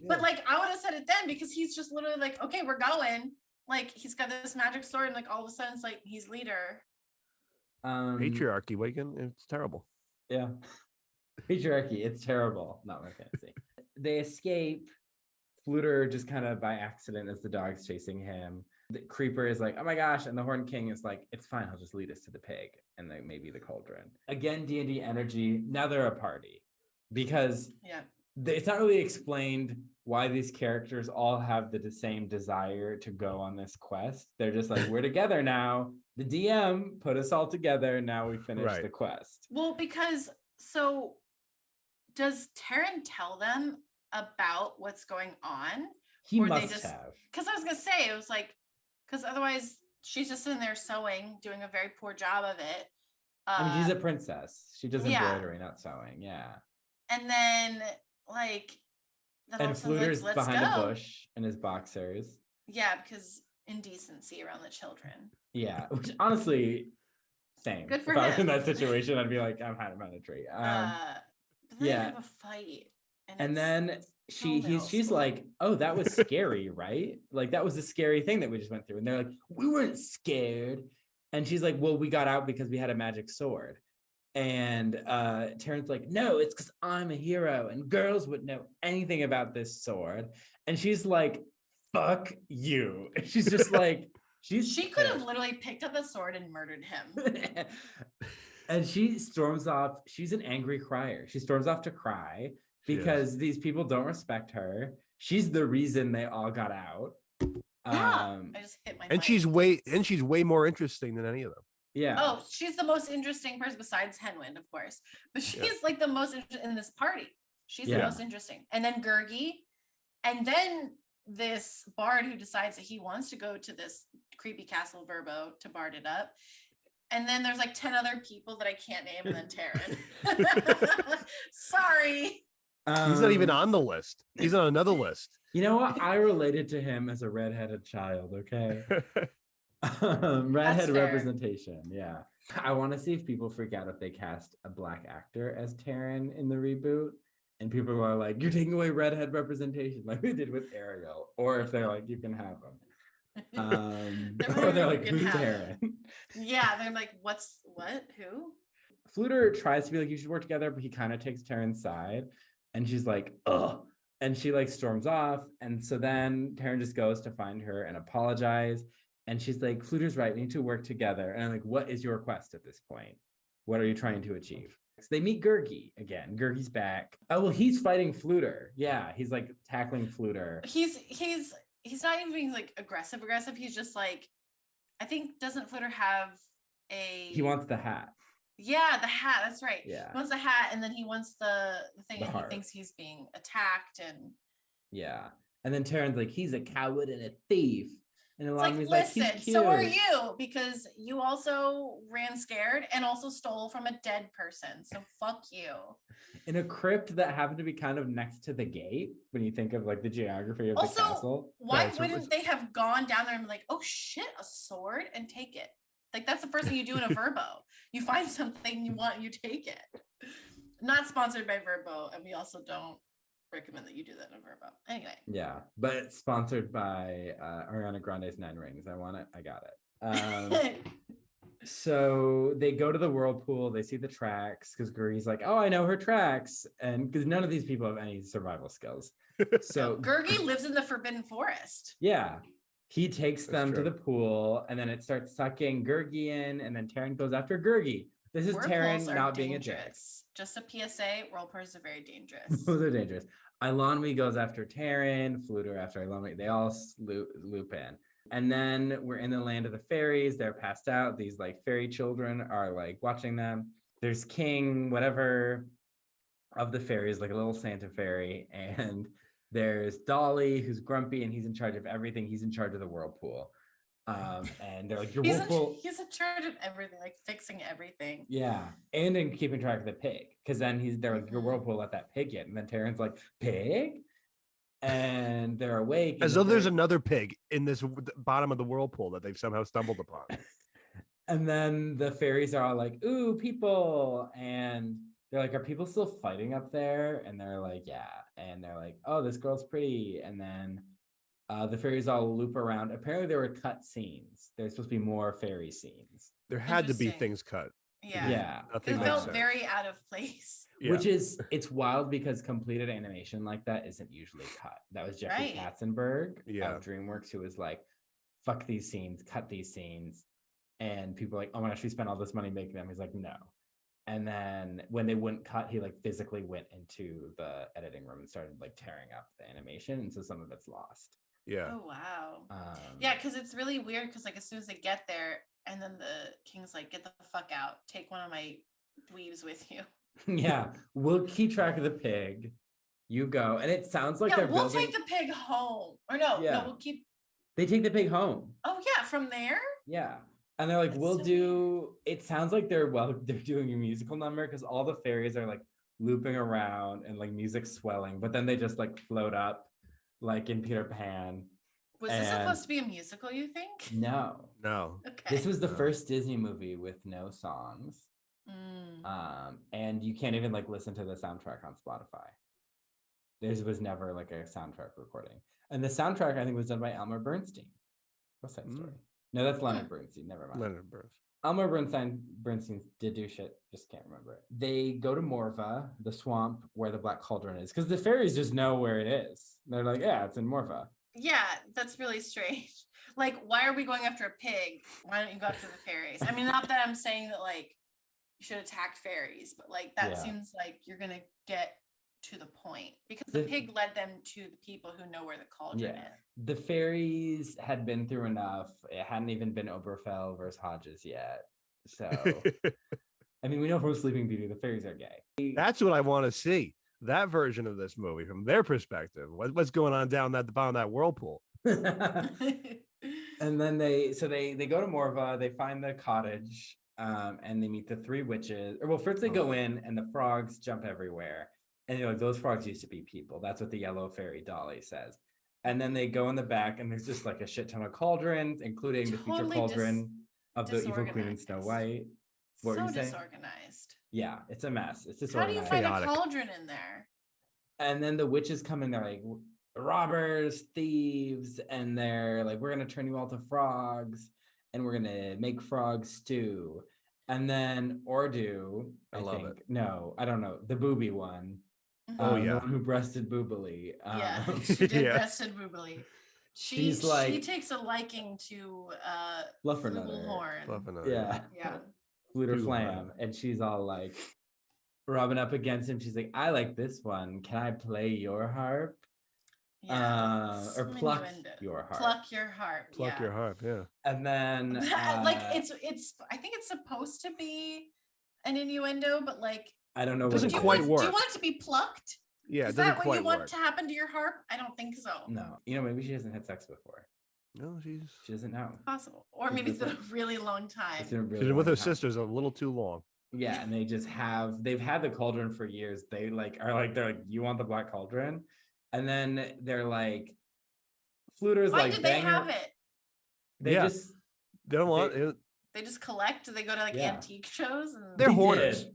But like, I would have said it then because he's just literally like, okay, we're going. Like, he's got this magic sword, and like all of a sudden, it's like he's leader. Patriarchy, Wigan. It's terrible. Yeah. Patriarchy, it's terrible. Not my fantasy. They escape. Fluter just kind of by accident as the dog's chasing him. The creeper is like, oh my gosh. And the Horned King is like, it's fine. He'll just lead us to the pig. And then maybe the cauldron. Again, D&D energy. Now they're a party. Because it's not really explained why these characters all have the same desire to go on this quest. They're just like, we're together now. The DM put us all together. Now we finish the quest. Well, because does Taryn tell them about what's going on? He must have. Because I was going to say, it was like, because otherwise she's just sitting there sewing, doing a very poor job of it. I mean, she's a princess. She does embroidery, not sewing. Yeah. And then, like... And Fluter's behind a bush in his boxers. Yeah, because indecency around the children. Yeah, which honestly, same. Good for him. If I was him. in that situation, I'd be like, I'm hiding behind a tree. But then they have a fight. And then she's like, oh, that was scary, right? Like, that was a scary thing that we just went through. And they're like, we weren't scared. And she's like, well, we got out because we had a magic sword. And Taryn's like, no, it's because I'm a hero and girls would know anything about this sword. And she's like, fuck you. She's just like, she could have literally picked up a sword and murdered him. And she storms off. She's an angry crier. She storms off to cry because these people don't respect her. She's the reason they all got out. I just hit my and mic. she's way more interesting than any of them. Yeah. Oh, she's the most interesting person besides Henwind, of course. But she's like the most interesting in this party. She's the most interesting. And then Gurgi. And then this bard who decides that he wants to go to this creepy castle Vrbo to bard it up. And then there's like 10 other people that I can't name, and then Taryn. Sorry. He's not even on the list. He's on another list. You know what? I related to him as a redheaded child, okay? Redhead representation, yeah. I want to see if people freak out if they cast a black actor as Taryn in the reboot. And people are like, you're taking away redhead representation like we did with Ariel. Or if they're like, you can have him. Or they're like, who's Taryn? Yeah, they're like, what? Who? Fluter tries to be like, you should work together, but he kind of takes Taryn's side. And she's like, ugh. And she like storms off. And so then Taryn just goes to find her and apologize. And she's like, Fluter's right, we need to work together. And I'm like, what is your quest at this point? What are you trying to achieve? So they meet Gurgi again. Gurgi's back. Oh, well, he's fighting Fluter. Yeah, he's like tackling Fluter. He's not even being like aggressive. He's just like, I think, doesn't Fluter have a... He wants the hat. Yeah, the hat. That's right. Yeah. He wants the hat, and then he wants the thing, and heart. he thinks he's being attacked. And yeah. And then Taryn's like, he's a coward and a thief. And a lot of listen, like, he's cute. So are you, because you also ran scared and also stole from a dead person. So fuck you. In a crypt that happened to be kind of next to the gate, when you think of like the geography of the castle. Why wouldn't they have gone down there and be like, oh shit, a sword, and take it? Like, that's the first thing you do in a Vrbo. You find something you want, you take it. Not sponsored by Vrbo, and we also don't recommend that you do that in a Vrbo. Anyway. Yeah, but it's sponsored by Ariana Grande's 9 Rings. I want it. I got it. So they go to the whirlpool. They see the tracks because Gurgi's like, oh, I know her tracks. And because none of these people have any survival skills. So Gurgi lives in the Forbidden Forest. Yeah. He takes them to the pool, and then it starts sucking Gurgi in, and then Taryn goes after Gurgi. This is Taryn not being a jerk. Just a PSA, whirlpools are very dangerous. Those are dangerous. Eilonwy goes after Taryn, Fluter after Eilonwy. They all loop in. And then we're in the land of the fairies. They're passed out. These like fairy children are like watching them. There's King, whatever, of the fairies, like a little Santa fairy. And there's Dolly, who's grumpy, and he's in charge of everything. He's in charge of the whirlpool. And they're like, he's in charge of everything, like fixing everything. Yeah, and in keeping track of the pig, because then they're like, your whirlpool, let that pig in. And then Taryn's like, pig? And they're awake. As though there's another pig in this bottom of the whirlpool that they've somehow stumbled upon. And then the fairies are all like, ooh, people. And they're like, are people still fighting up there? And they're like, yeah. And they're like, oh, this girl's pretty. And then the fairies all loop around. Apparently there were cut scenes. There's supposed to be more fairy scenes. There had to be things cut. Yeah. It felt very out of place. Yeah. Which is, it's wild because completed animation like that isn't usually cut. That was Jeffrey Katzenberg of DreamWorks, who was like, fuck these scenes, cut these scenes. And people are like, oh my gosh, we spent all this money making them. He's like, no. And then when they wouldn't cut, he like physically went into the editing room and started like tearing up the animation. And so some of it's lost. Yeah. Oh, wow. Yeah, because it's really weird because like as soon as they get there, and then the king's like, get the fuck out. Take one of my dweebs with you. Yeah, we'll keep track of the pig. You go. And it sounds like we'll take the pig home. Or no, we'll keep... They take the pig home. Oh, yeah, from there? Yeah. And they're like, it sounds like they're doing a musical number because all the fairies are like looping around and like music swelling, but then they just like float up like in Peter Pan. Was this supposed to be a musical, you think? No. Okay. This was the first Disney movie with no songs. And you can't even like listen to the soundtrack on Spotify. There was never like a soundtrack recording. And the soundtrack, I think, was done by Elmer Bernstein. What's that story? No, that's Leonard Bernstein. Never mind. Leonard Bernstein. Elmer Bernstein did do shit. Just can't remember it. They go to Morva, the swamp where the Black Cauldron is, because the fairies just know where it is. They're like, yeah, it's in Morva. Yeah, that's really strange. Like, why are we going after a pig? Why don't you go after the fairies? I mean, not that I'm saying that like you should attack fairies, but like that seems like you're gonna get to the point, because the pig led them to the people who know where the cauldron is. The fairies had been through enough. It hadn't even been Oberfell versus Hodges yet. So, I mean, we know from Sleeping Beauty the fairies are gay. That's what I want to see. That version of this movie from their perspective. What's going on down at the bottom of that whirlpool? And then they go to Morva. They find the cottage, and they meet the three witches. Or well, first they go in, and the frogs jump everywhere. And you're like, those frogs used to be people. That's what the yellow fairy Dolly says. And then they go in the back, and there's just like a shit ton of cauldrons, including the future cauldron of the evil queen and Snow White. What were you saying? Disorganized. Yeah, it's a mess. It's disorganized. How do you find a cauldron in there? And then the witches come in, they're like, robbers, thieves, and they're like, we're gonna turn you all to frogs, and we're gonna make frog stew. And then Ordu, I love it. No, I don't know, the booby one. The one who breasted boobily. She did breasted boobily. She takes a liking to Fluffernutter. Yeah. Fluter Flam, and she's all like rubbing up against him. She's like, I like this one. Can I play your harp? Or pluck your harp. Pluck your harp. Pluck your harp, yeah. And then like it's I think it's supposed to be an innuendo, but like I don't know. It doesn't quite work. Do you want it to be plucked? Yeah, is that what you want to happen to your harp? I don't think so. No, maybe she hasn't had sex before. No, she doesn't know. Possible, or maybe it's been a really long time. She's been with her sisters a little too long. Yeah, and they've had the cauldron for years. They're like, you want the Black Cauldron? And then they're like, Fluter's why did they have it? They don't want it. They just collect. They go to like antique shows. And they're hoarders.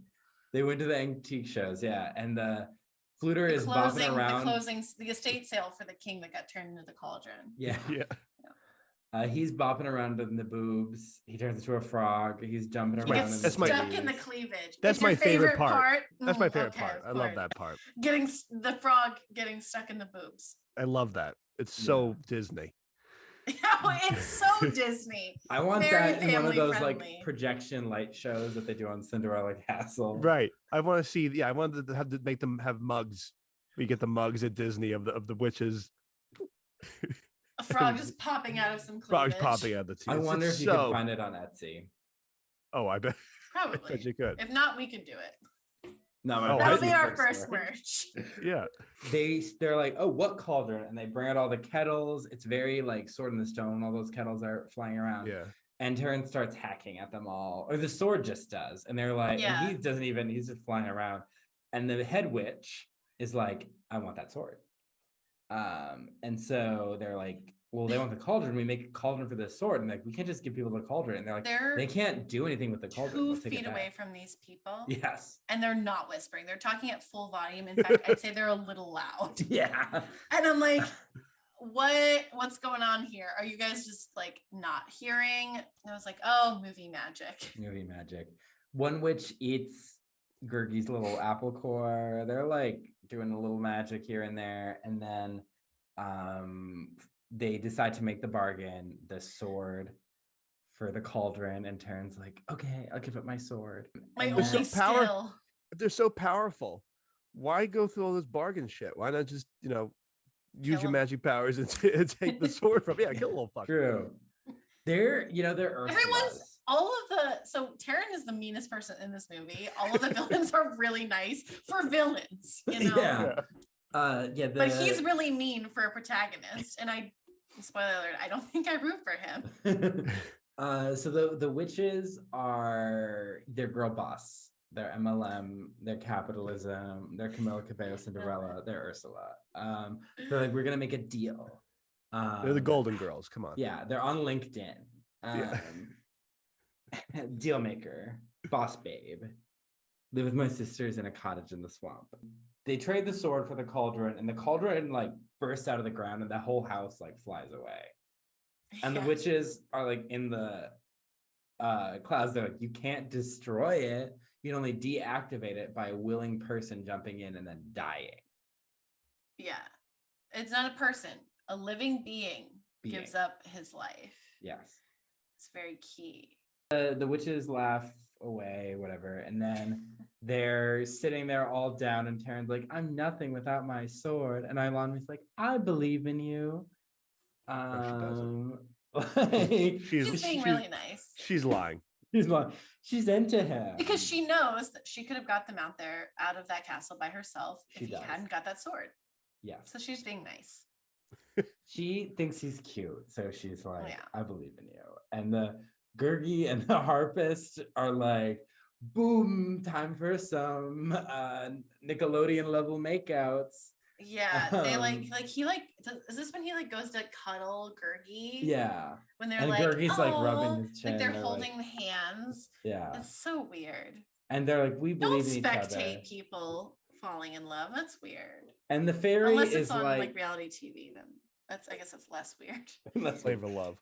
They went to the antique shows, and the Fluter is bopping around. The estate sale for the king that got turned into the cauldron. Yeah. He's bopping around in the boobs. He turns into a frog. He's jumping around. He gets stuck in the cleavage. That's my favorite part. That's my favorite part. I love that part. Getting the frog getting stuck in the boobs. I love that. It's so Disney. It's so Disney. I want that in one of those like projection light shows that they do on Cinderella Castle. Right. I want to see. Yeah, I wanted to make them have mugs. We get the mugs at Disney of the witches. A frog just popping out of some cleavage. Frogs popping out of the teeth. I wonder if you could find it on Etsy. Oh, I bet. Probably. I bet you could. If not, we could do it. No, that'll be our first merch. Yeah. They're like, oh, what cauldron? And they bring out all the kettles. It's very like Sword in the Stone. All those kettles are flying around. Yeah. And Terrence starts hacking at them all. Or the sword just does. And they're like, and he doesn't even, he's just flying around. And the head witch is like, I want that sword. And so they're like, well, they want the cauldron. We make a cauldron for this sword, and like we can't just give people the cauldron. And they're like, they can't do anything with the cauldron. 2 feet away from these people. Yes, and they're not whispering. They're talking at full volume. In fact, I'd say they're a little loud. Yeah, and I'm like, what's going on here? Are you guys just like not hearing? And I was like, oh, movie magic. Movie magic. One witch eats Gurgi's little apple core. They're like doing a little magic here and there, and then they decide to make the bargain, the sword for the cauldron, and Terrence like, okay, I'll give up my sword. My only skill. They're so powerful. Why go through all this bargain shit? Why not just, use your magic powers and take the sword from? Yeah, kill a little fucker. True. They're so Taryn is the meanest person in this movie. All of the villains are really nice for villains, Yeah. But he's really mean for a protagonist, and spoiler alert, I don't think I root for him. So the witches are their girl boss, their MLM, their capitalism, their Camila Cabello Cinderella, their Ursula. They're like, we're gonna make a deal. They're the Golden Girls. Come on. Yeah, they're on LinkedIn. Deal maker, boss babe. Live with my sisters in a cottage in the swamp. They trade the sword for the cauldron, and the cauldron like bursts out of the ground, and the whole house like flies away. And the witches are like in the clouds. They're like, you can't destroy it. You can only deactivate it by a willing person jumping in and then dying. Yeah, it's not a person. A living being gives up his life. Yes, it's very key. The witches laugh away, whatever. And then they're sitting there all down, and Taryn's like, I'm nothing without my sword. And Eilonwy's like, I believe in you. She doesn't. Like, she's being really nice. She's lying. She's into him. Because she knows that she could have got them out of that castle by herself if he hadn't got that sword. Yeah. So she's being nice. She thinks he's cute. So she's like, Yeah. I believe in you. And the Gurgi and the harpist are like, boom, time for some Nickelodeon level makeouts. Yeah, they is this when he like goes to cuddle Gurgi? Yeah. When they're and like, Gurgi's like rubbing his chin. like they're holding hands. Yeah. It's so weird. And they're like, we believe in each other. Don't spectate people falling in love. That's weird. And the fairy unless it's is on like reality TV, then I guess it's less weird. That's flavor love.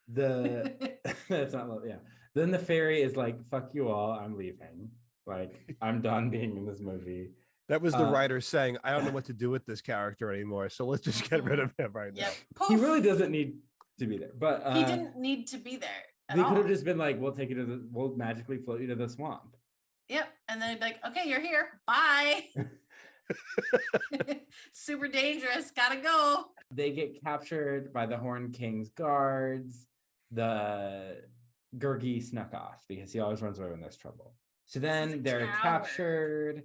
That's not love, yeah. Then the fairy is like, fuck you all, I'm leaving. Like, I'm done being in this movie. That was the writer saying, I don't know what to do with this character anymore, so let's just get rid of him right now. He really doesn't need to be there, but he didn't need to be there. They could have just been like, we'll magically float you to the swamp. Yep, and then like, okay, you're here, bye. Super dangerous, gotta go. They get captured by the Horn King's guards. The Gurgi snuck off because he always runs away when there's trouble. So then they're captured.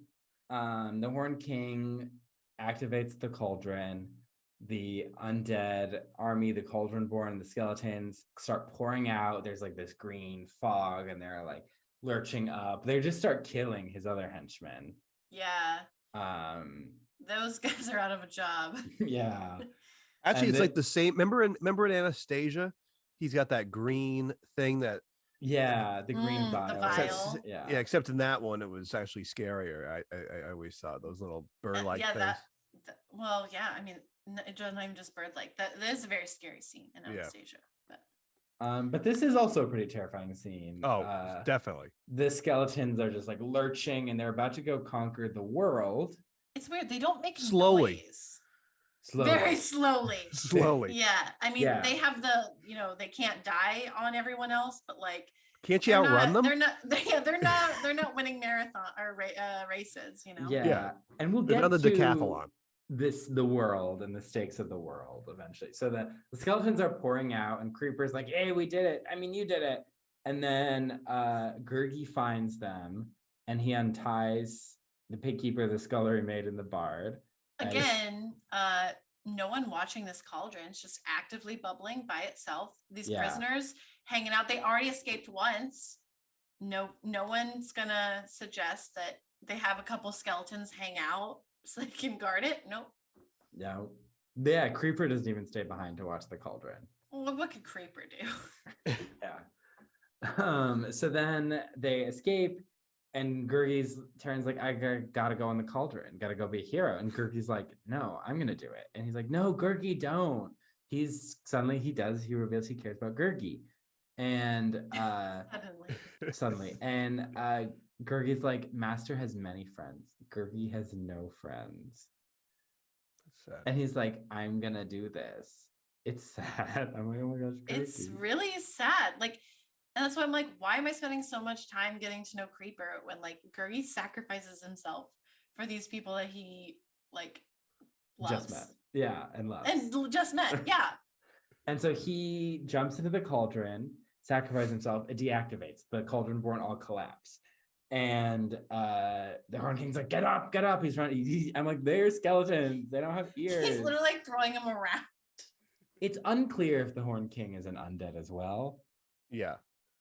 The Horn King activates the cauldron. The undead army, the Cauldron Born, the skeletons start pouring out. There's like this green fog, and they're like lurching up. They just start killing his other henchmen. Yeah. Those guys are out of a job. Yeah. Actually, it's like the same. Remember in Anastasia, he's got that green thing that. Yeah, the green vial. Vial. Yeah, except in that one, it was actually scarier. I always saw those little bird-like things. Well, yeah. I mean, it's not even just bird-like. That is a very scary scene in Anastasia. But this is also a pretty terrifying scene. Oh, definitely. The skeletons are just like lurching, and they're about to go conquer the world. It's weird. They don't make slowly. Slowly. Very slowly. Slowly. Yeah. I mean, they have they can't die on everyone else, but like, can't you outrun them? They're not winning marathon or races, Yeah. And we'll get another to decathlon. The world and the stakes of the world eventually. So the skeletons are pouring out, and Creeper's like, hey, we did it. I mean, you did it. And then Gurgi finds them, and he unties the pig keeper, the scullery maid, and the bard. Again, no one watching this cauldron. It's just actively bubbling by itself. These prisoners hanging out. They already escaped once. No one's gonna suggest that they have a couple skeletons hang out so they can guard it. Nope. No. Yeah, Creeper doesn't even stay behind to watch the cauldron. Well, what could Creeper do? Yeah. So then they escape, and Gurgi's turns like, I gotta go on the cauldron, gotta go be a hero. And Gurgi's like, no, I'm gonna do it. And he's like, no, Gurgi, don't. He reveals he cares about Gurgi. And suddenly. And Gurgi's like, Master has many friends. Gurgi has no friends. That's sad. And he's like, I'm gonna do this. It's sad. I'm like, oh my gosh, Gurgi. It's really sad. Like, and that's why I'm like, why am I spending so much time getting to know Creeper when like Gurgi sacrifices himself for these people that he like loves? Just met. Yeah, and loves. And just met, yeah. And so he jumps into the cauldron, sacrifices himself, it deactivates. The Cauldron Born all collapse. And the Horn King's like, get up. He's running. I'm like, they're skeletons. They don't have ears. He's literally like throwing them around. It's unclear if the Horn King is an undead as well. Yeah.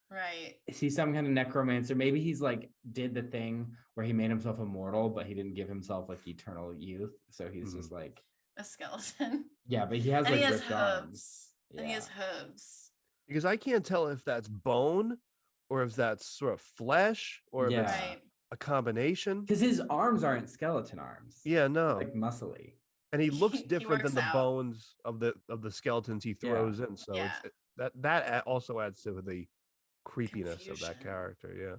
Right. Is he some kind of necromancer? Maybe he's like did the thing where he made himself immortal, but he didn't give himself like eternal youth. So he's just like a skeleton. Yeah, but he has and like he has ripped arms. And he has hooves. Because I can't tell if that's bone or if that's sort of flesh or if it's a combination. Because his arms aren't skeleton arms. Yeah, no. Like muscly. And he looks different than the bones of the skeletons he throws in. So it's that also adds to the creepiness of that character. Yeah.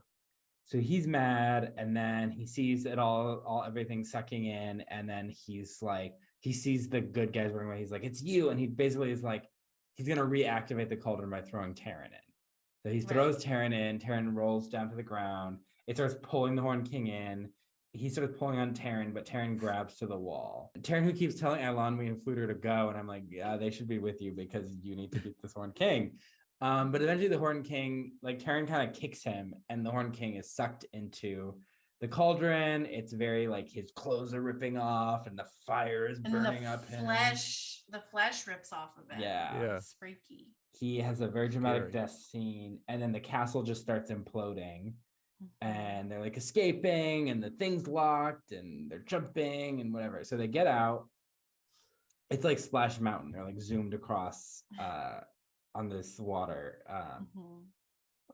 So he's mad, and then he sees it all everything sucking in, and then he's like, he sees the good guys running away. He's like, it's you. And he basically is like, he's gonna reactivate the cauldron by throwing Taryn in. So he throws Taryn in. Taryn rolls down to the ground. It starts pulling the Horned King in. He starts pulling on Taryn, but Taryn grabs to the wall. Taryn, who keeps telling Eilonwy and Fluter to go, and I'm like, yeah, they should be with you because you need to beat this Horned King. But eventually the Horned King, like Taryn kind of kicks him, and the Horned King is sucked into the cauldron. It's very like his clothes are ripping off, and the fire is burning up him. The flesh rips off of it. Yeah. It's freaky. He has a very dramatic death scene, and then the castle just starts imploding. And they're like escaping, and the thing's locked, and they're jumping and whatever. So they get out. It's like Splash Mountain. They're like zoomed across on this water.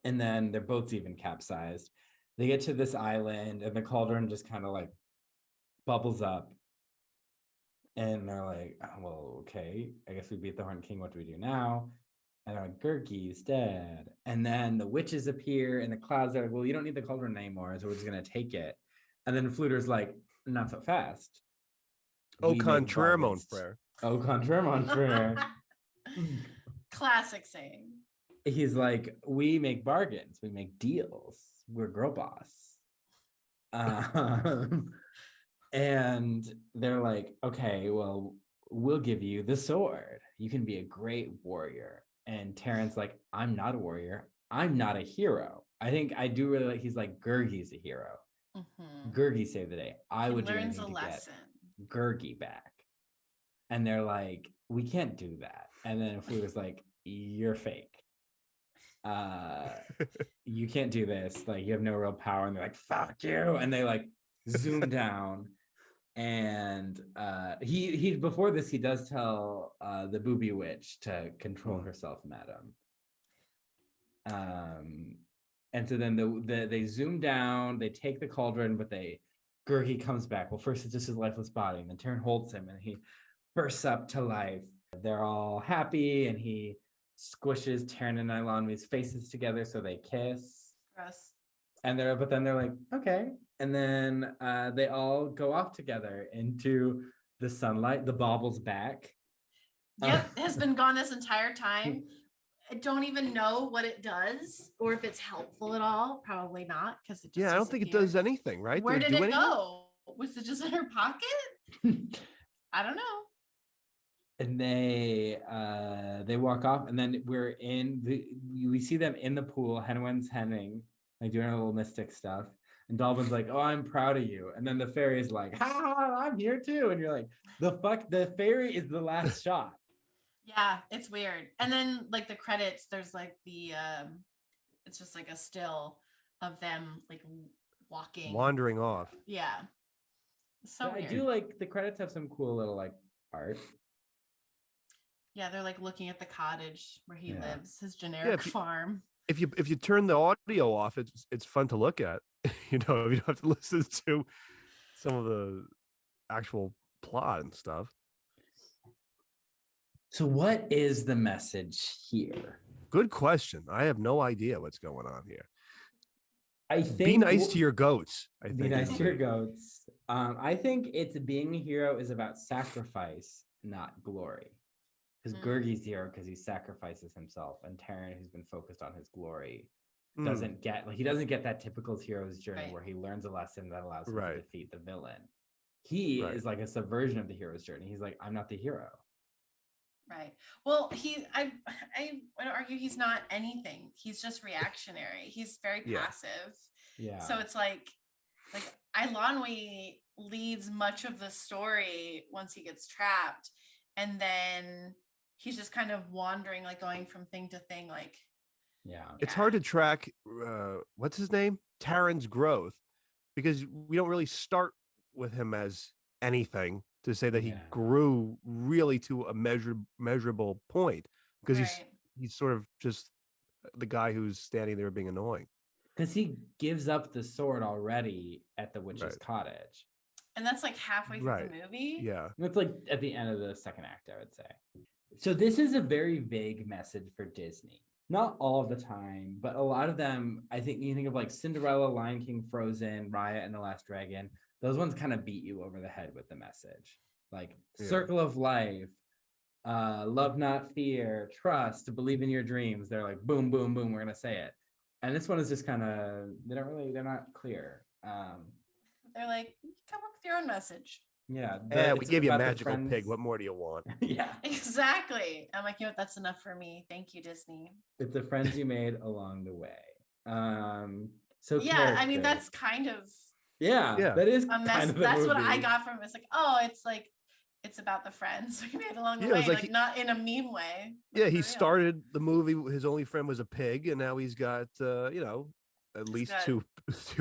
And then their boat's even capsized. They get to this island, and the cauldron just kind of like bubbles up. And they're like, oh, well, okay, I guess we beat the Horned King. What do we do now? And they're like, Gurgi's dead. And then the witches appear, and the clouds are like, well, you don't need the cauldron anymore, so we're just going to take it. And then Fluter's like, not so fast. Au contraire, mon frère. Au contraire, mon frère. Classic saying. He's like, we make bargains. We make deals. We're girl boss. And they're like, okay, well, we'll give you the sword. You can be a great warrior. And Taryn's like, I'm not a warrior. I'm not a hero. I think I do really like, he's like, Gurgi's a hero. Gurgi saved the day. I would do anything to get Gurgi back. And they're like, we can't do that. And then Fluter's like, you're fake. You can't do this. Like, you have no real power. And they're like, fuck you. And they like zoom down. And he before this, he does tell the booby witch to control herself, madam. And so then they zoom down, they take the cauldron, but Gurgi comes back. Well, first it's just his lifeless body, and then Taryn holds him, and he bursts up to life. They're all happy, and he squishes Taryn and Eilonwy's faces together, so they kiss. Gross. And they're like, okay. And then they all go off together into the sunlight. The bauble's back. Yep, has been gone this entire time. I don't even know what it does or if it's helpful at all. Probably not, because it just I don't think it does anything, right? Where did it go? Was it just in her pocket? I don't know. And they walk off, and then we see them in the pool. Henwen's henning, like doing a little mystic stuff. And Dalvin's like, oh, I'm proud of you. And then the fairy's like, ha, I'm here too. And you're like, the fairy is the last shot. Yeah, it's weird. And then like the credits, there's like it's just like a still of them like wandering off. Yeah. So I do like the credits have some cool little like art. Yeah, they're like looking at the cottage where he lives, his generic farm. If you turn the audio off, it's fun to look at. You know, you don't have to listen to some of the actual plot and stuff. So what is the message here? Good question. I have no idea what's going on here. I think be nice to your goats. Be nice to your goats. I think it's being a hero is about sacrifice, not glory. Because Gurgi's hero because he sacrifices himself, and Taryn, who's been focused on his glory, doesn't get that typical hero's journey where he learns a lesson that allows him to defeat the villain. He is like a subversion of the hero's journey. He's like, I'm not the hero. Right. Well, I would argue he's not anything. He's just reactionary. He's very passive. Yeah. So it's like Eilonwy leads much of the story once he gets trapped, and then he's just kind of wandering, like going from thing to thing, like. Yeah. It's hard to track what's his name? Taryn's growth, because we don't really start with him as anything to say that he grew really to a measurable point, because he's sort of just the guy who's standing there being annoying. Because he gives up the sword already at the witch's cottage. And that's like halfway through the movie. Yeah. It's like at the end of the second act, I would say. So this is a very vague message for Disney. Not all of the time, but a lot of them, I think you think of like Cinderella, Lion King, Frozen, Raya and the Last Dragon. Those ones kind of beat you over the head with the message. Like Circle of Life, love not fear, trust, believe in your dreams. They're like boom, boom, boom, we're gonna say it. And this one is just kind of they're not clear. They're like, come up with your own message. Yeah, we gave you a magical pig. What more do you want? Yeah, exactly. I'm like, you know what, that's enough for me. Thank you, Disney. It's the friends you made along the way. So yeah, I mean that's kind of that is kind of that's movie. What I got from it. It's like, oh, it's like it's about the friends we made along the way, like not in a meme way. Yeah, he started the movie. His only friend was a pig, and now he's got at least two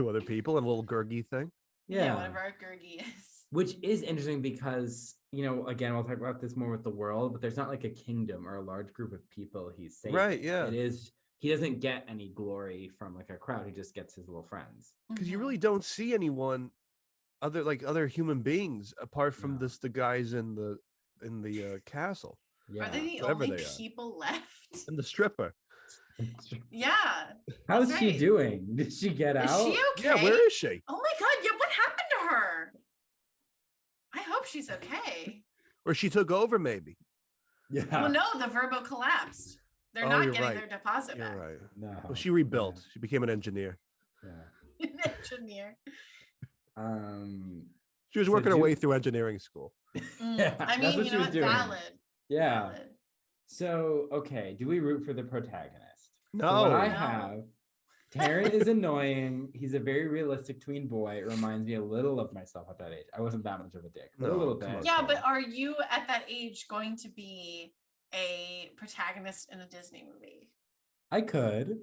other people and a little Gurgi thing. Yeah, whatever our Gurgi is. Which is interesting because, again, we'll talk about this more with the world, but there's not like a kingdom or a large group of people he's saving. Right, yeah. It is, he doesn't get any glory from like a crowd. He just gets his little friends. Because you really don't see anyone other human beings apart from the guys in the castle. Yeah. Are they the only people left? And the stripper. Yeah. How's she doing? Did she get out? Is she okay? Yeah, where is she? Oh my God, yeah, what happened to her? I hope she's okay. Or she took over, maybe. Yeah. Well, no, the vrbo collapsed. They're not getting their deposit back. You're right. No. Well, she rebuilt. Yeah. She became an engineer. Yeah. An engineer. She was working her way through engineering school. Yeah, I mean, you know what? Valid. Yeah. Valid. So, okay, do we root for the protagonist? No. So what I have, Taran is annoying. He's a very realistic tween boy. It reminds me a little of myself at that age. I wasn't that much of a dick, but a little bit. Yeah, but are you at that age going to be a protagonist in a Disney movie? I could,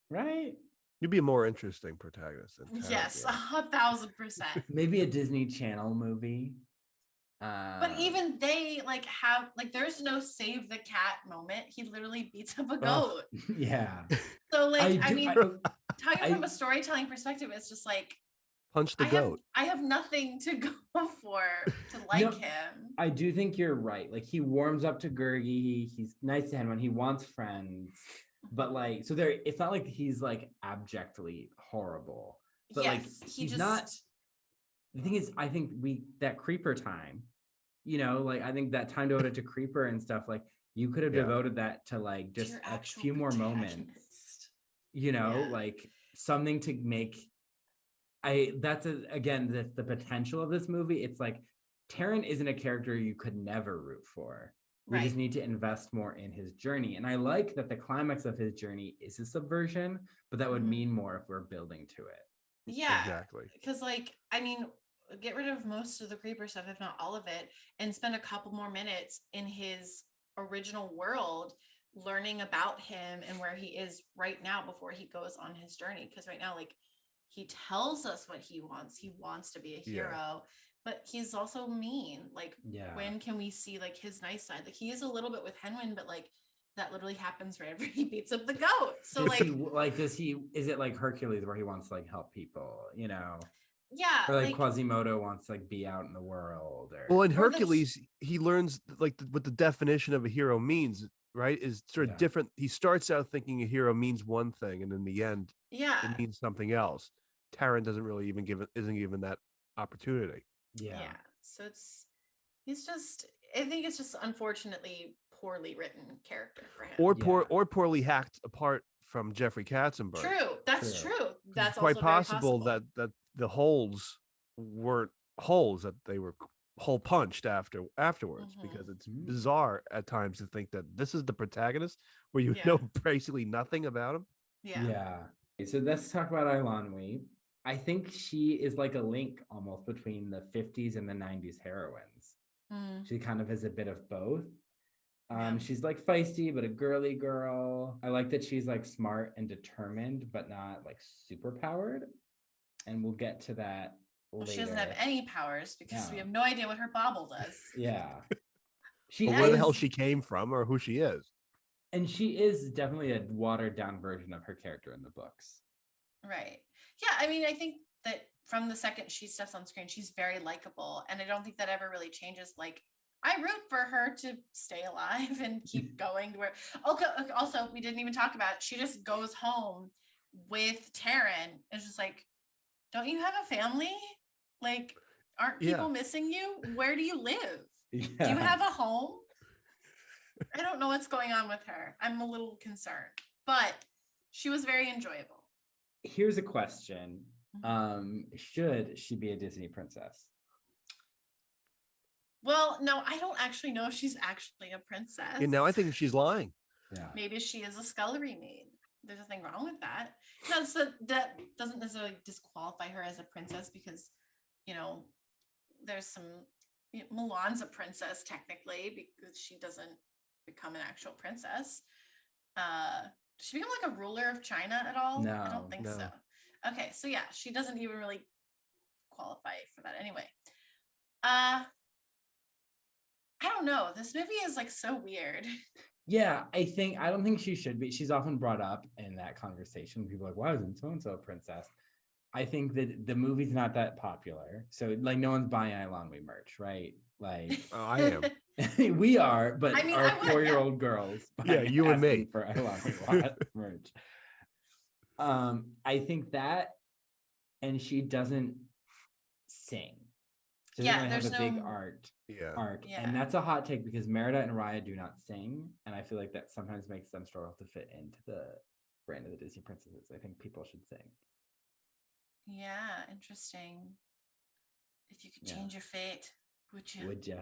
right? You'd be a more interesting protagonist than Taran. Yes, 1,000%. Maybe a Disney Channel movie. But even they have there's no save the cat moment. He literally beats up a goat. Yeah. So talking from a storytelling perspective, it's just like punch the goat. I have nothing to go for to like him. I do think you're right. Like he warms up to Gurgi. He's nice to him when he wants friends. But it's not like he's abjectly horrible. But he's not. The thing is, I think that Creeper time, I think that time devoted to Creeper and stuff, you could have devoted that to just a few more moments, something to make. That's the potential of this movie. It's Taran isn't a character you could never root for. We just need to invest more in his journey. And I like that the climax of his journey is a subversion, but that would mean more if we're building to it. Yeah, exactly. Because get rid of most of the Creeper stuff, if not all of it, and spend a couple more minutes in his original world, learning about him and where he is right now before he goes on his journey. Because right now, he tells us what he wants. He wants to be a hero, but he's also mean. When can we see his nice side? He is a little bit with Henwin, but that literally happens right after he beats up the goat. So is it like Hercules where he wants to help people, Yeah. Or Quasimodo wants to be out in the world. Well, in Hercules, he learns what the definition of a hero means, right? Is sort of different. He starts out thinking a hero means one thing, and in the end, it means something else. Taran isn't given that opportunity. Yeah. So I think it's just unfortunately poorly written character for him. Or poorly hacked apart from Jeffrey Katzenberg. True. That's true. That's quite also possible that the holes weren't holes, that they were hole punched afterwards, because it's bizarre at times to think that this is the protagonist where you know basically nothing about him. Yeah. So let's talk about Eilonwy. I think she is like a link almost between the 50s and the 90s heroines. She kind of is a bit of both. She's feisty, but a girly girl. I like that she's smart and determined, but not super powered. And we'll get to that later. She doesn't have any powers because we have no idea what her bauble does. Yeah. Where the hell she came from or who she is. And she is definitely a watered down version of her character in the books. Right. Yeah. I mean, I think that from the second she steps on screen, she's very likable. And I don't think that ever really changes. I root for her to stay alive and keep going to where. Okay. Also, we didn't even talk about it. She just goes home with Taran. It's just don't you have a family? Aren't people missing you? Where do you live? Yeah. Do you have a home? I don't know what's going on with her. I'm a little concerned, but she was very enjoyable. Here's a question. Should she be a Disney princess? Well, no, I don't actually know if she's actually a princess. Now I think she's lying. Yeah. Maybe she is a scullery maid. There's nothing wrong with that. No, so that doesn't necessarily disqualify her as a princess because, there's some Mulan's a princess technically because she doesn't become an actual princess. Does she become like a ruler of China at all? No, I don't think so. Okay, so yeah, she doesn't even really qualify for that anyway. I don't know. This movie is like so weird. Yeah, I don't think she should be. She's often brought up in that conversation. People are like, why isn't so-and-so a princess? I think that the movie's not that popular. So like no one's buying Ilanwi merch, right? Like I am. we are, but I mean, our 4-year-old girls you and me for Ilanwi merch. I think that, and she doesn't sing. She doesn't really have a big arc. Yeah. And that's a hot take because Merida and Raya do not sing. And I feel like that sometimes makes them struggle to fit into the brand of the Disney princesses. I think people should sing. Yeah, interesting. If you could change your fate, would you? Would you?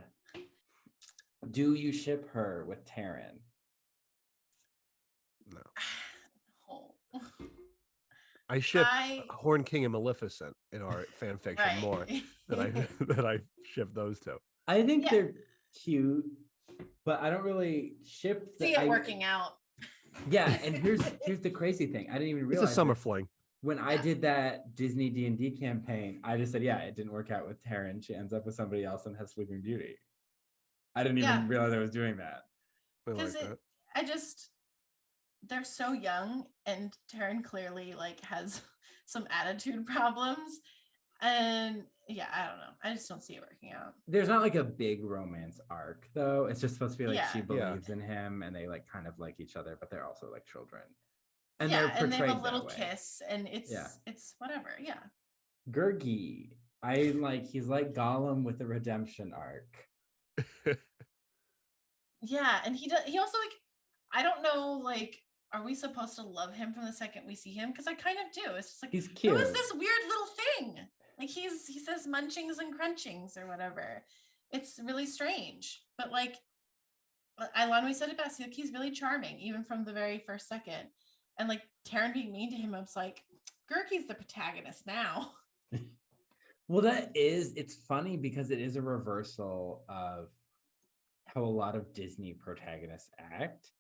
Do you ship her with Taryn? No. Oh. I ship Horn King and Maleficent in our fan fiction more than I ship those two. I think they're cute, but I don't really ship. See it working out. Yeah, and here's the crazy thing. I didn't even realize it's a summer fling. When I did that Disney D&D campaign, I just said, it didn't work out with Taryn. She ends up with somebody else and has Sleeping Beauty. I didn't even realize I was doing that. Because they're so young, and Taryn clearly like has some attitude problems. And I don't know. I just don't see it working out. There's not like a big romance arc though. It's just supposed to be like she believes in him and they like kind of like each other, but they're also like children. And they're portrayed and they have a little kiss, and it's whatever. Yeah. Gurgi, he's like Gollum with a redemption arc. Yeah, and he also like, I don't know, like, are we supposed to love him from the second we see him? Because I kind of do. It's just like, he's cute. Who is this weird little thing? Like he says munchings and crunchings or whatever. It's really strange. But like Ilanwi said it best, he's really charming, even from the very first second. And like Taryn being mean to him, I was like, Gurgi's the protagonist now. Well, it's funny because it is a reversal of how a lot of Disney protagonists act.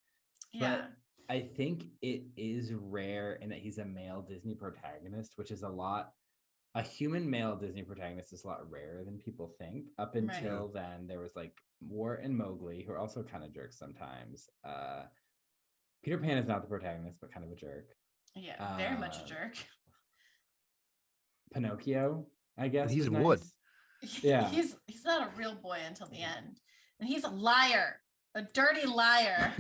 Yeah. But I think it is rare in that he's a male Disney protagonist, which is a human male Disney protagonist is a lot rarer than people think. Up until then, there was like Wart and Mowgli, who are also kind of jerks sometimes. Peter Pan is not the protagonist, but kind of a jerk. Yeah, very much a jerk. Pinocchio, I guess. He's in wood. Yeah. He's not a real boy until the end. And he's a liar. A dirty liar.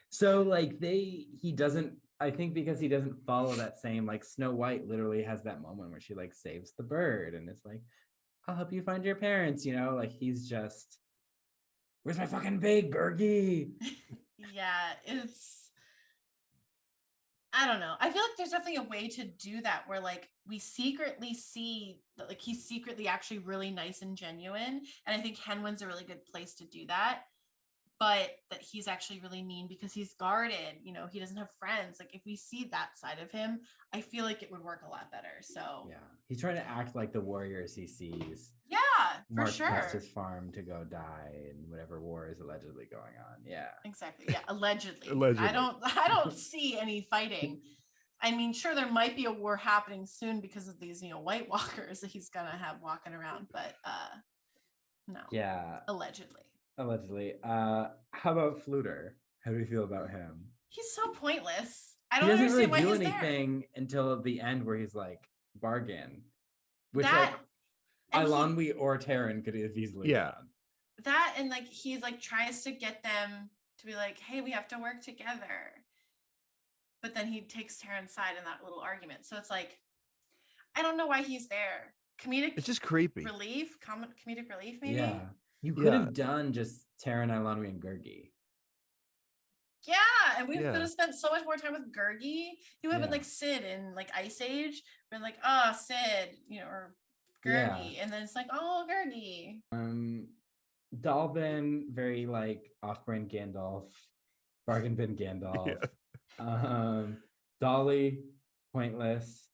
So like he doesn't, I think because he doesn't follow that same, like Snow White literally has that moment where she like saves the bird and it's like, I'll help you find your parents, like he's just, where's my fucking big Gurgi? Yeah, I don't know. I feel like there's definitely a way to do that where like we secretly see that like he's secretly actually really nice and genuine. And I think Henwin's a really good place to do that. But that he's actually really mean because he's guarded, he doesn't have friends. Like if we see that side of him, I feel like it would work a lot better. So he's trying to act like the warriors he sees. Yeah, for sure. Past his farm to go die in whatever war is allegedly going on. Yeah, exactly. Yeah, allegedly. Allegedly. I don't see any fighting. I mean, sure, there might be a war happening soon because of these, White Walkers that he's gonna have walking around, but no. Yeah. Allegedly. How about Fluter? How do you feel about him? He's so pointless. I don't understand why he's there. He doesn't really do anything until the end where he's like, bargain. Which Ilanwi or Taryn could have easily done. That and like he like tries to get them to be like, hey, we have to work together. But then he takes Taryn's side in that little argument. So it's like, I don't know why he's there. It's just creepy. Comedic relief, maybe? Yeah. You could have done just Taryn, Ilanwi, and Gurgi. Yeah, and we could have spent so much more time with Gurgi. He would have been like Sid in like Ice Age. Been like, Sid, or Gurgi, and then it's like, Gurgi. Dalvin, very like off-brand Gandalf, bargain bin Gandalf. Dolly, pointless.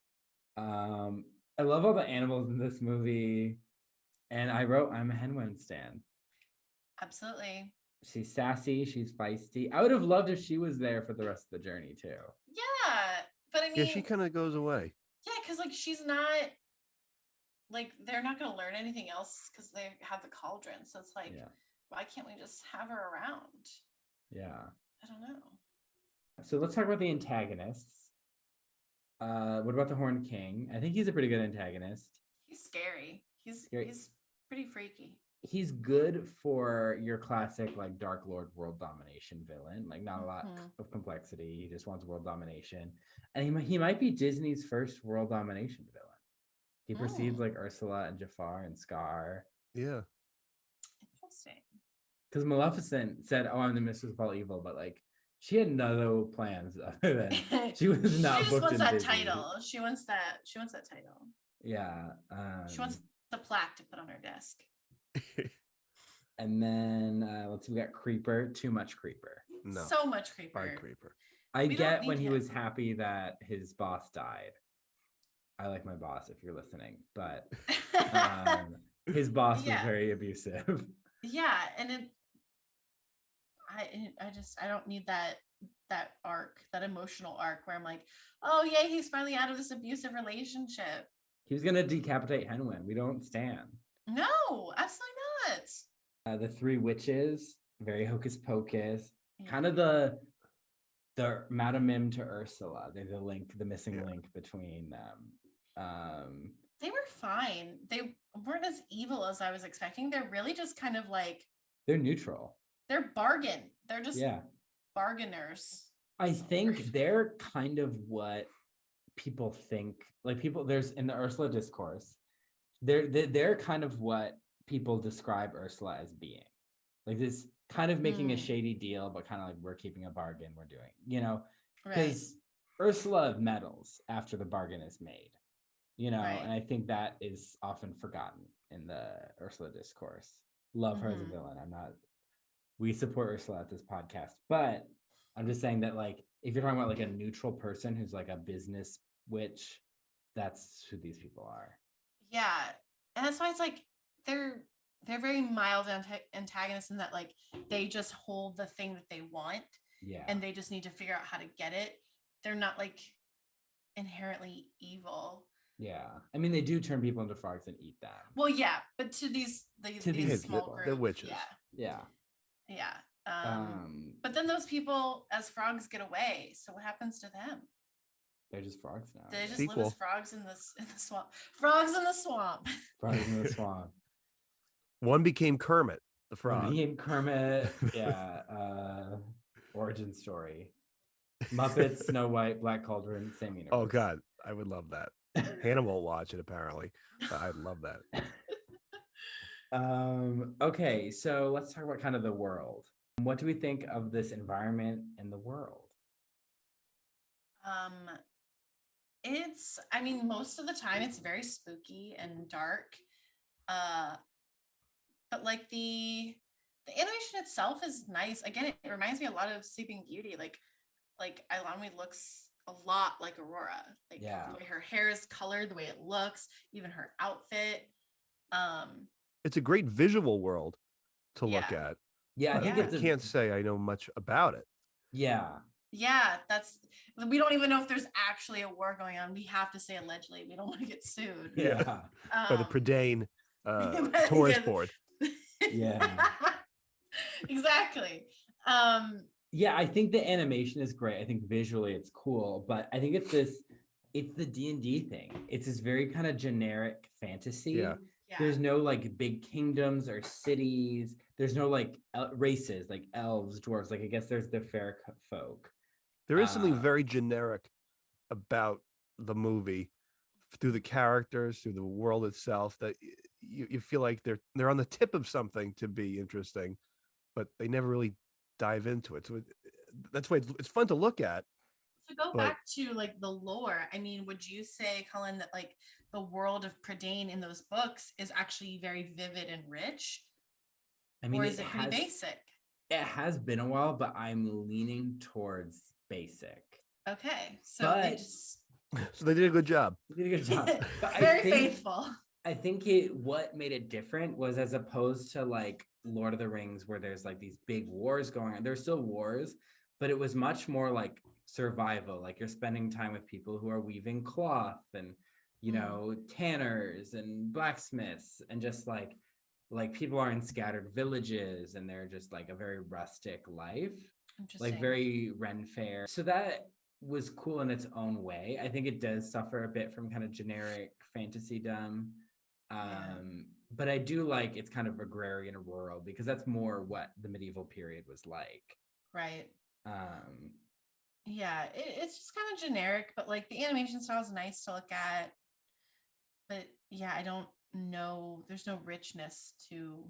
I love all the animals in this movie, and I wrote, I'm a Henwen stan. Absolutely. She's sassy, she's feisty. I would have loved if she was there for the rest of the journey too. Yeah, but I mean, yeah, she kind of goes away. Yeah, because like she's not like they're not going to learn anything else because they have the cauldron. So it's like, why can't we just have her around? Yeah, I don't know. So let's talk about the antagonists. What about the Horned King? I think he's a pretty good antagonist. He's scary. He's pretty freaky. He's good for your classic like Dark Lord world domination villain. Like not a lot of complexity. He just wants world domination, and he might be Disney's first world domination villain. He precedes like Ursula and Jafar and Scar. Yeah, interesting. Because Maleficent said, "Oh, I'm the mistress of all evil," but like she had no plans other than she was not. She just wants that title. She wants that title. Yeah. She wants the plaque to put on her desk. And then let's see, we got Creeper. Too much Creeper. No. So much Creeper. Bye, Creeper. I get when he was happy that his boss died. I like my boss if you're listening, but his boss was very abusive. Yeah, and I don't need that arc, that emotional arc where I'm like, oh yay, he's finally out of this abusive relationship. He was gonna decapitate Henwen. We don't stand. No, absolutely not. The three witches, very hocus pocus, kind of the Madame Mim to Ursula. They're the missing link between them. They were fine. They weren't as evil as I was expecting. They're really just kind of like they're neutral. They're bargain. They're just bargainers. I think they're kind of what people think. Like there's in the Ursula discourse, they're kind of what people describe Ursula as being. Like this kind of making a shady deal, but kind of like we're keeping a bargain we're doing, because Ursula meddles after the bargain is made, and I think that is often forgotten in the Ursula discourse. Love her as a villain. We support Ursula at this podcast, but I'm just saying that like, if you're talking about like a neutral person who's like a business witch, that's who these people are. Yeah. And that's why it's like, they're very mild antagonists in that like they just hold the thing that they want and they just need to figure out how to get it. They're not like inherently evil. Yeah, I mean they do turn people into frogs and eat them. Well, yeah, but to these small groups, the witches. Yeah. But then those people as frogs get away. So what happens to them? They're just frogs now. They just live as frogs in the swamp. Frogs in the swamp. Frogs in the swamp. One became Kermit the Frog. One became Kermit. Yeah. Origin story. Muppets, Snow White, Black Cauldron, same universe. Oh God, I would love that. Hannah won't watch it apparently. I'd love that. Okay, so let's talk about kind of the world. What do we think of this environment and the world? Most of the time it's very spooky and dark. But like the animation itself is nice. Again, it reminds me a lot of Sleeping Beauty. Like Eilonwy looks a lot like Aurora. Like the way her hair is colored, the way it looks, even her outfit. It's a great visual world to look at. Yeah, I can't say I know much about it. Yeah. Yeah, we don't even know if there's actually a war going on. We have to say allegedly. We don't want to get sued. Yeah. By the Prydain tourist board. Yeah. Exactly. Yeah, I think the animation is great. I think visually it's cool, but I think it's the D&D thing. It's this very kind of generic fantasy. Yeah. There's no like big kingdoms or cities. There's no like races like elves, dwarves. Like I guess there's the fair folk. There is something very generic about the movie, through the characters, through the world itself, that you feel like they're on the tip of something to be interesting, but they never really dive into it. So that's why it's fun to look at. To go back to like the lore, I mean, would you say, Cullen, that like the world of Prydain in those books is actually very vivid and rich? I mean, or is it pretty basic? It has been a while, but I'm leaning towards basic. Okay, so so they did a good job. They did a good job. But Very faithful. I think what made it different was, as opposed to like Lord of the Rings, where there's like these big wars going on. There's still wars, but it was much more like survival. Like you're spending time with people who are weaving cloth and, you know, tanners and blacksmiths, and just like people are in scattered villages, and they're just like a very rustic life, like very Ren Fair. So that was cool in its own way. I think it does suffer a bit from kind of generic fantasy-dom. But I do like it's kind of agrarian rural, because that's more what the medieval period was like. Right. Yeah, it's just kind of generic, but like the animation style is nice to look at. But yeah, I don't know. There's no richness to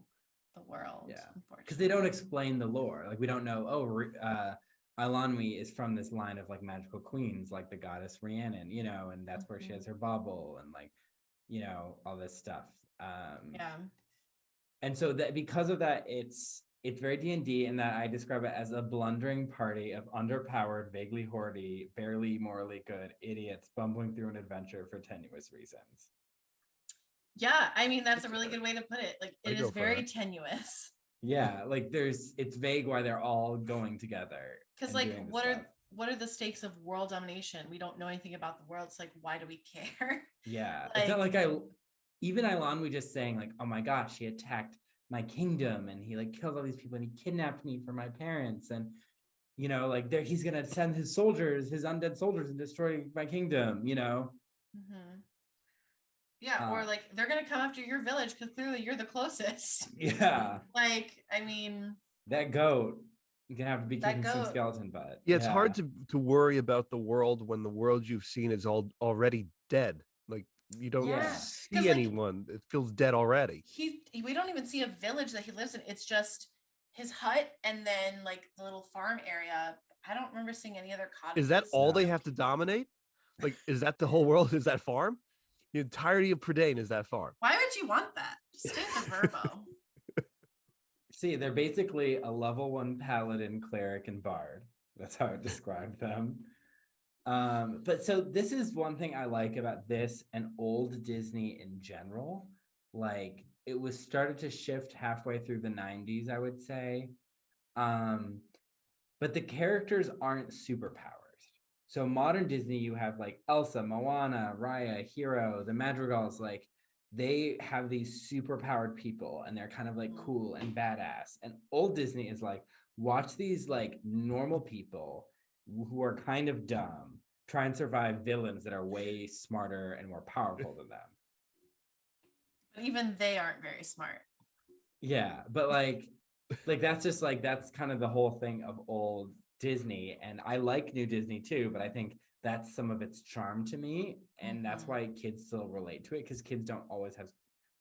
the world. Yeah, because they don't explain the lore. Like we don't know. Eilonwy is from this line of like magical queens, like the goddess Rhiannon, you know, and that's where she has her bauble and like, you know, all this stuff. And so that because of that, it's very D&D in that I describe it as a blundering party of underpowered, vaguely hoardy, barely morally good idiots bumbling through an adventure for tenuous reasons. Yeah, I mean, that's a really good way to put it. Like, it is very tenuous. Yeah, like it's vague why they're all going together. Because like, what are the stakes of world domination? We don't know anything about the world. It's like, why do we care? Yeah, like, it's not like even Eilonwy just saying like, oh my gosh, he attacked my kingdom and he like killed all these people and he kidnapped me for my parents, and you know, like he's gonna send his undead soldiers, and destroy my kingdom, you know. Yeah, or like they're gonna come after your village because clearly you're the closest. Yeah. Like, I mean, that goat, you're gonna have to be kicking some skeleton butt. Yeah, it's hard to worry about the world when the world you've seen is already dead. Like you don't see anyone. It feels dead already. We don't even see a village that he lives in. It's just his hut and then like the little farm area. I don't remember seeing any other cottages. Is that all they have to dominate? Like, is that the whole world? Is that farm? The entirety of Prydain is that farm. Why would you want that? Just stay with the vrbo. See, they're basically a level 1 paladin, cleric, and bard. That's how I described them. But so this is one thing I like about this and old Disney in general. Like it was started to shift halfway through the 90s, I would say. But the characters aren't superpowers. So modern Disney, you have like Elsa, Moana, Raya, Hero, the Madrigals, like they have these super powered people and they're kind of like cool and badass. And old Disney is like, watch these like normal people who are kind of dumb try and survive villains that are way smarter and more powerful than them. But even they aren't very smart. Yeah, but like that's just like, that's kind of the whole thing of old Disney. And I like new Disney too, but I think that's some of its charm to me. And that's why kids still relate to it, because kids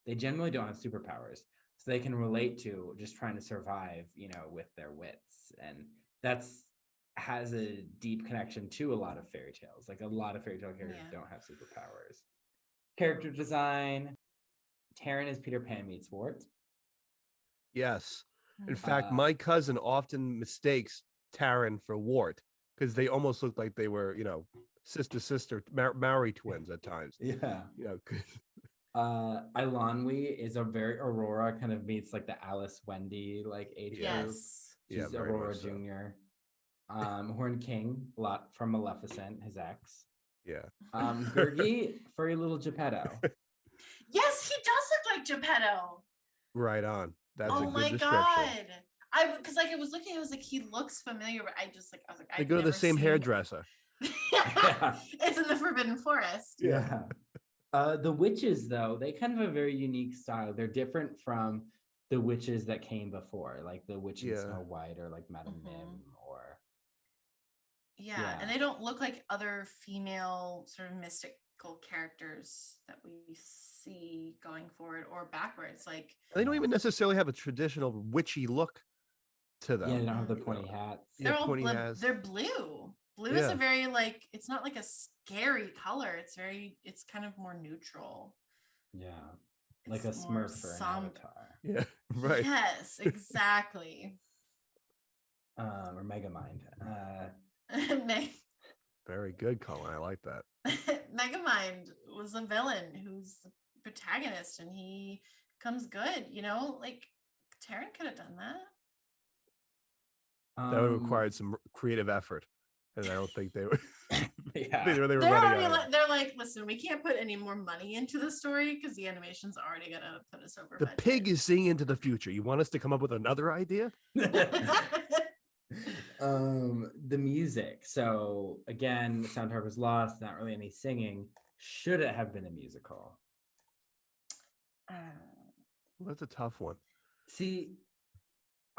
they generally don't have superpowers. So they can relate to just trying to survive, you know, with their wits. And has a deep connection to a lot of fairy tales. Like a lot of fairy tale characters don't have superpowers. Character design. Taran is Peter Pan meets Wart. Yes. In fact, my cousin often mistakes Taran for Wart because they almost look like they were, you know, sister Maori twins at times. Yeah. You know, Eilonwy is a very Aurora, kind of meets like the Alice Wendy like age group. She's Aurora Jr. Horn King, from Maleficent, his ex. Yeah. Gurgi, furry little Geppetto. Yes, he does look like Geppetto. Right on. That's a good description. God. Because like I was looking, I was like, he looks familiar, but I was like, they go to the same hairdresser. Yeah. It's in the Forbidden Forest. Yeah. The witches, though, they kind of have a very unique style. They're different from the witches that came before, like the witch in Snow White or like Madame Mim or. Yeah, and they don't look like other female sort of mystical characters that we see going forward or backwards. Like they don't even necessarily have a traditional witchy look to them. Yeah, they don't have the pointy hats. They're all pointy hats. they're blue. Blue is a very like, it's not like a scary color. It's kind of more neutral. Yeah. Like a Smurf for an Avatar. Yeah, right. Yes, exactly. Or Megamind. Very good, Cullen. I like that. Megamind was a villain who's the protagonist, and he comes good, like Taryn could have done that. That would have required some creative effort, and I don't think they were. Yeah, they were they're running already they're like, listen, we can't put any more money into the story because the animation's already gonna put us over. The pig is seeing into the future. You want us to come up with another idea? The music. So again, the soundtrack was lost. Not really any singing. Should it have been a musical? Well, that's a tough one. See,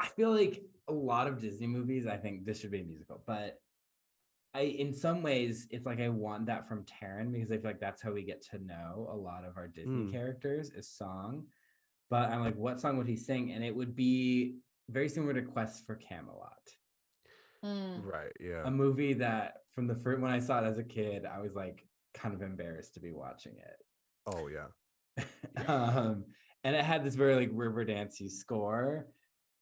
I feel like a lot of Disney movies, I think this should be a musical, but in some ways, it's like I want that from Taryn because I feel like that's how we get to know a lot of our Disney characters is song. But I'm like, what song would he sing? And it would be very similar to Quest for Camelot. Right, yeah. A movie that from the first, when I saw it as a kid, I was like kind of embarrassed to be watching it. Oh, yeah. And it had this very like river dancey score.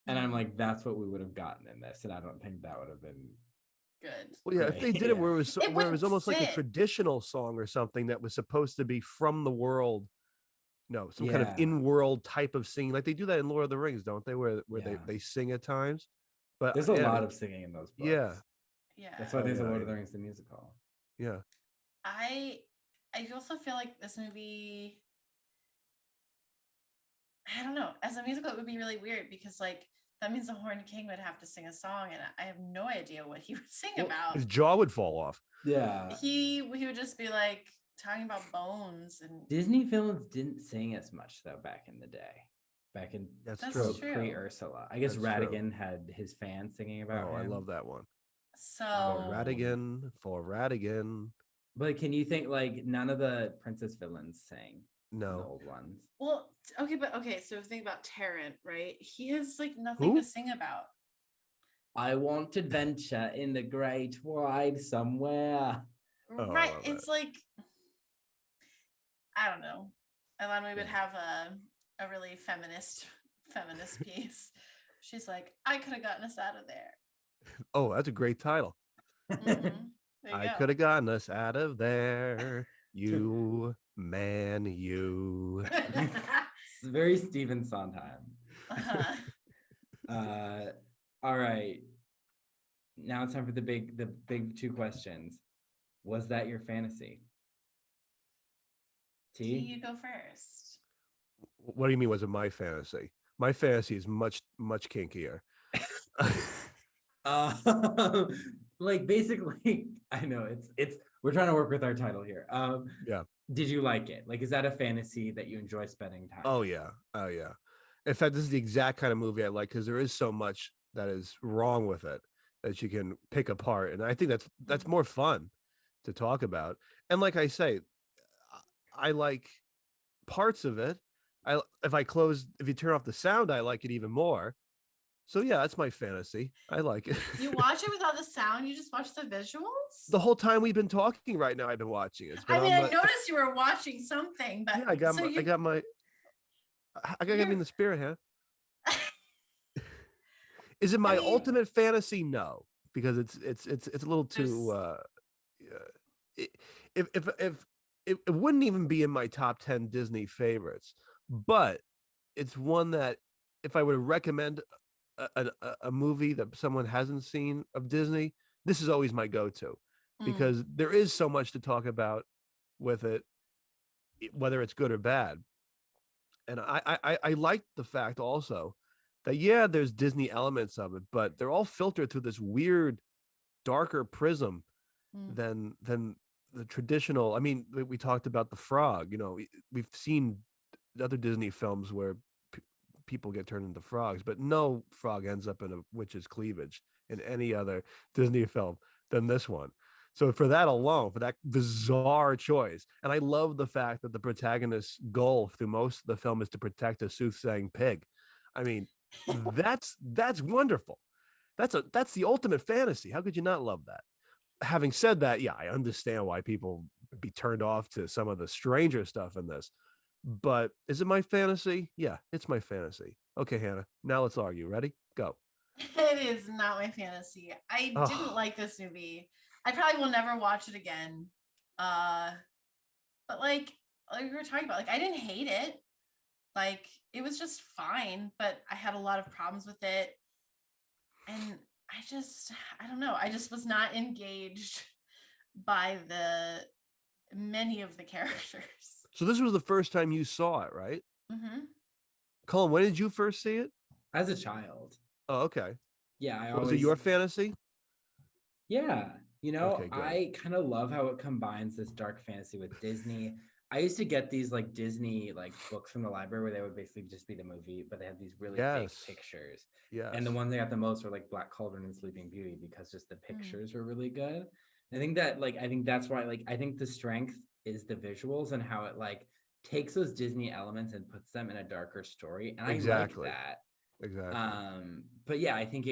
And I'm like, that's what we would have gotten in this. And I don't think that would have been good. Well, yeah, if they did it where it was almost like a traditional song or something that was supposed to be from the world, some kind of in-world type of singing, like they do that in Lord of the Rings, don't they? Where they sing at times. But there's a lot of singing in those books. Yeah. That's why there's a Lord of the Rings the musical. Yeah. I also feel like this movie, I don't know, as a musical it would be really weird because like that means the Horned King would have to sing a song, and I have no idea what he would sing about. His jaw would fall off. Yeah. He would just be like talking about bones. And Disney films didn't sing as much though back in the day. That's true. Pre-Ursula. I guess Ratigan had his fans singing about him. I love that one. So for Ratigan. But can you think like none of the princess villains sang? No. The old ones. Well, okay, so think about Tarrant, right? He has like nothing to sing about. I want adventure in the great wide somewhere. Right. It's like, I don't know. And then we would have a really feminist piece. She's like, I could have gotten us out of there. Oh, that's a great title. I could have gotten us out of there. You man, you. It's very Stephen Sondheim. All right. Now it's time for the big two questions. Was that your fantasy? T? You go first. What do you mean? Was it my fantasy? My fantasy is much kinkier. Like basically, I know it's we're trying to work with our title here. Yeah. Did you like it? Like, is that a fantasy that you enjoy spending time? Oh yeah. In fact, this is the exact kind of movie I like because there is so much that is wrong with it that you can pick apart, and I think that's more fun to talk about. And like I say, I like parts of it. If you turn off the sound, I like it even more. So yeah, that's my fantasy. I like it. You watch it without the sound? You just watch the visuals? The whole time we've been talking right now, I've been watching it. I noticed you were watching something, but yeah, I gotta get me in the spirit, huh? Is it my ultimate fantasy? No, because it's a little too. If it wouldn't even be in my top 10 Disney favorites, but it's one that if I were to recommend a movie that someone hasn't seen of Disney, this is always my go-to because there is so much to talk about with it, whether it's good or bad. And I like the fact also that there's Disney elements of it, but they're all filtered through this weird, darker prism than the traditional. I mean, we talked about the frog. We've seen other Disney films where people get turned into frogs, but no frog ends up in a witch's cleavage in any other Disney film than this one. So for that alone, for that bizarre choice, and I love the fact that the protagonist's goal through most of the film is to protect a soothsaying pig. I mean, that's wonderful. That's the ultimate fantasy. How could you not love that? Having said that, yeah, I understand why people be turned off to some of the stranger stuff in this. But is it my fantasy? Yeah, it's my fantasy. Okay, Hannah, now let's argue. Ready? Go. It is not my fantasy. I didn't Oh, like this movie. I probably will never watch it again. Uh, but like we were talking about, like I didn't hate it. Like it was just fine, but I had a lot of problems with it. And I don't know. I just was not engaged by the many of the characters. so this was the first time you saw it, right? Mm-hmm. Colin, when did you first see it? As a child. Oh, okay. Yeah, I Was it always your fantasy? Yeah, Okay, good. I kind of love how it combines this dark fantasy with Disney. I used to get these like Disney like books from the library where they would basically just be the movie, but they had these really fake Yes. pictures. Yes. And the ones I got the most were like Black Cauldron and Sleeping Beauty because just the pictures were really good. I think that I think that's why I think the strength is the visuals and how it like takes those Disney elements and puts them in a darker story. And Exactly. I like that. Exactly. But yeah, I think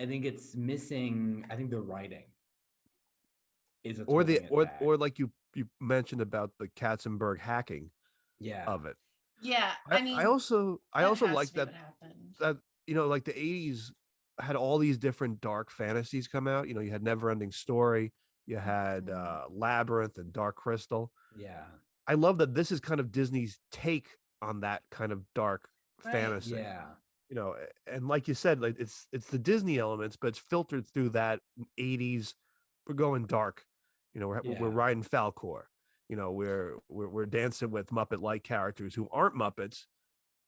it's missing. I think the writing is what's holding it back. Or like you mentioned about the Katzenberg hacking of it. Yeah, I also like that like the 80s had all these different dark fantasies come out. You had Neverending Story, you had Labyrinth and Dark Crystal. Yeah. I love that this is kind of Disney's take on that kind of dark fantasy. Yeah. And like you said, like it's the Disney elements, but it's filtered through that 80s. We're going dark. We're riding Falcor. We're dancing with Muppet-like characters who aren't Muppets,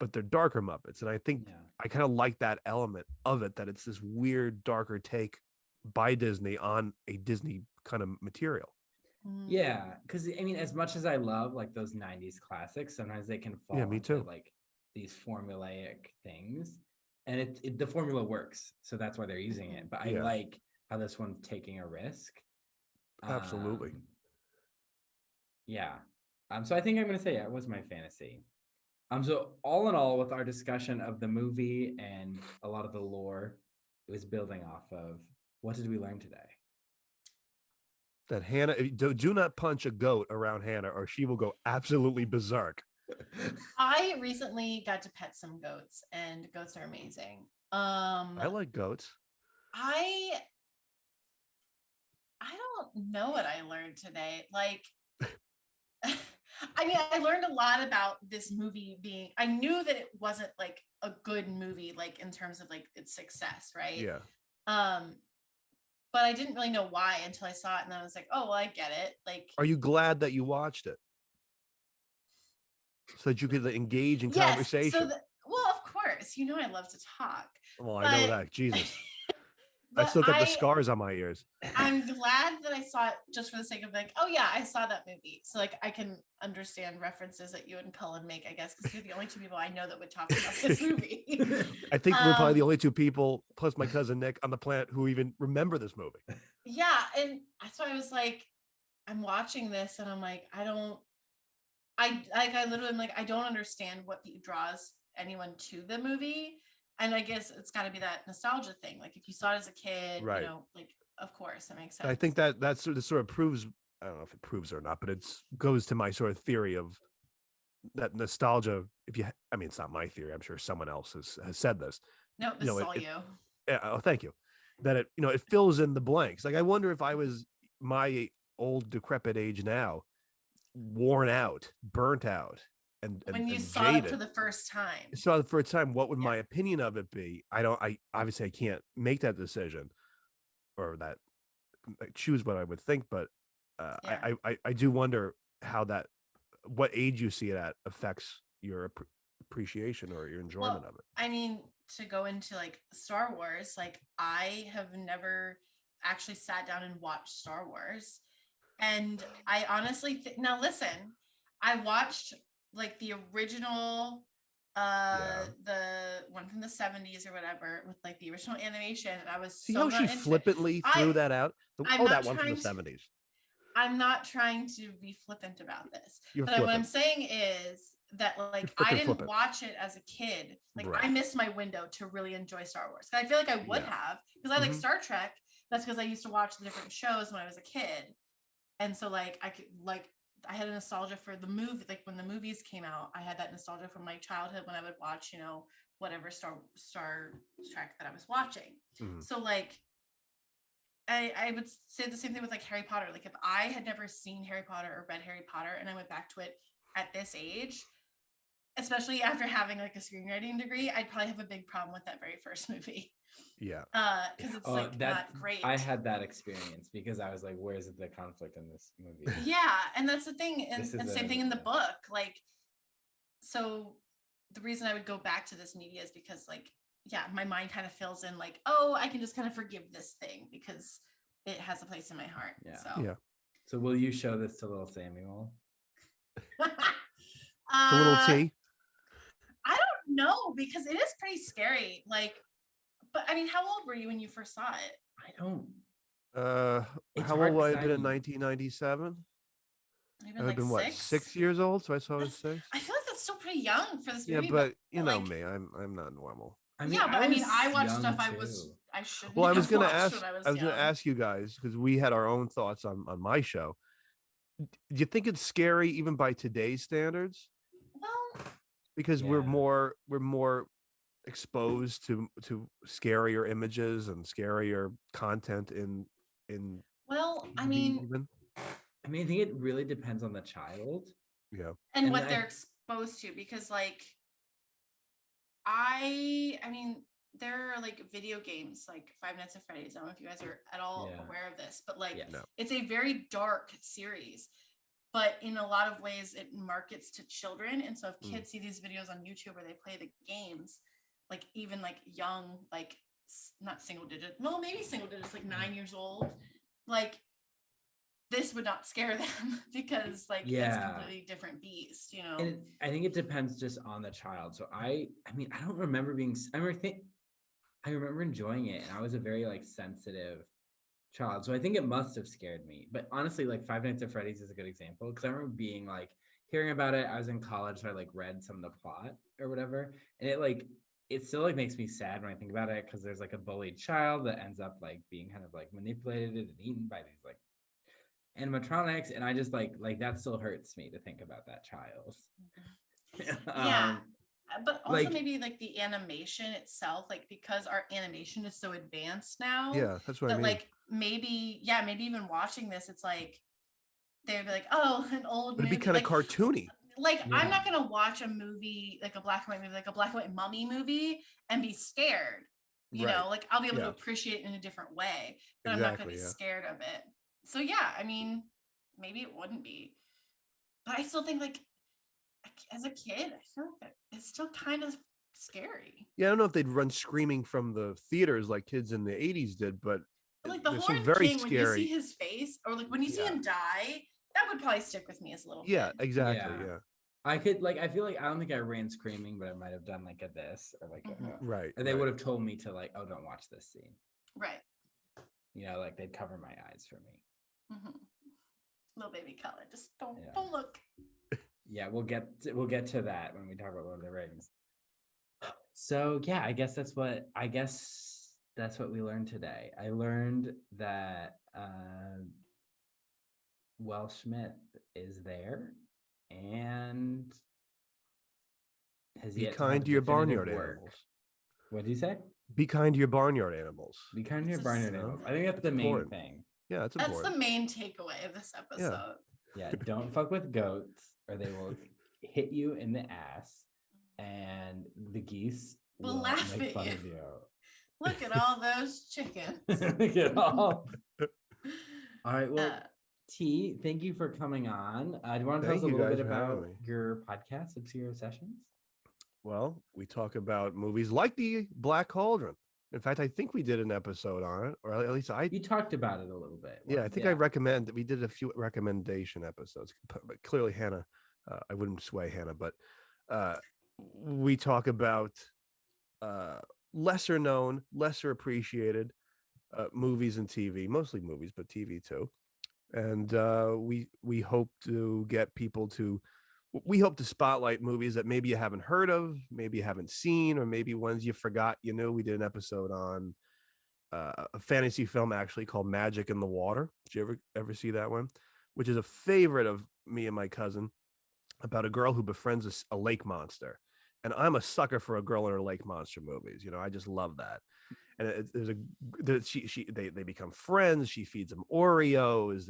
but they're darker Muppets. And I think I kind of like that element of it, that it's this weird, darker take by Disney on a Disney kind of material. Yeah, because I mean, as much as I love like those 90s classics, sometimes they can fall into like these formulaic things. And the formula works. So that's why they're using it. But I like how this one's taking a risk. Absolutely. Yeah. So I think I'm gonna say it was my fantasy. So all in all, with our discussion of the movie and a lot of the lore it was building off of, what did we learn today? That Hannah, do not punch a goat around Hannah or she will go absolutely berserk. I recently got to pet some goats and goats are amazing. I like goats. I don't know what I learned today. Like, I mean, I learned a lot about this movie being, I knew that it wasn't like a good movie, like in terms of like its success, right? Yeah. But I didn't really know why until I saw it and I was like, oh, well, I get it. Like, are you glad that you watched it? So that you could engage in conversation? Well, of course, I love to talk. Well, I know that. Jesus. I still got the scars on my ears. I'm glad that I saw it just for the sake of like, oh yeah, I saw that movie. So like I can understand references that you and Cullen make, I guess, because you're the only two people I know that would talk about this movie. I think we're probably the only two people, plus my cousin Nick, on the planet who even remember this movie. Yeah, and that's why I was like, I'm watching this and I'm like, I literally am like, I don't understand what draws anyone to the movie. And I guess it's got to be that nostalgia thing. Like if you saw it as a kid, right. like of course that makes sense. I think that sort of proves, I don't know if it proves or not, but it goes to my sort of theory of that nostalgia. I mean, it's not my theory. I'm sure someone else has said this. No, this is all you. Oh, thank you. That it fills in the blanks. Like I wonder if I was my old decrepit age now, worn out, burnt out, and when you saw jaded. it for the first time. Saw it for a time. What would my opinion of it be? I obviously I can't make that decision, or that choose what I would think. But I do wonder how what age you see it at affects your appreciation or your enjoyment of it. I mean, to go into like Star Wars, like I have never actually sat down and watched Star Wars, and I honestly now listen, I watched like the original the one from the 70s or whatever with like the original animation, and I was see how she flippantly threw that out. That one from the 70s. I'm not trying to be flippant about this, You're but flippant. what I'm saying is that like I didn't watch it as a kid. Like I missed my window to really enjoy Star Wars. I feel like I would have, because I like Star Trek. That's because I used to watch the different shows when I was a kid. And so like I could like I had a nostalgia for the movie, like when the movies came out, I had that nostalgia from my childhood when I would watch, you know, whatever Star Trek that I was watching. So like I would say the same thing with like Harry Potter. Like if I had never seen Harry Potter or read Harry Potter and I went back to it at this age, especially after having like a screenwriting degree, I'd probably have a big problem with that very first movie. Yeah. Because it's like not great. I had that experience because I was like, where's the conflict in this movie? Yeah, and that's the thing. And same thing in the book. Like, so the reason I would go back to this media is because like, yeah, my mind kind of fills in like, oh, I can just kind of forgive this thing because it has a place in my heart. Yeah. So will you show this to little Samuel? The little T? I don't know, because it is pretty scary. Like, but I mean, how old were you when you first saw it? I don't. How old would I have been in 1997? I would have been what, 6 years old? So I saw it at 6. I feel like that's still pretty young for this movie. Yeah, but you know me, I'm not normal. I mean, I watched stuff I shouldn't. Well, I was gonna ask you guys, because we had our own thoughts on my show. Do you think it's scary even by today's standards? Well, because we're more exposed to scarier images and scarier content in well, I mean, I think it really depends on the child. Yeah. And what they're exposed to, because like I mean, there are like video games like Five Nights at Freddy's. I don't know if you guys are at all aware of this, but like it's a very dark series. But in a lot of ways, it markets to children. And so if kids see these videos on YouTube where they play the games, like even like young, like not single digit, no, maybe single digits, like 9 years old, like this would not scare them because like it's a completely different beast, you know? And I think it depends just on the child. So I mean, I don't remember I remember enjoying it, and I was a very like sensitive child, so I think it must have scared me. But honestly, like Five Nights at Freddy's is a good example, because I remember being like hearing about it. I was in college, so I like read some of the plot or whatever, and it still like makes me sad when I think about it, because there's like a bullied child that ends up like being kind of like manipulated and eaten by these like animatronics, and I just like that still hurts me to think about that child. But also like, maybe like the animation itself, like because our animation is so advanced now. Yeah, that's what I mean. Like maybe even watching this, it's like they'd be like, oh, an old movie. It'd be kind of cartoony. Like I'm not gonna watch a movie, like a black and white movie, like a black and white mummy movie, and be scared. You know, like I'll be able to appreciate it in a different way, but I'm not gonna be scared of it. So yeah, I mean, maybe it wouldn't be, but I still think like as a kid, I feel like it's still kind of scary. Yeah, I don't know if they'd run screaming from the theaters like kids in the 80s did, but like the Horned very King, scary. when you see his face, or like when you see him die, that would probably stick with me as a little kid. Yeah, exactly. Yeah. I could like, I feel like I don't think I ran screaming, but I might have done like a this or like right. Or they would have told me to like, oh, don't watch this scene. Right. You know, like they'd cover my eyes for me. Little baby Cullen, just don't look. Yeah, we'll get to that when we talk about Lord of the Rings. So yeah, I guess that's what we learned today. I learned that Welsh myth is there, and has be kind to your barnyard animals. What did you say? Be kind to your barnyard animals. Be kind to your barnyard animals. I think that's the main thing. Yeah, that's important. That's the main takeaway of this episode. Yeah, don't fuck with goats, or they will hit you in the ass, and the geese will laugh make fun of you. Look at all those chickens. Look at all. All right, well, T, thank you for coming on. Do you want to tell us a little bit about your podcast, Zaccario Sessions? Well, we talk about movies like the Black Cauldron. In fact, I think we did an episode on it, or at least You talked about it a little bit. Yeah, I think I recommend that we did a few recommendation episodes. But clearly, Hannah, I wouldn't sway Hannah, but we talk about lesser known, lesser appreciated movies and TV, mostly movies, but TV too. And we hope to get people to we hope to spotlight movies that maybe you haven't heard of, maybe you haven't seen, or maybe ones you forgot. We did an episode on a fantasy film actually called Magic in the Water. Did you ever see that one? Which is a favorite of me and my cousin, about a girl who befriends a lake monster. And I'm a sucker for a girl in her lake monster movies. I just love that. And they become friends. She feeds them Oreos.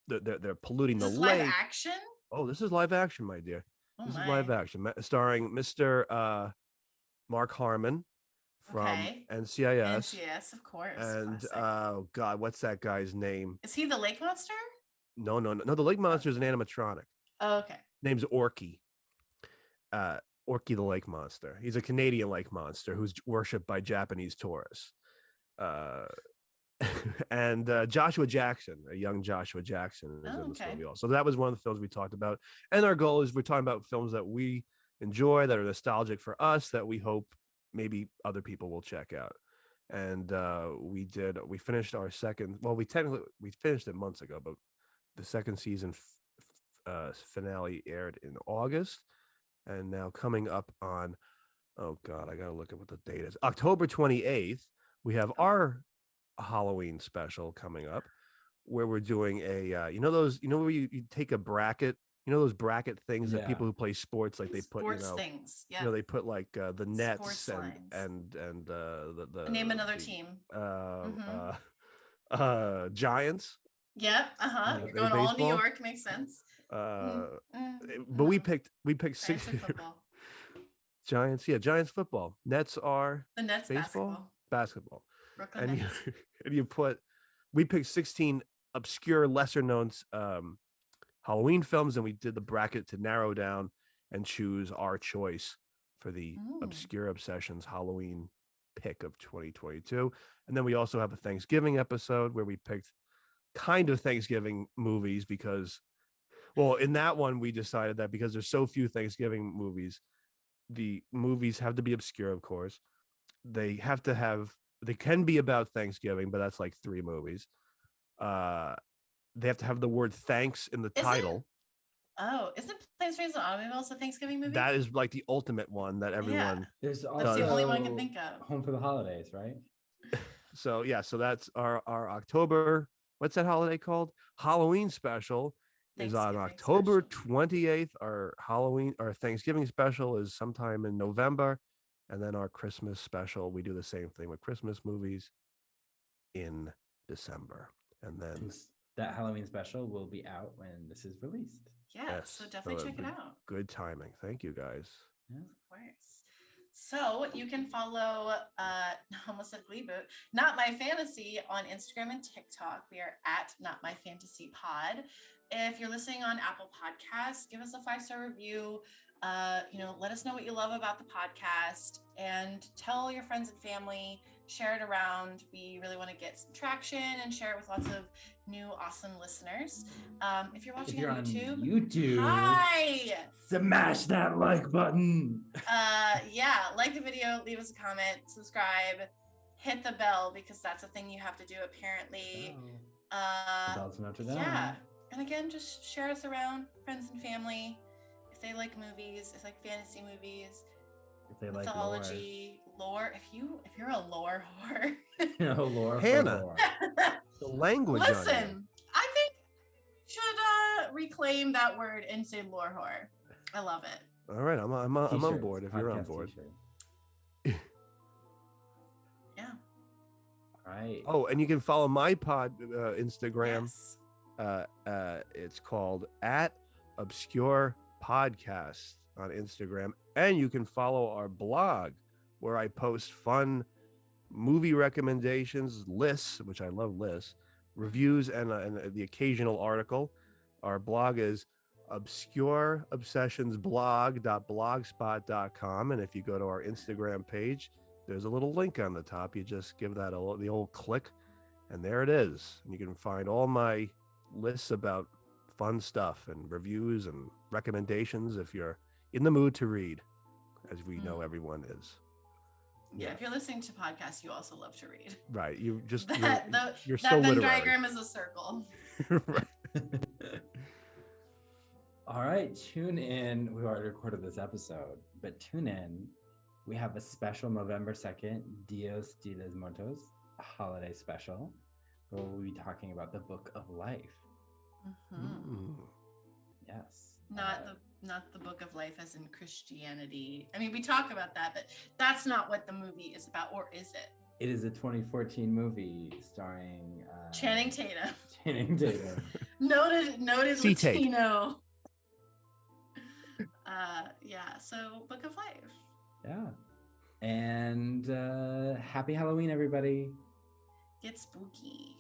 They're polluting the lake. Live action? Oh, this is live action, my dear. Oh, this is live action, starring Mr. Mark Harmon from NCIS. NCIS, of course. And oh God, what's that guy's name? Is he the lake monster? No. The lake monster is an animatronic. Oh, okay. Name's Orky. Orky the lake monster. He's a Canadian lake monster who's worshipped by Japanese tourists. And Joshua Jackson, a young Joshua Jackson, is in this movie also. So that was one of the films we talked about. And our goal is we're talking about films that we enjoy, that are nostalgic for us, that we hope maybe other people will check out. And we finished our second, well, we finished it months ago, but the second season finale aired in August. And now coming up on, oh God, I got to look at what the date is. October 28th, we have our Halloween special coming up, where we're doing a, where you take a bracket, those bracket things that people who play sports, like they put, things. Yeah. They put like the nets and the name another team. Giants. Yep. You're going all New York. Makes sense. But we picked six Giants. Yeah, Giants football. Nets are the Nets basketball. Brooklyn Nets. We picked 16 obscure, lesser known Halloween films, and we did the bracket to narrow down and choose our choice for the Obscure Obsessions Halloween pick of 2022. And then we also have a Thanksgiving episode where we picked kind of Thanksgiving movies because, well, in that one we decided that because there's so few Thanksgiving movies, the movies have to be obscure, of course. They can be about Thanksgiving, but that's like 3 movies. They have to have the word thanks in the title. Isn't Planes, Trains, and Automobiles a Thanksgiving movie? That is like the ultimate one that everyone. There's that's the only one I can think of. Home for the Holidays, right? So that's our October. What's that holiday called? Halloween special is on October 28th. Our Thanksgiving special is sometime in November, and then our Christmas special, we do the same thing with Christmas movies in December, and then that Halloween special will be out when this is released. Yes, so definitely check it out. Good timing. Thank you, guys. Yeah. Of course. So you can follow, almost said Glee Boot, Not My Fantasy on Instagram and TikTok. We are at Not My Fantasy Pod. If you're listening on Apple Podcasts, give us a 5-star review. Let us know what you love about the podcast and tell your friends and family, share it around. We really want to get some traction and share it with lots of new awesome listeners. If you're watching on YouTube, hi, smash that like button. Like the video, leave us a comment, subscribe, hit the bell, because that's a thing you have to do apparently. And again, just share us around, friends and family. If they like movies, if they like fantasy movies, if they like mythology, lore. If you're a lore whore, lore, Hannah, the language. Listen, I think we should reclaim that word and say lore whore. I love it. All right, I'm on board. If you're on board. Yeah. All right. Oh, and you can follow my Instagram. Yes. It's called @Obscure Podcast on Instagram, and you can follow our blog where I post fun movie recommendations, lists, which I love lists, reviews, and the occasional article. Our blog is obscureobsessionsblog.blogspot.com, and if you go to our Instagram page, there's a little link on the top. You just give that the old click, and there it is. And you can find all my lists about fun stuff and reviews and recommendations if you're in the mood to read, as we know everyone is. Yeah, if you're listening to podcasts, you also love to read. Right. You're so literary. Venn diagram is a circle. Right. All right, tune in. We already recorded this episode, but tune in. We have a special November 2nd, Dios de los Muertos, a holiday special, where we'll be talking about the Book of Life. Yes. Not the Book of Life as in Christianity. I mean, we talk about that, but that's not what the movie is about, or is it? It is a 2014 movie starring Channing Tatum. Channing Tatum. Noted C-Take. Latino. So Book of Life. Yeah. And happy Halloween, everybody. Get spooky.